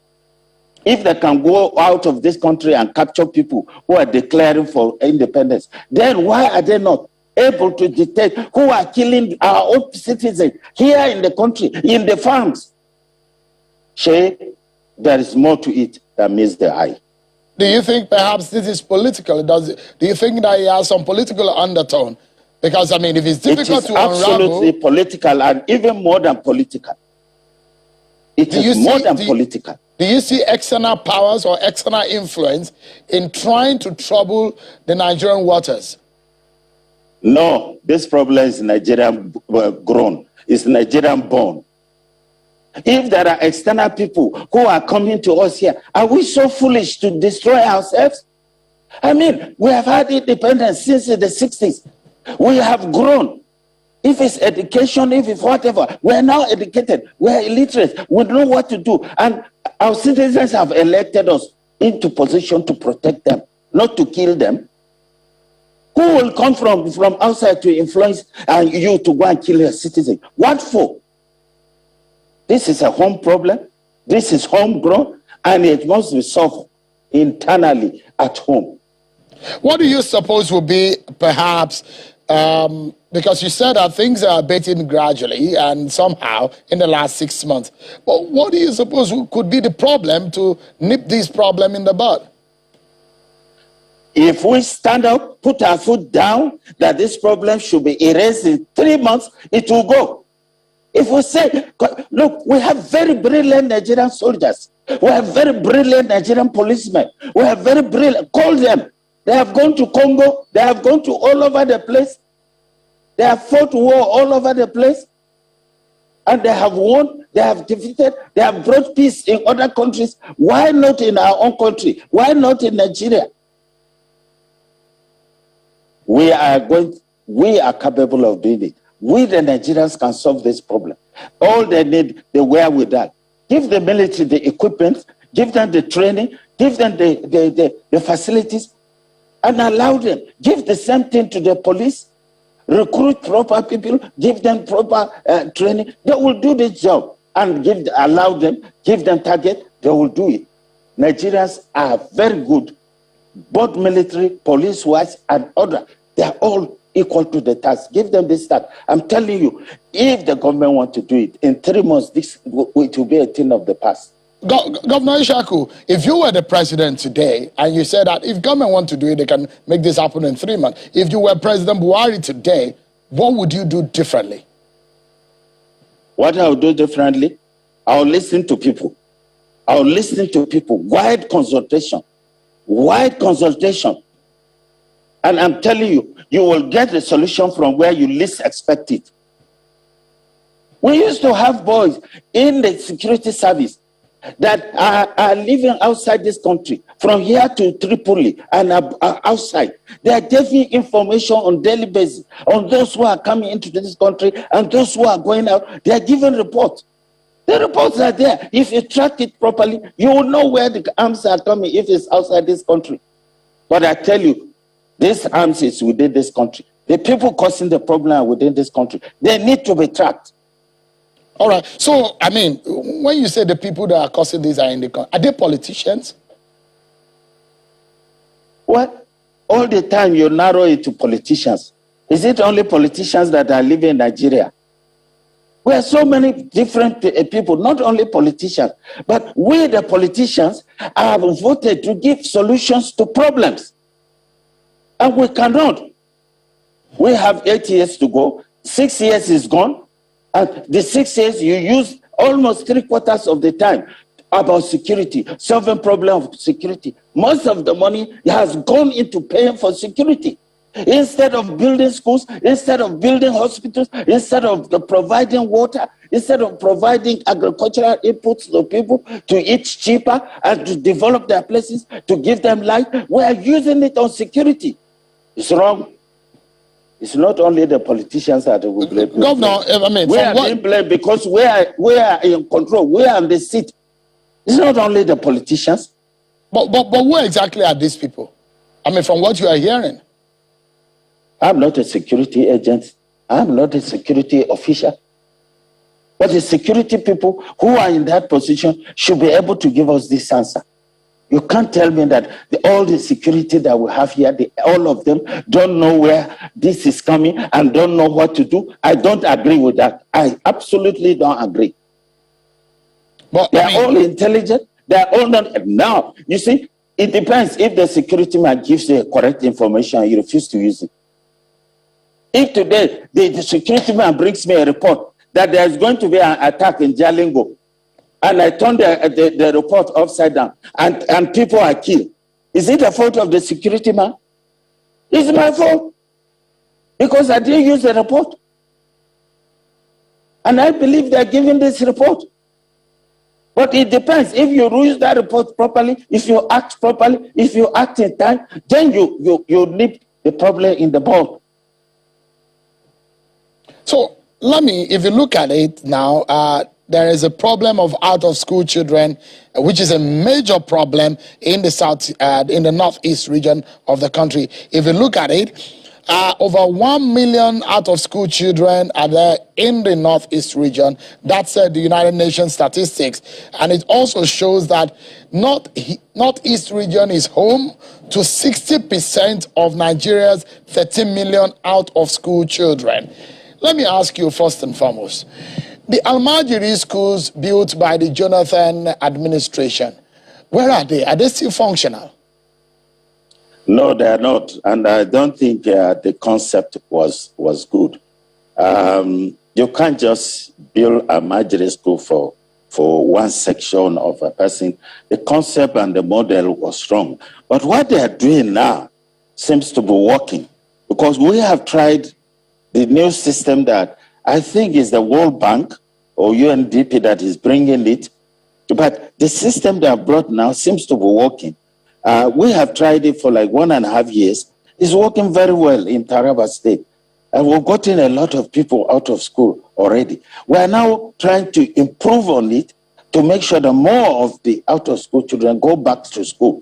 Speaker 15: If they can go out of this country and capture people who are declaring for independence, then why are they not able to detect who are killing our own citizens here in the country, in the farms? Shay, there is more to it than meets the eye.
Speaker 9: Do you think perhaps this is political? Do you think that it has some political undertone? Because, I mean, if it's difficult to unravel...
Speaker 15: It is absolutely political, and even more than political. It is more than political.
Speaker 9: Do you see external powers or external influence in trying to trouble the Nigerian waters?
Speaker 15: No, this problem is Nigerian grown. It's Nigerian born. If there are external people who are coming to us here, are we so foolish to destroy ourselves? I mean, we have had independence since the 60s. We have grown. If it's education, if it's whatever, we are now educated. We are illiterate. We know what to do. And our citizens have elected us into position to protect them, not to kill them. Who will come from outside to influence you to go and kill your citizen? What for? This is a home problem. This is homegrown, and it must be solved internally at home.
Speaker 9: What do you suppose will be perhaps, because you said that things are abating gradually and somehow in the last 6 months, but what do you suppose could be the problem to nip this problem in the bud?
Speaker 15: If we stand up, put our foot down, that this problem should be erased in 3 months, it will go. If we say, look, we have very brilliant Nigerian soldiers. We have very brilliant Nigerian policemen. We have very brilliant, call them. They have gone to Congo. They have gone to all over the place. They have fought war all over the place. And they have won, they have defeated, they have brought peace in other countries. Why not in our own country? Why not in Nigeria? We are capable of doing it. We, the Nigerians, can solve this problem. All they need, the wherewithal. Give the military the equipment, give them the training, give them the facilities, and allow them. Give the same thing to the police. Recruit proper people, give them proper training. They will do this job. And allow them, give them target, they will do it. Nigerians are very good, both military, police-wise, and other. They are all equal to the task. Give them this task. I'm telling you, if the government wants to do it, in 3 months, it will be a thing of the past.
Speaker 9: Governor Ishaku, if you were the president today, and you said that if government want to do it, they can make this happen in 3 months. If you were President Buhari today, what would you do differently?
Speaker 15: What I would do differently? I will listen to people. I will listen to people. Wide consultation. Wide consultation. And I'm telling you, you will get the solution from where you least expect it. We used to have boys in the security service that are living outside this country, from here to Tripoli and outside. They are giving information on daily basis on those who are coming into this country and those who are going out. They are giving reports. The reports are there. If you track it properly, you will know where the arms are coming if it's outside this country. But I tell you, this arms is within this country. The people causing the problem are within this country. They need to be tracked.
Speaker 9: All right. So, I mean, when you say the people that are causing this are in the country, are they politicians?
Speaker 15: What? All the time you narrow it to politicians. Is it only politicians that are living in Nigeria? We are so many different people, not only politicians, but we, the politicians, have voted to give solutions to problems. And we cannot. We have 8 years to go. 6 years is gone. And the 6 years, you use almost 3/4 of the time about security, solving problem of security. Most of the money has gone into paying for security. Instead of building schools, instead of building hospitals, instead of providing water, instead of providing agricultural inputs to people to eat cheaper and to develop their places, to give them life, we are using it on security. It's wrong. It's not only the politicians that will blame.
Speaker 9: Governor, I mean,
Speaker 15: we are being blamed because we are in control. We are on the seat. It's not only the politicians.
Speaker 9: But who exactly are these people? I mean, from what you are hearing.
Speaker 15: I'm not a security agent. I'm not a security official. But the security people who are in that position should be able to give us this answer. You can't tell me that all the security that we have here, all of them don't know where this is coming and don't know what to do. I don't agree with that. I absolutely don't agree. But they are all intelligent. They are all not. Now, you see, it depends if the security man gives you correct information and you refuse to use it. If today the security man brings me a report that there is going to be an attack in Jalingo, and I turn the report upside down, and people are killed, is it the fault of the security man? It's my fault, because I didn't use the report. And I believe they're giving this report. But it depends. If you use that report properly, if you act properly, if you act in time, then you nip the problem in the bud.
Speaker 9: So if you look at it now, there is a problem of out-of-school children, which is a major problem in the northeast region of the country. If you look at it, over 1 million out-of-school children are there in the northeast region. That's the United Nations statistics, and it also shows that northeast region is home to 60% of Nigeria's 30 million out-of-school children. Let me ask you first and foremost, the Almajiri schools built by the Jonathan administration, where are they? Are they still functional?
Speaker 15: No, they are not. And I don't think the concept was good. You can't just build a Almajiri school for one section of a person. The concept and the model was wrong. But what they are doing now seems to be working, because we have tried the new system that I think is the World Bank or UNDP that is bringing it. But the system they have brought now seems to be working. We have tried it for like 1.5 years. It's working very well in Taraba State. And we've gotten a lot of people out of school already. We are now trying to improve on it to make sure that more of the out-of-school children go back to school.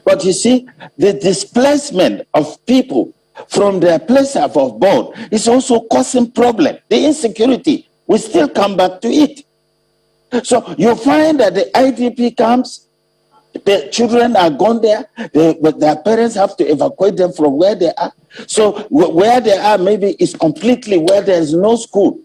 Speaker 15: But you see, the displacement of people from their place of birth is also causing problem. The insecurity, we still come back to it. So you find that the IDP camps, the children are gone there, but their parents have to evacuate them from where they are. So where they are maybe is completely where there is no school.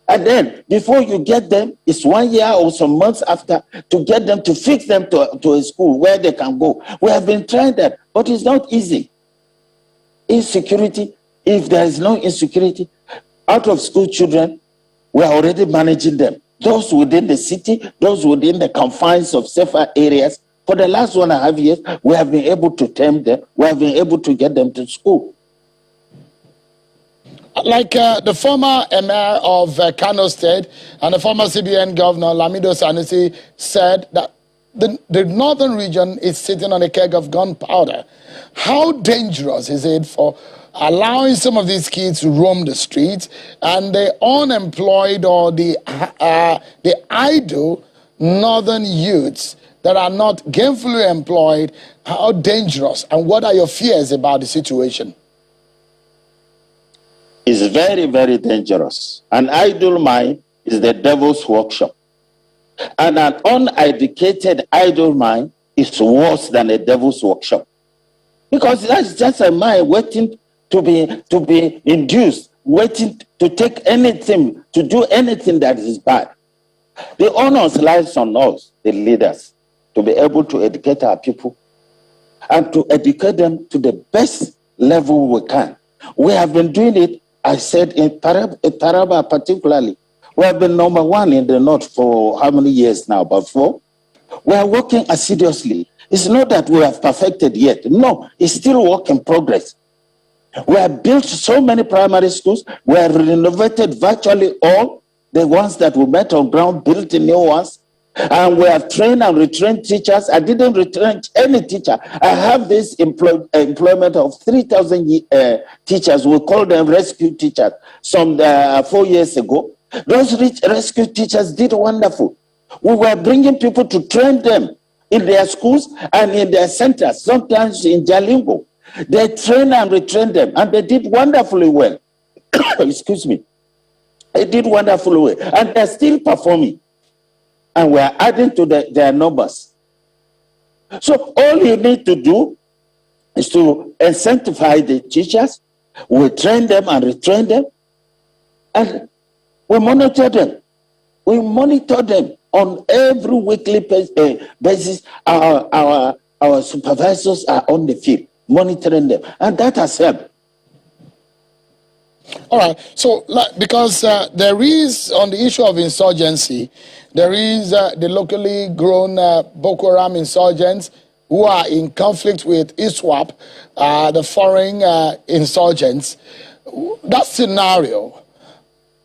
Speaker 15: And then before you get them, it's 1 year or some months after to get them, to fix them to a school where they can go. We have been trying that, but it's not easy. Insecurity, if there is no insecurity, out of school children, we are already managing them. Those within the city, those within the confines of safer areas. For the last 1.5 years, we have been able to tame them. We have been able to get them to school.
Speaker 9: Like the former Emir of KANU State and the former CBN Governor Lamido Sanusi said that the northern region is sitting on a keg of gunpowder. How dangerous is it for allowing some of these kids to roam the streets, and the unemployed or the idle northern youths that are not gainfully employed? How dangerous, and what are your fears about the situation?
Speaker 15: It's very, very dangerous. An idle mind is the devil's workshop. And an uneducated idle mind is worse than a devil's workshop. Because that's just a mind waiting to be induced waiting to take anything, to do anything that is bad. The onus lies on us, the leaders, to be able to educate our people and to educate them to the best level we can. We have been doing it, I said, in Taraba particularly. We have been number one in the north for how many years now? About 4. We are working assiduously. It's not that we have perfected yet. No, it's still work in progress. We have built so many primary schools. We have renovated virtually all the ones that we met on ground, built new ones. And we have trained and retrained teachers. I didn't retrench any teacher. I have this employment of 3,000 teachers. We call them rescue teachers. Some 4 years ago, those rescue teachers did wonderful. We were bringing people to train them in their schools and in their centers, sometimes in Jalingo. They trained and retrained them, and they did wonderfully well. Excuse me. They did wonderfully well, and they're still performing. And we're adding to their numbers. So all you need to do is to incentivize the teachers. We train them and retrain them, and we monitor them. We monitor them on every weekly basis. Our supervisors are on the field monitoring them, and that has helped.
Speaker 9: All right. So, because there is, on the issue of insurgency, there is the locally grown Boko Haram insurgents who are in conflict with ISWAP, the foreign insurgents. That scenario,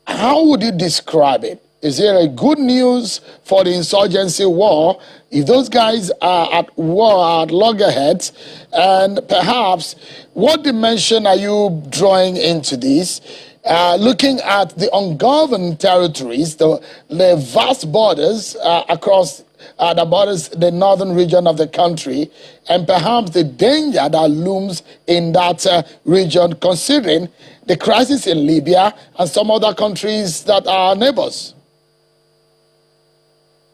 Speaker 9: how would you describe it? Is there a good news for the insurgency war if those guys are at war, at loggerheads? And perhaps, what dimension are you drawing into this? Looking at the ungoverned territories, the vast borders across the borders, the northern region of the country, and perhaps the danger that looms in that region, considering the crisis in Libya and some other countries that are neighbors.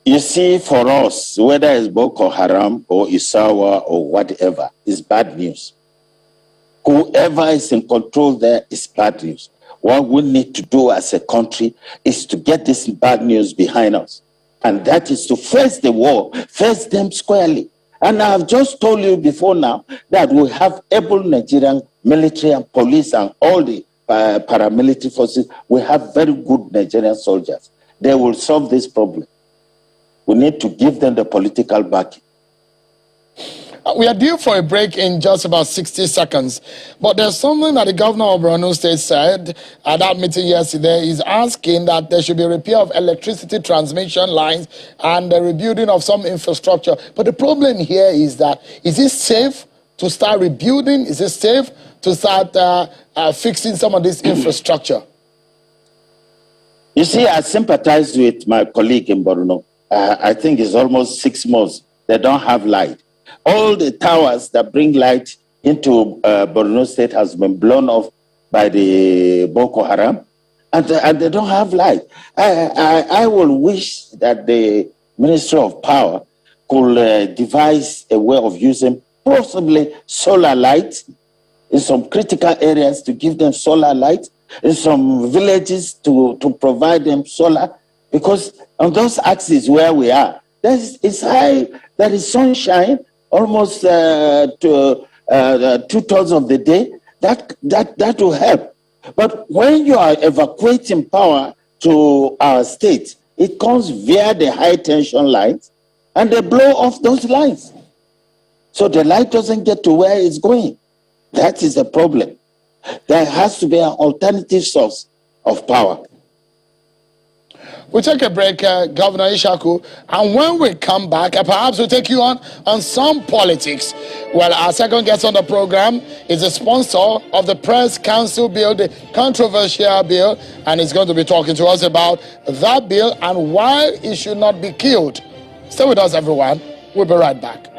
Speaker 15: You see, for us, whether it's Boko Haram or Isawa or whatever, is bad news. Whoever is in control there is bad news. What we need to do as a country is to get this bad news behind us. And that is to face the war, face them squarely. And I've just told you before now that we have able Nigerian military and police and all the paramilitary forces. We have very good Nigerian soldiers. They will solve this problem. We need to give them the political backing.
Speaker 9: We are due for a break in just about 60 seconds. But there's something that the governor of Borno State said at that meeting yesterday. He's asking that there should be a repair of electricity transmission lines and the rebuilding of some infrastructure. But the problem here is that, is it safe to start rebuilding? Is it safe to start fixing some of this infrastructure?
Speaker 15: You see, I sympathize with my colleague in Borno. I think it's almost 6 months. They don't have light. All the towers that bring light into Borno State has been blown off by the Boko Haram, and they don't have light. I will wish that the Ministry of Power could devise a way of using possibly solar light in some critical areas, to give them solar light, in some villages to provide them solar, because on those axes where we are, it's high, there is sunshine almost 2/3 of the day. That will help. But when you are evacuating power to our state, it comes via the high tension lines, and they blow off those lines. So the light doesn't get to where it's going. That is the problem. There has to be an alternative source of power.
Speaker 9: We'll take a break, Governor Ishaku, and when we come back, perhaps we'll take you on some politics. Well, our second guest on the program is a sponsor of the Press Council Bill, the controversial bill, and he's going to be talking to us about that bill and why it should not be killed. Stay with us, everyone. We'll be right back.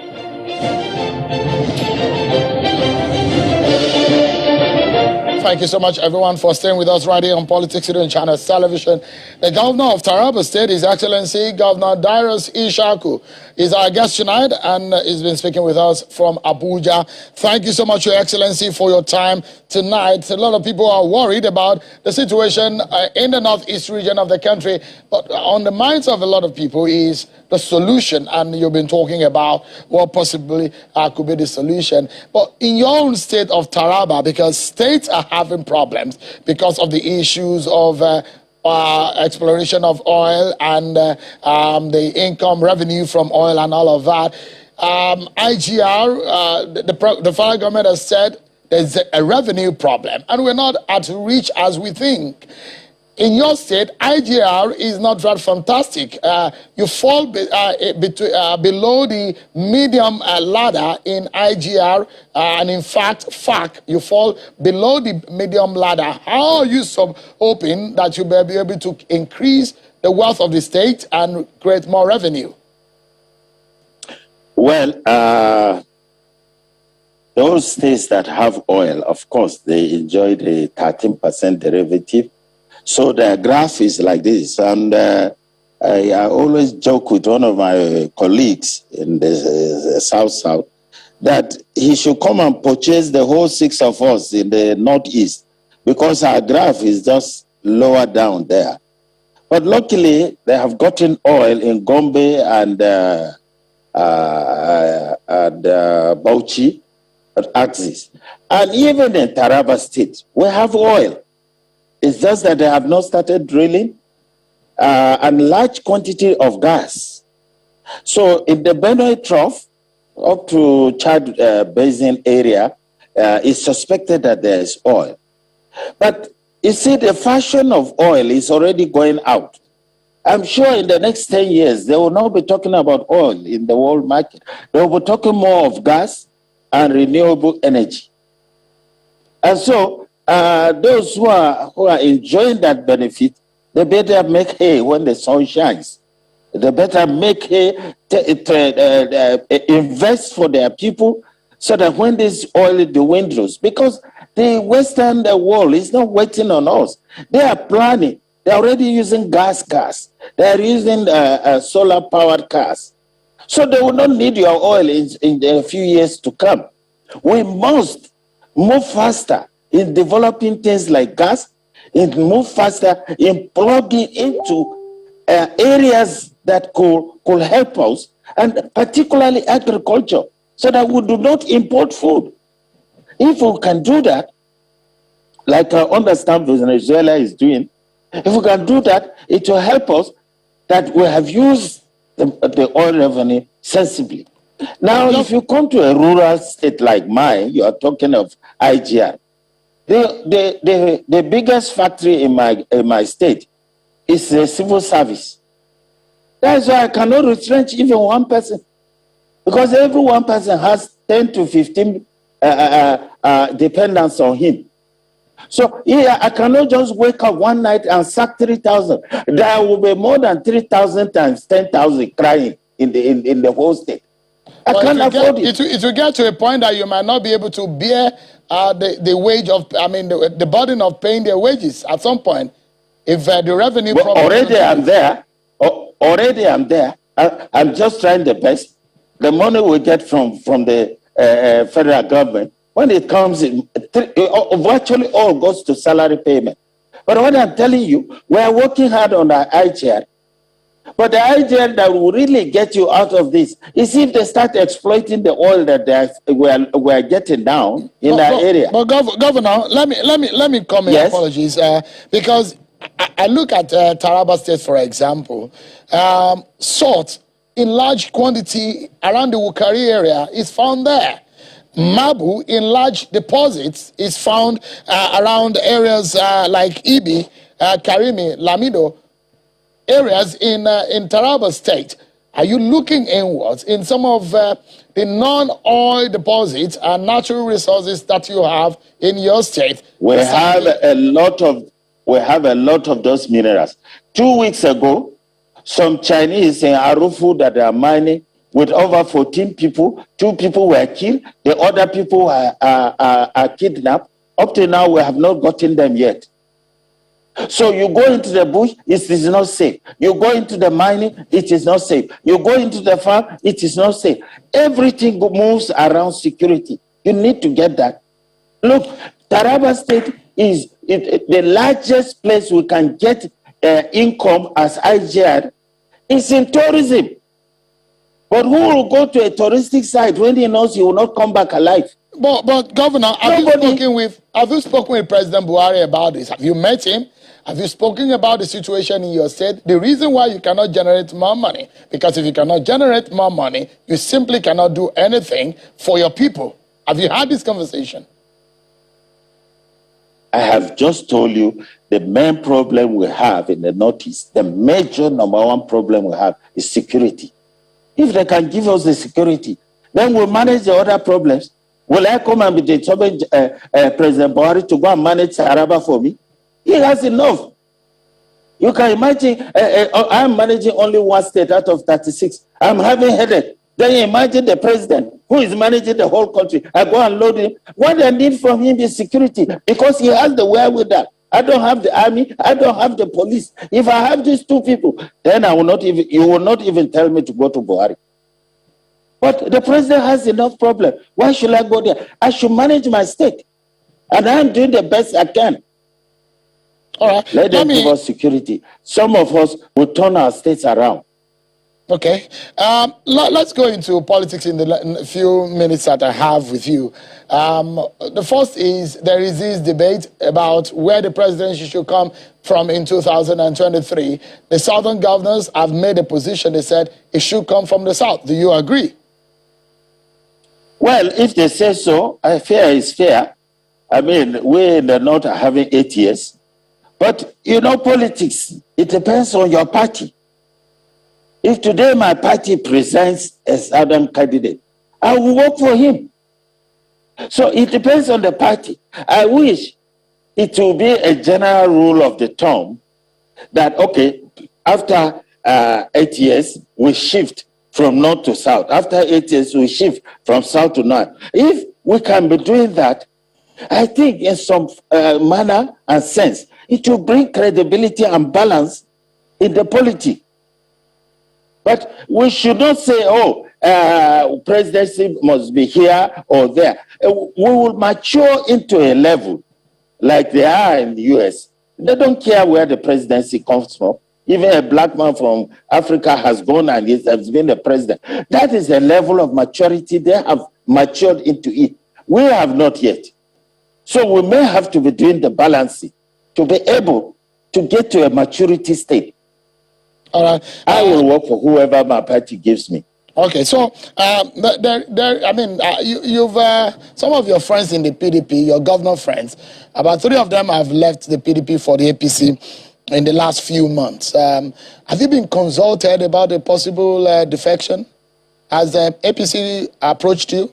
Speaker 9: Thank you so much, everyone, for staying with us right here on Politics Video and Channels Television. The governor of Taraba State, His Excellency Governor Darius Ishaku, is our guest tonight, and he's been speaking with us from Abuja. Thank you so much, Your Excellency, for your time tonight. A lot of people are worried about the situation in the northeast region of the country, but on the minds of a lot of people is the solution, and you've been talking about what possibly could be the solution. But in your own state of Taraba, because states are having problems because of the issues of exploration of oil and the income revenue from oil and all of that, IGR, the federal government has said there's a revenue problem, and we're not at reach as we think. In your state, IGR is not that fantastic. You fall below the medium ladder in IGR, and in fact, FAC, you fall below the medium ladder. How are you hoping that you'll be able to increase the wealth of the state and create more revenue?
Speaker 15: Well, those states that have oil, of course, they enjoy the 13% derivative. So the graph is like this, and I always joke with one of my colleagues in the South that he should come and purchase the whole 6 of us in the Northeast, because our graph is just lower down there. But luckily, they have gotten oil in Gombe and Bauchi, Axis, and even in Taraba State, we have oil. It's just that they have not started drilling and large quantity of gas. So in the Benue Trough, up to Chad Basin area, it's suspected that there is oil. But you see, the fashion of oil is already going out. I'm sure in the next 10 years, they will not be talking about oil in the world market. They will be talking more of gas and renewable energy. And so, those who are enjoying that benefit, they better make hay when the sun shines. They better make hay, invest for their people, so that when this oil dwindles, because the Western world is not waiting on us. They are planning. They're already using gas cars. They are using solar-powered cars. So they will not need your oil in a few years to come. We must move faster in developing things like gas, and move faster in plugging into areas that could help us, and particularly agriculture, so that we do not import food. If we can do that, like I understand Venezuela is doing, if we can do that, it will help us that we have used the oil revenue sensibly. Now, if you come to a rural state like mine, you are talking of IGR. The biggest factory in my state is the civil service. That's why I cannot retrench even one person, because every one person has 10 to 15 dependents on him. So yeah, I cannot just wake up one night and sack 3,000. There will be more than 3,000 times 10,000 crying in the whole state. I can't afford it.
Speaker 9: It will get to a point that you might not be able to bear the wage of, the burden of paying their wages at some point. If the revenue problem...
Speaker 15: Already I'm there. Already I'm there. I'm just trying the best. The money we get from the federal government, when it comes in, virtually all goes to salary payment. But what I'm telling you, we are working hard on the IGR. But the idea that will really get you out of this is if they start exploiting the oil that we are getting down in that area.
Speaker 9: But Governor, let me comment. Yes? Apologies, because I look at Taraba State, for example. Salt in large quantity around the Wukari area is found there. Marble in large deposits is found around areas like Ibi, Karimi, Lamido, areas in Taraba State. Are you looking inwards in some of the non-oil deposits and natural resources that you have in your state?
Speaker 15: We have a lot of those minerals. 2 weeks ago, some Chinese in Arufu that they are mining with over 14 people. 2 people were killed. The other people are kidnapped. Up to now, we have not gotten them yet. So you go into the bush, it is not safe. You go into the mining, it is not safe. You go into the farm, it is not safe. Everything moves around security. You need to get that. Look, Taraba State is the largest place we can get income as IGR is in tourism. But who will go to a touristic site when he knows he will not come back alive?
Speaker 9: But Governor, have you spoken with President Buhari about this? Have you met him? Have you spoken about the situation in your state? The reason why you cannot generate more money, because if you cannot generate more money, you simply cannot do anything for your people. Have you had this conversation?
Speaker 15: I have just told you the main problem we have in the Northeast, the major number one problem we have is security. If they can give us the security, then we'll manage the other problems. Will I come and be determined President Buhari to go and manage Taraba for me? He has enough. You can imagine, I'm managing only one state out of 36. I'm having headache. Then you imagine the president who is managing the whole country. I go and load him. What I need from him is security because he has the wherewithal. I don't have the army. I don't have the police. If I have these two people, then I will not even, you will not even tell me to go to Buhari. But the president has enough problem. Why should I go there? I should manage my state. And I'm doing the best I can.
Speaker 9: All right.
Speaker 15: Let them give us security. Some of us will turn our states around.
Speaker 9: Okay. Let's go into politics in the few minutes that I have with you. The first is there is this debate about where the presidency should come from in 2023. The southern governors have made a position. They said it should come from the south. Do you agree?
Speaker 15: Well, if they say so, fair is fair. I mean, we in the north are having 8 years. But, you know, politics, it depends on your party. If today my party presents a southern candidate, I will vote for him. So it depends on the party. I wish it will be a general rule of the term that, okay, after 8 years, we shift from north to south. After 8 years, we shift from south to north. If we can be doing that, I think in some manner and sense, it will bring credibility and balance in the polity. But we should not say, oh, presidency must be here or there. We will mature into a level like they are in the US. They don't care where the presidency comes from. Even a black man from Africa has gone and has been the president. That is a level of maturity they have matured into it. We have not yet. So we may have to be doing the balancing to be able to get to a maturity state.
Speaker 9: All right.
Speaker 15: I will work for whoever my party gives me.
Speaker 9: Okay, so you've some of your friends in the PDP, your governor friends, about 3 of them have left the PDP for the APC in the last few months. Have you been consulted about a possible defection? Has the APC approached you?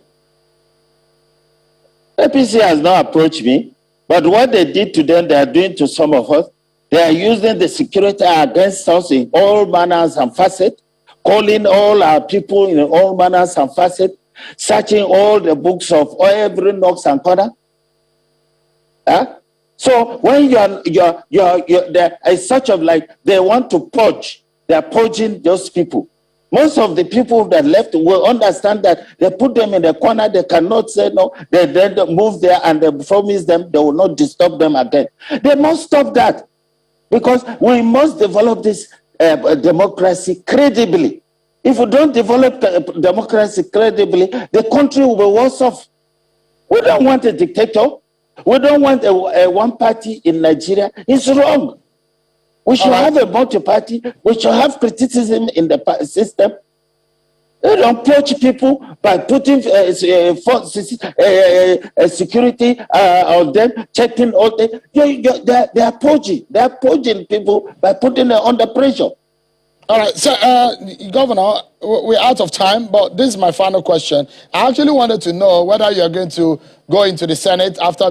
Speaker 15: APC has not approached me, but what they did to them, they are doing to some of us. They are using the security against us in all manners and facets, calling all our people in all manners and facets, searching all the books of every nooks and corner. So when it's such of like they want to purge, they are purging those people. Most of the people that left will understand that they put them in the corner, they cannot say no, they then move there and they promise them they will not disturb them again. They must stop that because we must develop this democracy credibly. If we don't develop democracy credibly, the country will be worse off. We don't want a dictator. We don't want a one party in Nigeria. It's wrong. We should have a multi-party. We should have criticism in the system. They don't purge people by putting security on them, checking all the. They are purging. They are purging people by putting them under pressure.
Speaker 9: All right, so Governor, we're out of time, but this is my final question. I actually wanted to know whether you're going to go into the Senate after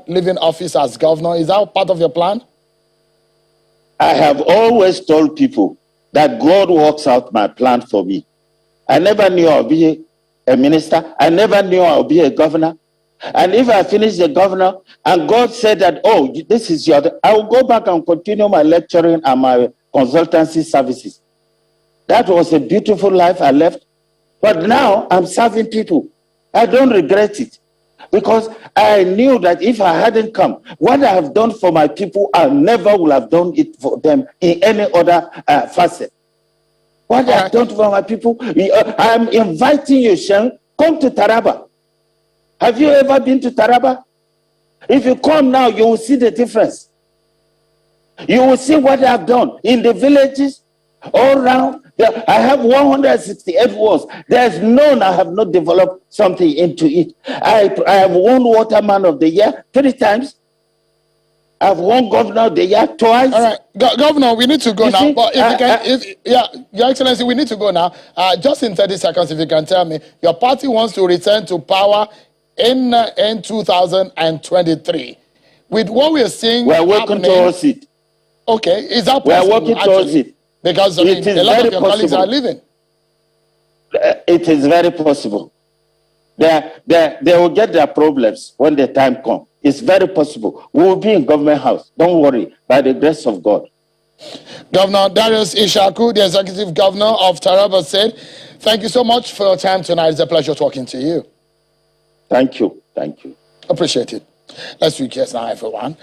Speaker 9: leaving office as governor. Is that part of your plan?
Speaker 15: I have always told people that God works out my plan for me. I never knew I'll be a minister. I never knew I'll be a governor. And if I finish the governor and God said that, oh, this is your, I will go back and continue my lecturing and my consultancy services. That was a beautiful life I left. But now I'm serving people. I don't regret it. Because I knew that if I hadn't come, what I have done for my people, I never would have done it for them in any other facet. What I have done for my people, I am inviting you, Shem, come to Taraba. Have you ever been to Taraba? If you come now, you will see the difference. You will see what I have done in the villages, all around. I have 168 wards. There's none I have not developed something into it. I have won Waterman of the Year 3 times. I've won Governor of the Year twice.
Speaker 9: All right, Governor, we need to go now. But if you can, Your Excellency, we need to go now. Just in 30 seconds, if you can tell me, your party wants to return to power in 2023. With what we are seeing,
Speaker 15: we are working towards it.
Speaker 9: Okay, is that possible?
Speaker 15: We are working towards it.
Speaker 9: Because I mean, a lot of your colleagues are leaving.
Speaker 15: It is very possible. They will get their problems when the time comes. It's very possible. We will be in government house. Don't worry, by the grace of God.
Speaker 9: Governor Darius Ishaku, the executive governor of Taraba, said, thank you so much for your time tonight. It's a pleasure talking to you.
Speaker 15: Thank you. Thank you.
Speaker 9: Appreciate it. Let's switch gears now, everyone.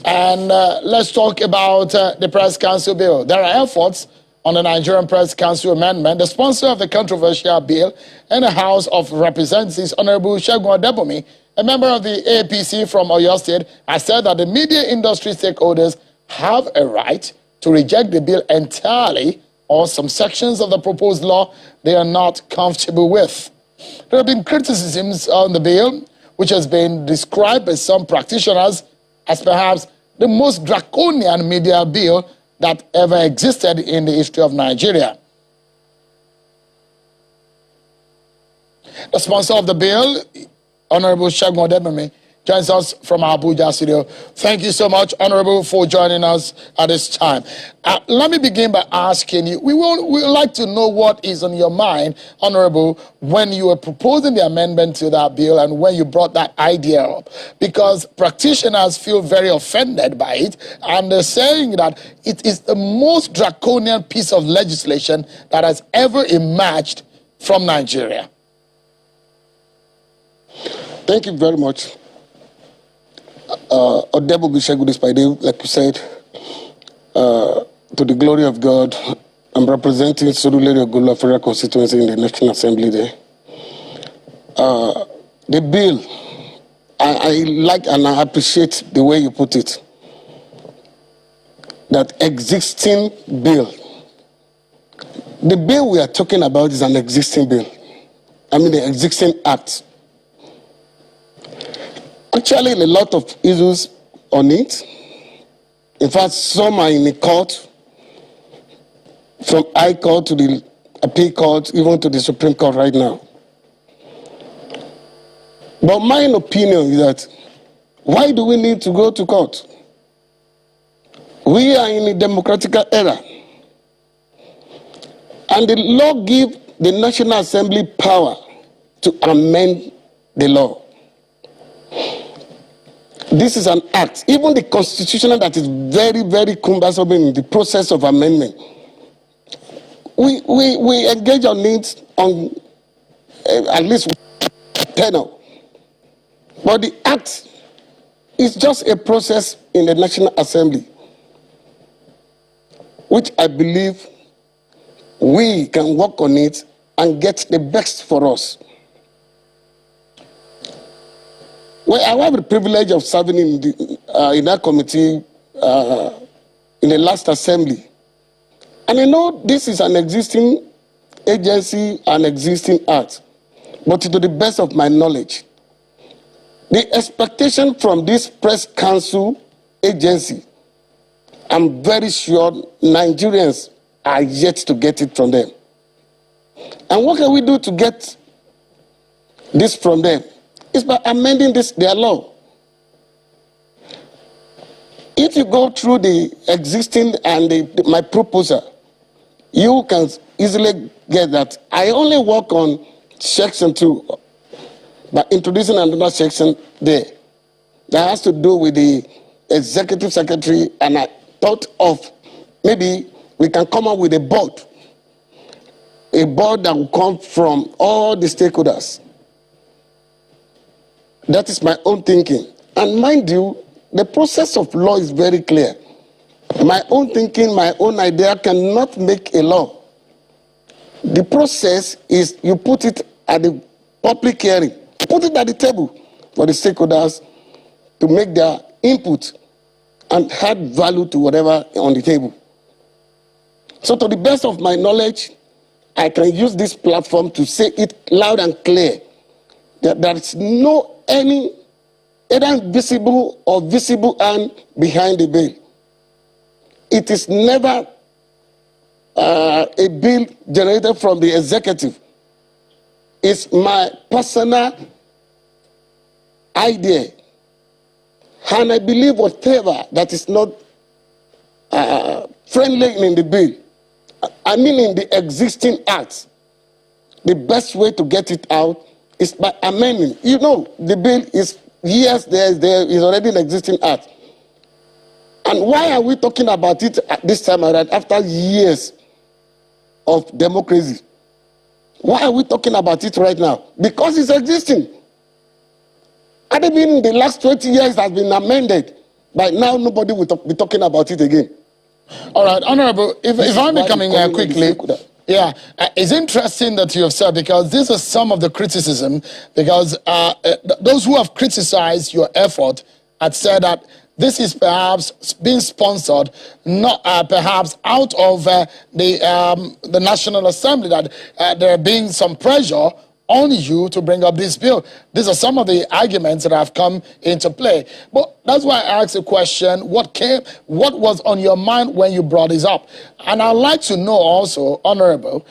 Speaker 9: And let's talk about the Press Council bill. There are efforts on the Nigerian Press Council amendment. The sponsor of the controversial bill in the House of Representatives, Honorable Segun Odebomi, a member of the APC from Oyo State, has said that the media industry stakeholders have a right to reject the bill entirely or some sections of the proposed law they are not comfortable with. There have been criticisms on the bill, which has been described by some practitioners as perhaps the most draconian media bill that ever existed in the history of Nigeria. The sponsor of the bill, Honorable Segun Odebomi, joins us from our Abuja studio. Thank you so much, Honorable, for joining us at this time. Let me begin by asking you, we would like to know what is on your mind, Honorable, when you were proposing the amendment to that bill and when you brought that idea up. Because practitioners feel very offended by it, and they're saying that it is the most draconian piece of legislation that has ever emerged from Nigeria.
Speaker 16: Thank you very much. Odebomi Segun Odebomi, like you said, to the glory of God, I'm representing Surulere Ogola Federal Constituency in the National Assembly there. The bill, I like and I appreciate the way you put it. That existing bill. The bill we are talking about is an existing bill. I mean the existing act. Actually, a lot of issues on it. In fact, some are in the court, from High Court to the Appeal Court, even to the Supreme Court right now. But my opinion is that, why do we need to go to court? We are in a democratic era. And the law gives the National Assembly power to amend the law. This is an act. Even the constitutional that is very, very cumbersome in the process of amendment. We engage on it on at least 10. But the act is just a process in the National Assembly, which I believe we can work on it and get the best for us. Well, I have the privilege of serving in that committee in the last assembly. And I know this is an existing agency, an existing act. But to the best of my knowledge, the expectation from this press council agency, I'm very sure Nigerians are yet to get it from them. And what can we do to get this from them? It's by amending their law. If you go through the existing and my proposal, you can easily get that I only work on Section 2, by introducing another section there that has to do with the executive secretary, and I thought of maybe we can come up with a board that will come from all the stakeholders. That is my own thinking. And mind you, the process of law is very clear. My own thinking, my own idea cannot make a law. The process is you put it at the public hearing, put it at the table for the stakeholders to make their input and add value to whatever on the table. So to the best of my knowledge, I can use this platform to say it loud and clear that there is no any either visible or visible hand behind the bill. It is never a bill generated from the executive. It's my personal idea. And I believe whatever that is not friendly in the bill, I mean in the existing acts, the best way to get it out is by amending. You know, the bill is years, there is already an existing act. And why are we talking about it at this time around after years of democracy? Why are we talking about it right now? Because it's existing. Had it been in the last 20 years it has been amended, by now nobody will be talking about it again.
Speaker 9: All right, Honorable, if I may come in quickly. Yeah, it's interesting that you have said, because this is some of the criticism, because those who have criticized your effort had said that this is perhaps being sponsored, not perhaps out of the National Assembly, that there being some pressure on you to bring up this bill. These are some of the arguments that have come into play. But that's why I asked the question, what was on your mind when you brought this up? And I'd like to know also, Honorable,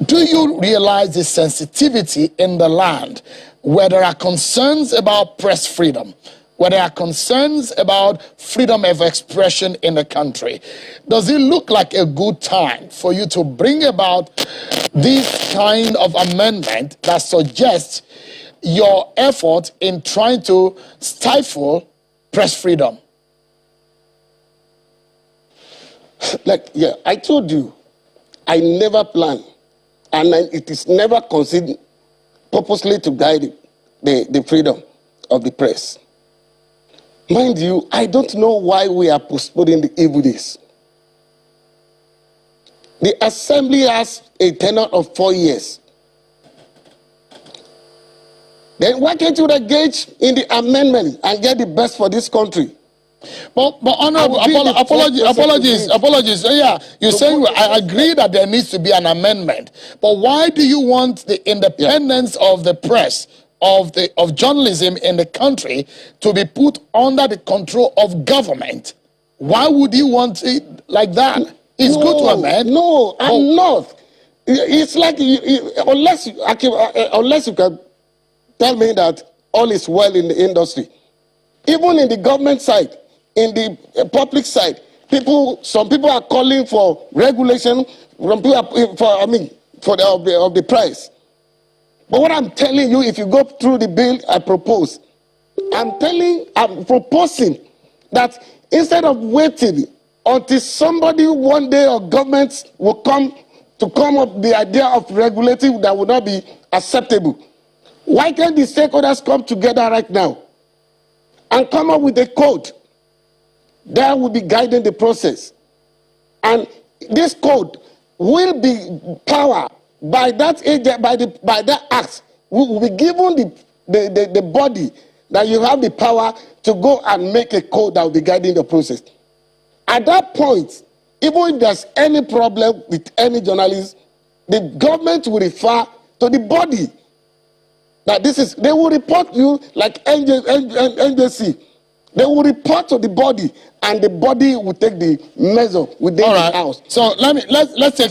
Speaker 9: do you realize the sensitivity in the land where there are concerns about press freedom, where there are concerns about freedom of expression in the country? Does it look like a good time for you to bring about this kind of amendment that suggests your effort in trying to stifle press freedom?
Speaker 16: Like, yeah, I told you, I never plan, and it is never considered purposely to guide the freedom of the press. Mind you, I don't know why we are postponing the evil days. The assembly has a tenure of 4 years. Then why can't you engage in the amendment and get the best for this country?
Speaker 9: But Honorable, apologies. Yeah, you're saying I agree that there needs to be an amendment. But why do you want the independence of the press, of journalism in the country to be put under the control of government? Why would you want it like that? It's good to amend.
Speaker 16: No, I'm not. It's like unless you can tell me that all is well in the industry. Even in the government side, in the public side, some people are calling for regulation of the price. But what I'm telling you, if you go through the bill I propose, I'm proposing that instead of waiting until somebody one day or government will come up with the idea of regulating that would not be acceptable, why can't the stakeholders come together right now and come up with a code that will be guiding the process? And this code will be powered by that agent, by that act. We will be given the body that you have the power to go and make a code that will be guiding the process. At that point, even if there's any problem with any journalist, the government will refer to the body. That they will report you like NJC. They will report to the body, and the body will take the measure within the house.
Speaker 9: So let's take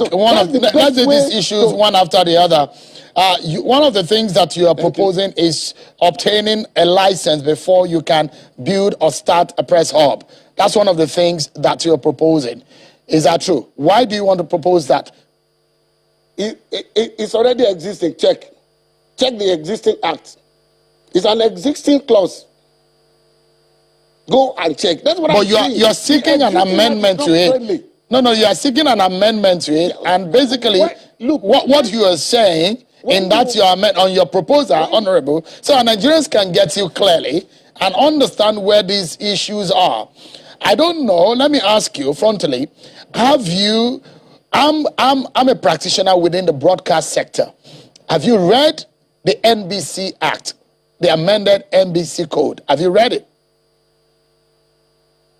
Speaker 9: these issues one after the other. One of the things that you are proposing is obtaining a license before you can build or start a press hub. That's one of the things that you're proposing. Is that true? Why do you want to propose that?
Speaker 16: It's already existing. Check. check the existing act. It's an existing clause. Go and check. That's what I'm saying.
Speaker 9: But you're seeking an amendment to it.
Speaker 16: Friendly.
Speaker 9: No, you are seeking an amendment to it, and basically, what you are saying in that you are on your proposal, Honorable, so our Nigerians can get you clearly and understand where these issues are. I don't know. Let me ask you frontally: have you? I'm a practitioner within the broadcast sector. Have you read the NBC Act, the amended NBC Code? Have you read it?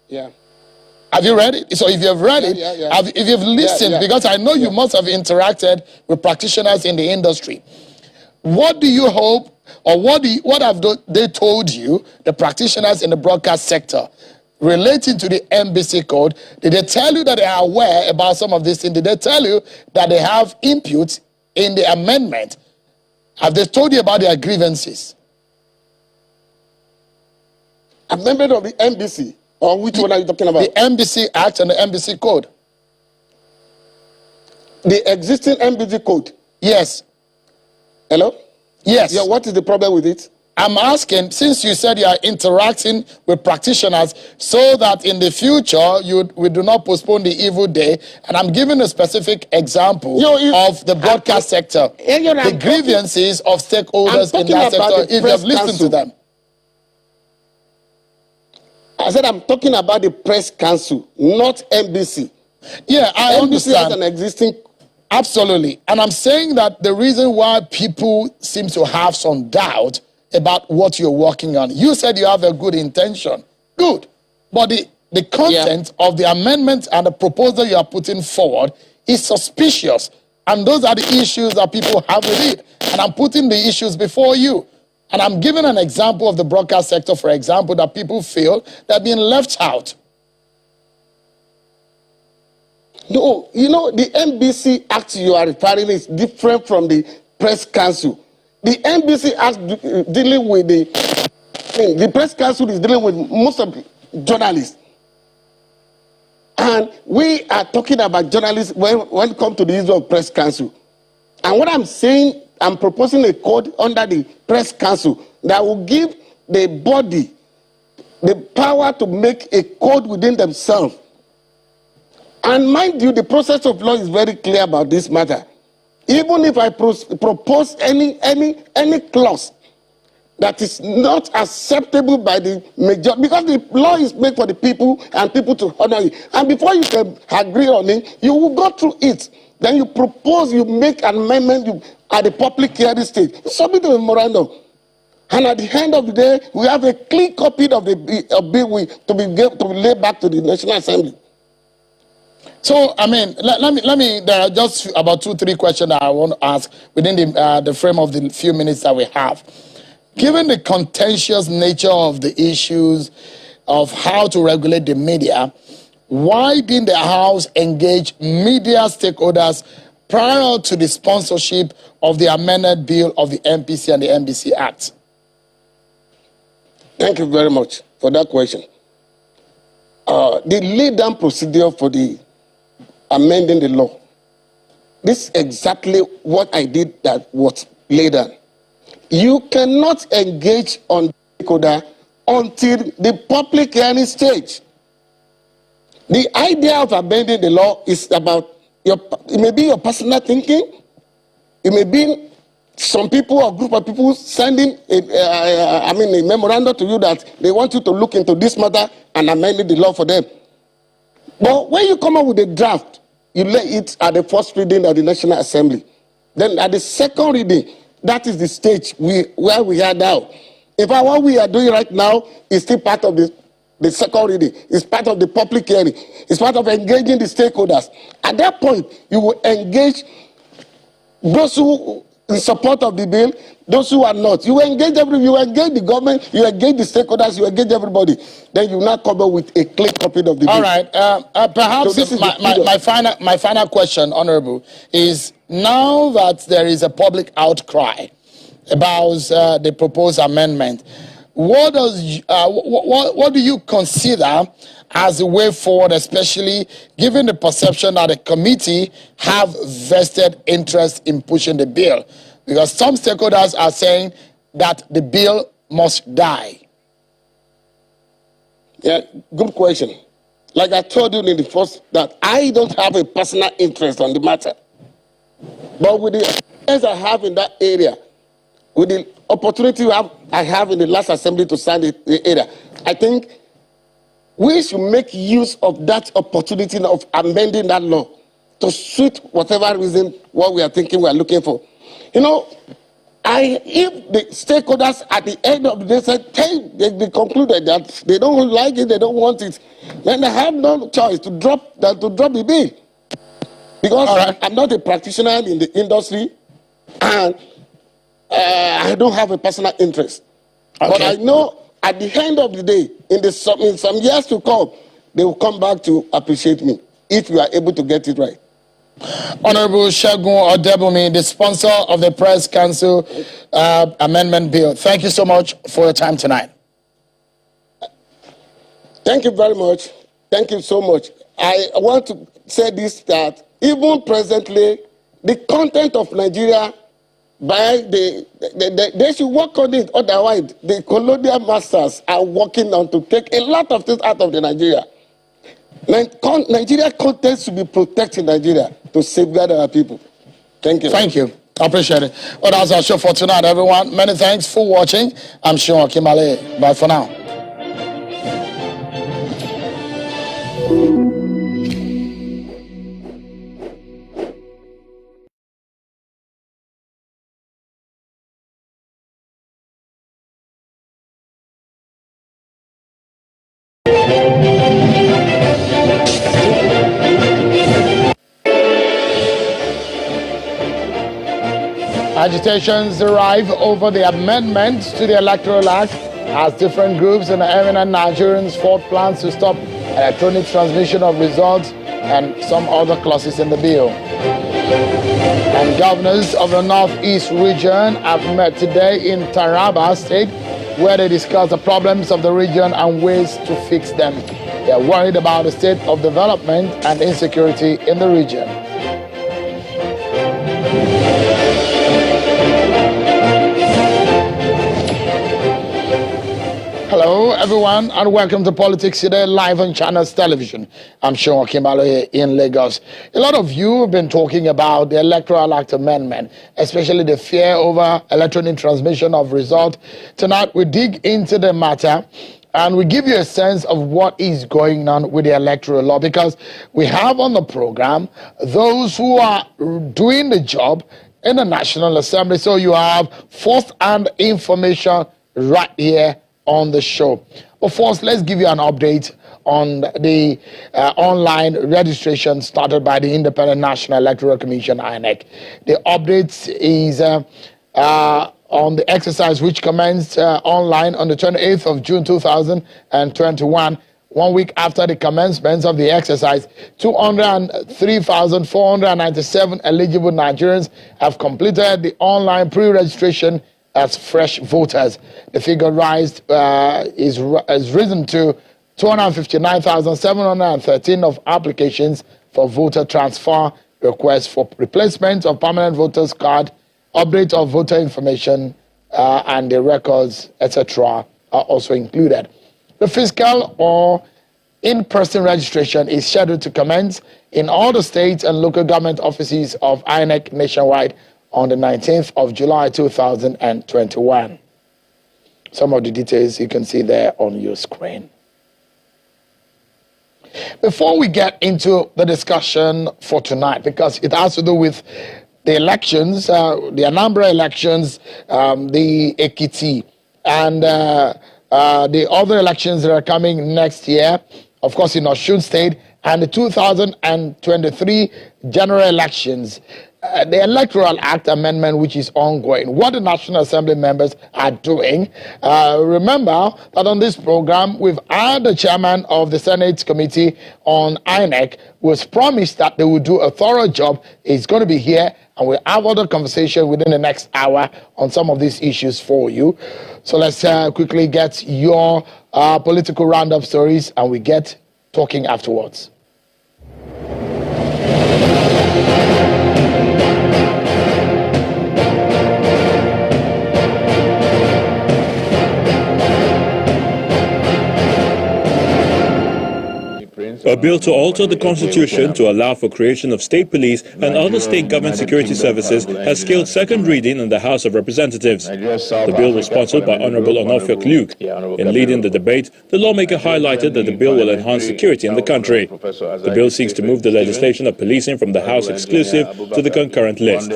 Speaker 16: Yeah.
Speaker 9: Have you read it? So if you've read it, if you've listened, because I know you must have interacted with practitioners in the industry, what do you hope, or what have they told you, the practitioners in the broadcast sector, relating to the NBC Code? Did they tell you that they are aware about some of these things? Did they tell you that they have input in the amendment? Have they told you about their grievances?
Speaker 16: Amendment of the NBC? Or which one are you talking about?
Speaker 9: The NBC Act and the NBC Code.
Speaker 16: The existing NBC Code?
Speaker 9: Yes.
Speaker 16: Hello?
Speaker 9: Yes.
Speaker 16: Yeah, what is the problem with it?
Speaker 9: I'm asking, since you said you are interacting with practitioners so that in the future we do not postpone the evil day, and I'm giving a specific example of the broadcast sector, the grievances of stakeholders in that sector, if you have listened to them.
Speaker 16: I said I'm talking about the press council, not NBC.
Speaker 9: Yeah, I understand.
Speaker 16: NBC has an existing...
Speaker 9: Absolutely. And I'm saying that the reason why people seem to have some doubt about what you're working on, you said you have a good intention. Good. But the content of the amendment and the proposal you are putting forward is suspicious. And those are the issues that people have with it. And I'm putting the issues before you. And I'm giving an example of the broadcast sector, for example, that people feel they're being left out.
Speaker 16: No, you know, the NBC Act you are referring is different from the Press Council. The NBC Act dealing with the Press Council is dealing with most of the journalists. And we are talking about journalists when it comes to the issue of Press Council. And what I'm saying, I'm proposing a code under the Press Council that will give the body the power to make a code within themselves. And mind you, the process of law is very clear about this matter. Even if I propose any clause that is not acceptable by the majority, because the law is made for the people and people to honor it. And before you can agree on it, you will go through it. Then you propose, you make an amendment at the public hearing stage. You submit a memorandum. And at the end of the day, we have a clean copy of the bill to be laid back to the National Assembly.
Speaker 9: So, I mean, let me, there are just about 2-3 questions that I want to ask within the frame of the few minutes that we have. Given the contentious nature of the issues of how to regulate the media, why didn't the House engage media stakeholders prior to the sponsorship of the amended bill of the NPC and the NBC Act?
Speaker 16: Thank you very much for that question. The lay-down procedure for the amending the law, this is exactly what I did that was laid down. You cannot engage on the stakeholder until the public hearing stage. The idea of amending the law is about it may be your personal thinking, it may be some people or group of people sending a memorandum to you that they want you to look into this matter and amend the law for them. But when you come up with a draft, you lay it at the first reading of the National Assembly. Then at the second reading, that is the stage where we are now. In fact, what we are doing right now is still part of the second reading. It's part of the public hearing. It's part of engaging the stakeholders. At that point, you will engage those who in support of the bill, those who are not. You engage the government, you engage the stakeholders, you engage everybody. Then you now come up with a clear copy of the bill.
Speaker 9: All right. Perhaps so my final question, Honorable, is now that there is a public outcry about the proposed amendment, what do you consider as a way forward, especially given the perception that the committee have vested interest in pushing the bill? Because some stakeholders are saying that the bill must die.
Speaker 16: Yeah, good question. Like I told you in the first, that I don't have a personal interest on the matter. But with the experience I have in that area, with the opportunity I have in the last assembly to sign the area, I think we should make use of that opportunity of amending that law to suit whatever reason what we are thinking we are looking for. You know, if the stakeholders at the end of the day said, hey, they concluded that they don't like it, they don't want it, then they have no choice to drop the bill. Because I'm not a practitioner in the industry, and I don't have a personal interest. Okay. But I know at the end of the day, in some years to come, they will come back to appreciate me if we are able to get it right.
Speaker 9: Honorable Segun Odebumi, the sponsor of the Press Council Amendment Bill. Thank you so much for your time tonight.
Speaker 16: Thank you very much. Thank you so much. I want to say this, that even presently, the content of Nigeria, they should work on it. Otherwise, the colonial masters are working on to take a lot of things out of the Nigeria. Nigeria content should be protected in Nigeria to safeguard our people. Thank you.
Speaker 9: Thank you. I appreciate it. Well, that's our show for tonight, everyone. Many thanks for watching. I'm Sean Kimale. Bye for now. Agitations arrive over the amendments to the Electoral Act as different groups and eminent Nigerians fought plans to stop electronic transmission of results and some other clauses in the bill. And governors of the Northeast region have met today in Taraba State, where they discussed the problems of the region and ways to fix them. They are worried about the state of development and insecurity in the region. Hello, everyone, and welcome to Politics Today, live on Channels Television. I'm Sean Kimbalo here in Lagos. A lot of you have been talking about the Electoral Act Amendment, especially the fear over electronic transmission of results. Tonight, we dig into the matter and we give you a sense of what is going on with the electoral law, because we have on the program those who are doing the job in the National Assembly. So you have first-hand information right here on the show. But first, let's give you an update on the online registration started by the Independent National Electoral Commission, INEC. The update is on the exercise which commenced online on the 28th of June 2021. 1 week after the commencement of the exercise, 203,497 eligible Nigerians have completed the online pre-registration as fresh voters. The figure has risen to 259,713 of applications for voter transfer, requests for replacement of permanent voters card, update of voter information, and the records, etc. are also included. The physical or in-person registration is scheduled to commence in all the states and local government offices of INEC nationwide on the 19th of July 2021. Some of the details you can see there on your screen. Before we get into the discussion for tonight, because it has to do with the elections, the Anambra elections, the Ekiti, and the other elections that are coming next year, of course in Osun State, and the 2023 general elections. The Electoral Act Amendment, which is ongoing, what the National Assembly members are doing. Remember that on this program, we've had the chairman of the Senate Committee on INEC, who has promised that they will do a thorough job. He's going to be here, and we'll have other conversation within the next hour on some of these issues for you. So let's quickly get your political roundup stories, and we get talking afterwards.
Speaker 10: A bill to alter the constitution to allow for creation of state police and other state government security services has scaled second reading in the House of Representatives. The bill was sponsored by Honorable Onofiok Luke. In leading the debate, the lawmaker highlighted that the bill will enhance security in the country. The bill seeks to move the legislation of policing from the House exclusive to the concurrent list.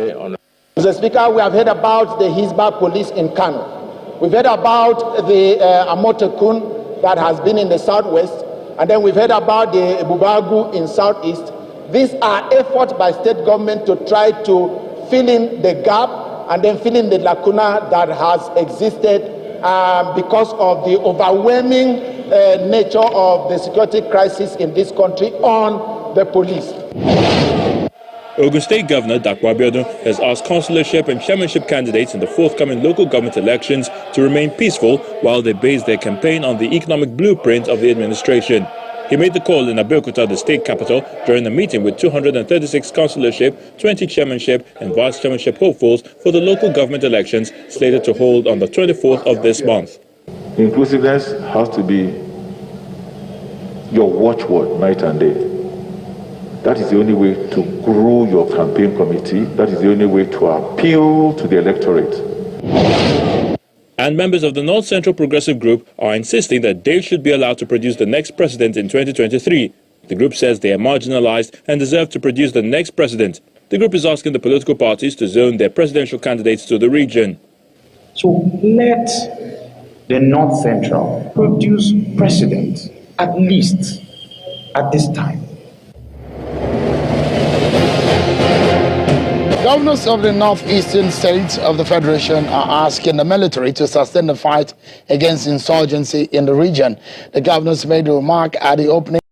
Speaker 17: Mr. Speaker, we have heard about the Hisba police in KANU. We've heard about the Amotekun that has been in the southwest, and then we've heard about the Bubagu in southeast. These are efforts by state government to try to fill in the gap and then fill in the lacuna that has existed because of the overwhelming nature of the security crisis in this country on the police.
Speaker 10: Ogun State Governor Dakwa Abiodun has asked consulorship and chairmanship candidates in the forthcoming local government elections to remain peaceful while they base their campaign on the economic blueprint of the administration. He made the call in Abeokuta, the state capital, during a meeting with 236 consulorship, 20 chairmanship and vice chairmanship hopefuls for the local government elections slated to hold on the 24th of this month.
Speaker 18: Inclusiveness has to be your watchword night and day. That is the only way to grow your campaign committee. That is the only way to appeal to the electorate.
Speaker 10: And members of the North Central Progressive Group are insisting that they should be allowed to produce the next president in 2023. The group says they are marginalized and deserve to produce the next president. The group is asking the political parties to zone their presidential candidates to the region.
Speaker 19: So let the North Central produce president, at least at this time.
Speaker 9: Governors of the northeastern states of the Federation are asking the military to sustain the fight against insurgency in the region. The governors made a remark at the opening